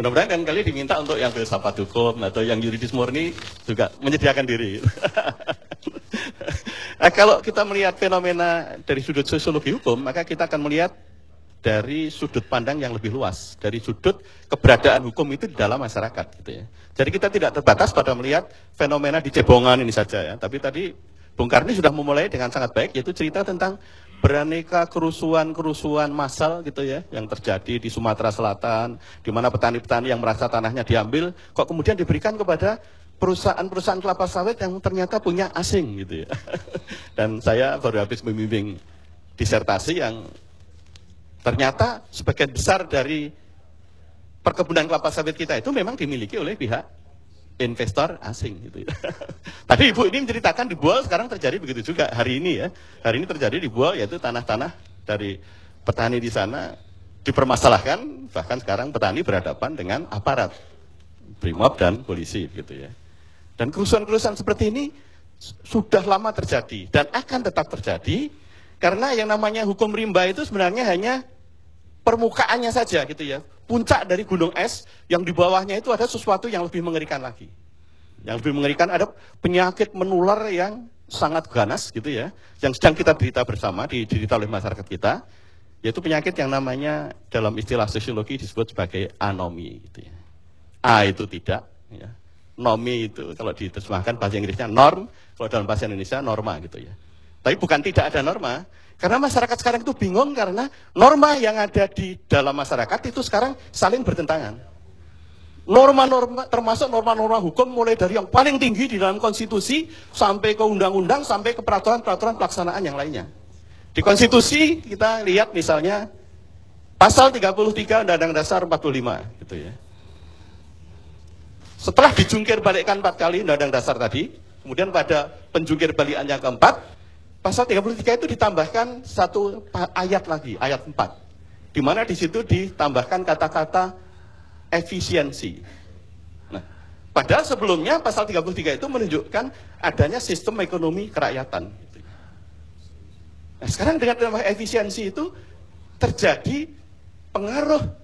Mudah-mudahan kan kali diminta untuk yang filsafat hukum atau yang yuridis murni juga menyediakan diri. Nah, kalau kita melihat fenomena dari sudut sosiologi hukum, maka kita akan melihat dari sudut pandang yang lebih luas, dari sudut keberadaan hukum itu di dalam masyarakat, gitu ya. Jadi kita tidak terbatas pada melihat fenomena di Cebongan ini saja, ya. Tapi tadi Bung Karni sudah memulai dengan sangat baik, yaitu cerita tentang beraneka kerusuhan massal gitu ya, yang terjadi di Sumatera Selatan, di mana petani-petani yang merasa tanahnya diambil, kok kemudian diberikan kepada perusahaan-perusahaan kelapa sawit yang ternyata punya asing gitu ya. Dan saya baru habis membimbing disertasi yang ternyata sebagian besar dari perkebunan kelapa sawit kita itu memang dimiliki oleh pihak investor asing gitu ya. Tadi Ibu ini menceritakan di Buol sekarang terjadi begitu juga hari ini ya. Hari ini terjadi di Buol, yaitu tanah-tanah dari petani di sana dipermasalahkan, bahkan sekarang petani berhadapan dengan aparat Brimob dan polisi gitu ya. Dan kerusuhan-kerusuhan seperti ini sudah lama terjadi dan akan tetap terjadi karena yang namanya hukum rimba itu sebenarnya hanya permukaannya saja gitu ya. Puncak dari gunung es yang di bawahnya itu ada sesuatu yang lebih mengerikan lagi. Yang lebih mengerikan ada penyakit menular yang sangat ganas gitu ya. Yang sedang kita derita bersama, diderita oleh masyarakat kita. Yaitu penyakit yang namanya dalam istilah sosiologi disebut sebagai anomi gitu ya. A itu tidak ya. Nomi itu kalau diterjemahkan bahasa Inggrisnya norm, kalau dalam bahasa Indonesia norma gitu ya. Tapi bukan tidak ada norma, karena masyarakat sekarang itu bingung karena norma yang ada di dalam masyarakat itu sekarang saling bertentangan. Norma-norma, termasuk norma-norma hukum mulai dari yang paling tinggi di dalam konstitusi sampai ke undang-undang, sampai ke peraturan-peraturan pelaksanaan yang lainnya. Di konstitusi kita lihat misalnya pasal 33 Undang-Undang Dasar 45 gitu ya. Setelah dijungkir balikkan 4 kali Undang-Undang Dasar tadi, kemudian pada penjungkir balikan yang keempat, pasal 33 itu ditambahkan satu ayat lagi, ayat 4. Di mana di situ ditambahkan kata-kata efisiensi. Nah, padahal sebelumnya pasal 33 itu menunjukkan adanya sistem ekonomi kerakyatan. Nah, sekarang dengan tambah efisiensi itu terjadi pengaruh.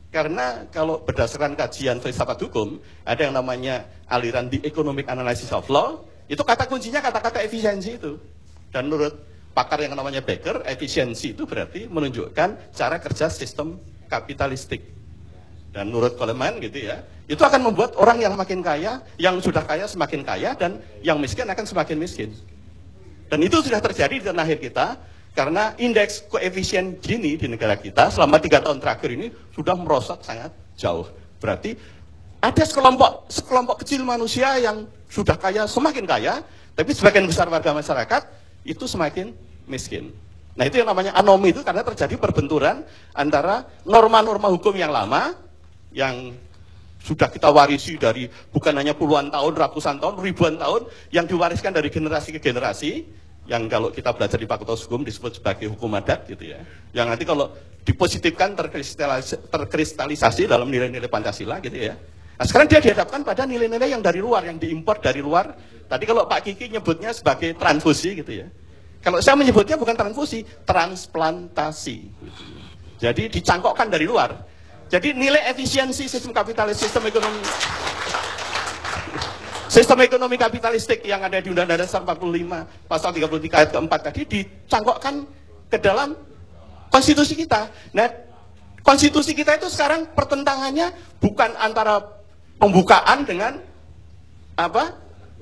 Karena kalau berdasarkan kajian filsafat hukum, ada yang namanya aliran The Economic Analysis of Law, itu kata kuncinya kata-kata efisiensi itu. Dan menurut pakar yang namanya Becker, efisiensi itu berarti menunjukkan cara kerja sistem kapitalistik. Dan menurut Coleman gitu ya, itu akan membuat orang yang makin kaya, yang sudah kaya semakin kaya, dan yang miskin akan semakin miskin. Dan itu sudah terjadi di tanah air kita, karena indeks koefisien Gini di negara kita selama 3 tahun terakhir ini sudah merosot sangat jauh. Berarti ada sekelompok kecil manusia yang sudah kaya semakin kaya, tapi sebagian besar warga masyarakat itu semakin miskin. Nah itu yang namanya anomi itu karena terjadi perbenturan antara norma-norma hukum yang lama, yang sudah kita warisi dari bukan hanya puluhan tahun, ratusan tahun, ribuan tahun, yang diwariskan dari generasi ke generasi, yang kalau kita belajar di Fakultas Hukum disebut sebagai hukum adat gitu ya. Yang nanti kalau dipositifkan terkristalisasi dalam nilai-nilai Pancasila gitu ya. Nah sekarang dia dihadapkan pada nilai-nilai yang dari luar, yang diimpor dari luar. Tadi kalau Pak Kiki nyebutnya sebagai transfusi gitu ya. Kalau saya menyebutnya bukan transfusi, transplantasi. Gitu. Jadi dicangkokkan dari luar. Jadi nilai efisiensi sistem kapitalis, sistem ekonomi kapitalistik yang ada di Undang-Undang Dasar 45 pasal 33 ayat keempat tadi dicangkokkan ke dalam konstitusi kita. Nah, konstitusi kita itu sekarang pertentangannya bukan antara pembukaan dengan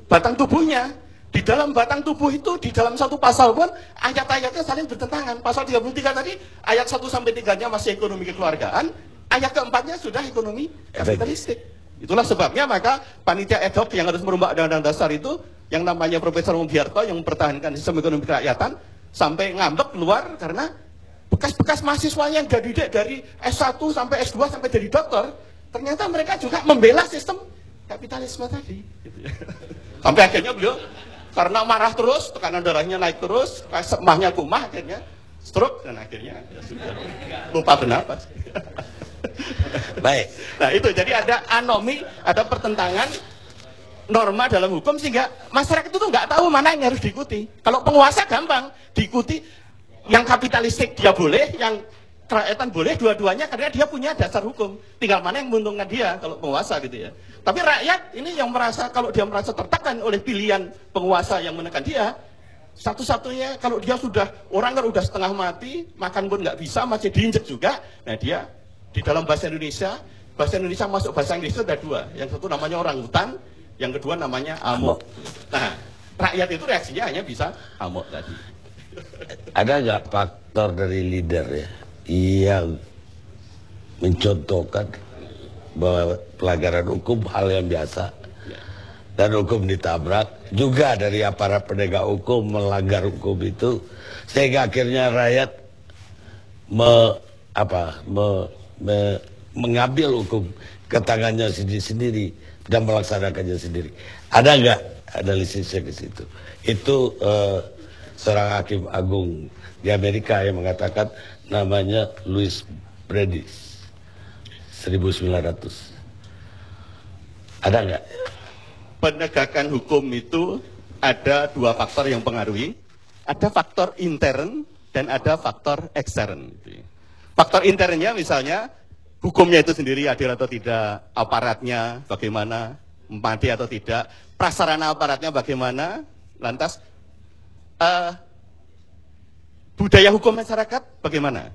batang tubuhnya. Di dalam batang tubuh itu, di dalam satu pasal pun ayat-ayatnya saling bertentangan. Pasal 33 tadi ayat 1 sampai 3-nya masih ekonomi kekeluargaan, ayat keempatnya sudah ekonomi kapitalistik. Itulah sebabnya maka panitia ad hoc yang harus merubah Undang-Undang Dasar itu yang namanya Profesor Mugiarto yang mempertahankan sistem ekonomi kerakyatan sampai ngambek keluar karena bekas-bekas mahasiswanya yang dididik dari S1 sampai S2 sampai jadi dokter, ternyata mereka juga membela sistem kapitalisme tadi. Gitu ya. Sampai akhirnya beliau karena marah terus, tekanan darahnya naik terus, emahnya kumah, akhirnya stroke dan akhirnya ya sudah lupa bernapas. Baik. Nah itu jadi ada anomi, ada pertentangan norma dalam hukum sehingga masyarakat itu nggak tahu mana yang harus diikuti. Kalau penguasa gampang diikuti, yang kapitalistik dia boleh, yang kerakyatan boleh, dua-duanya karena dia punya dasar hukum. Tinggal mana yang menguntungkan dia kalau penguasa gitu ya. Tapi rakyat ini yang merasa kalau dia merasa tertekan oleh pilihan penguasa yang menekan dia, satu-satunya kalau dia sudah orang kan udah setengah mati, makan pun nggak bisa, masih diinjek juga. Nah dia di dalam bahasa Indonesia masuk bahasa Inggris itu ada dua. Yang satu namanya orangutan, yang kedua namanya amok. Nah rakyat itu reaksinya hanya bisa amok tadi. ada nggak faktor dari leader ya yang mencontohkan bahwa pelanggaran hukum hal yang biasa dan hukum ditabrak, juga dari aparat penegak hukum melanggar hukum itu, sehingga akhirnya rakyat mengambil hukum ke tangannya sendiri dan melaksanakannya sendiri. Ada nggak analisisnya ke situ? Itu seorang hakim agung di Amerika yang mengatakan, namanya Louis Brandeis, 1900. Ada nggak? Penegakan hukum itu ada dua faktor yang pengaruhi. Ada faktor intern dan ada faktor ekstern. Faktor internnya misalnya hukumnya itu sendiri adil atau tidak, aparatnya bagaimana, empati atau tidak, prasarana aparatnya bagaimana, lantas budaya hukum masyarakat bagaimana.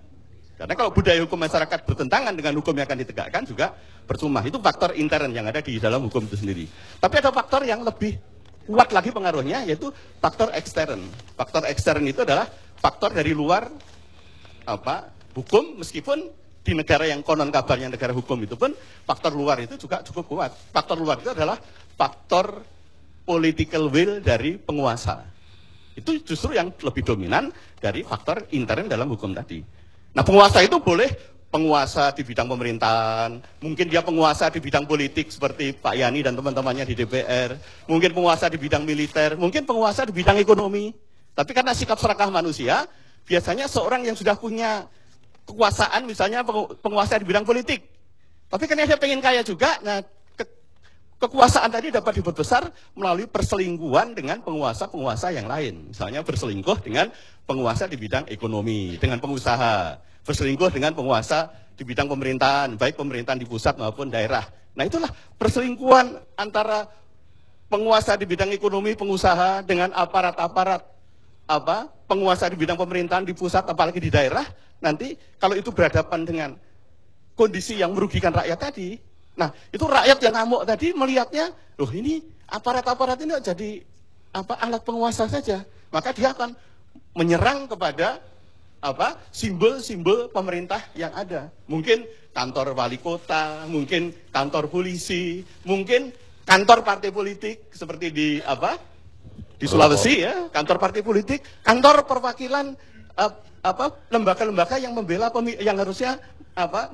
Karena kalau budaya hukum masyarakat bertentangan dengan hukum yang akan ditegakkan juga percuma. Itu faktor intern yang ada di dalam hukum itu sendiri. Tapi ada faktor yang lebih kuat lagi pengaruhnya, yaitu faktor ekstern. Faktor ekstern itu adalah faktor dari luar hukum, meskipun di negara yang konon kabarnya negara hukum itu pun faktor luar itu juga cukup kuat. Faktor luar itu adalah faktor political will dari penguasa. Itu justru yang lebih dominan dari faktor intern dalam hukum tadi. Nah, penguasa itu boleh penguasa di bidang pemerintahan, mungkin dia penguasa di bidang politik seperti Pak Yani dan teman-temannya di DPR, mungkin penguasa di bidang militer, mungkin penguasa di bidang ekonomi. Tapi karena sikap serakah manusia, biasanya seorang yang sudah punya kekuasaan, misalnya penguasa di bidang politik, tapi karena dia pengen kaya juga, nah kekuasaan tadi dapat diperbesar melalui perselingkuhan dengan penguasa-penguasa yang lain. Misalnya berselingkuh dengan penguasa di bidang ekonomi, dengan pengusaha, berselingkuh dengan penguasa di bidang pemerintahan, baik pemerintahan di pusat maupun daerah. Nah, itulah perselingkuhan antara penguasa di bidang ekonomi, pengusaha dengan aparat-aparat penguasa di bidang pemerintahan di pusat apalagi di daerah. Nanti kalau itu berhadapan dengan kondisi yang merugikan rakyat tadi, nah itu rakyat yang ngamuk tadi melihatnya, loh ini aparat-aparat ini jadi alat penguasa saja, maka dia akan menyerang kepada simbol-simbol pemerintah yang ada. Mungkin kantor wali kota, mungkin kantor polisi, mungkin kantor partai politik seperti di Sulawesi ya, kantor partai politik, kantor perwakilan lembaga-lembaga yang membela yang harusnya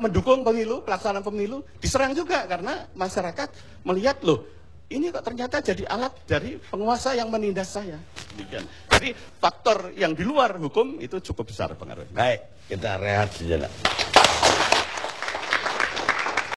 mendukung pemilu, pelaksanaan pemilu diserang juga karena masyarakat melihat, loh ini kok ternyata jadi alat dari penguasa yang menindas saya. Demikian. Jadi faktor yang di luar hukum itu cukup besar pengaruhnya. Baik, kita rehat sejenak.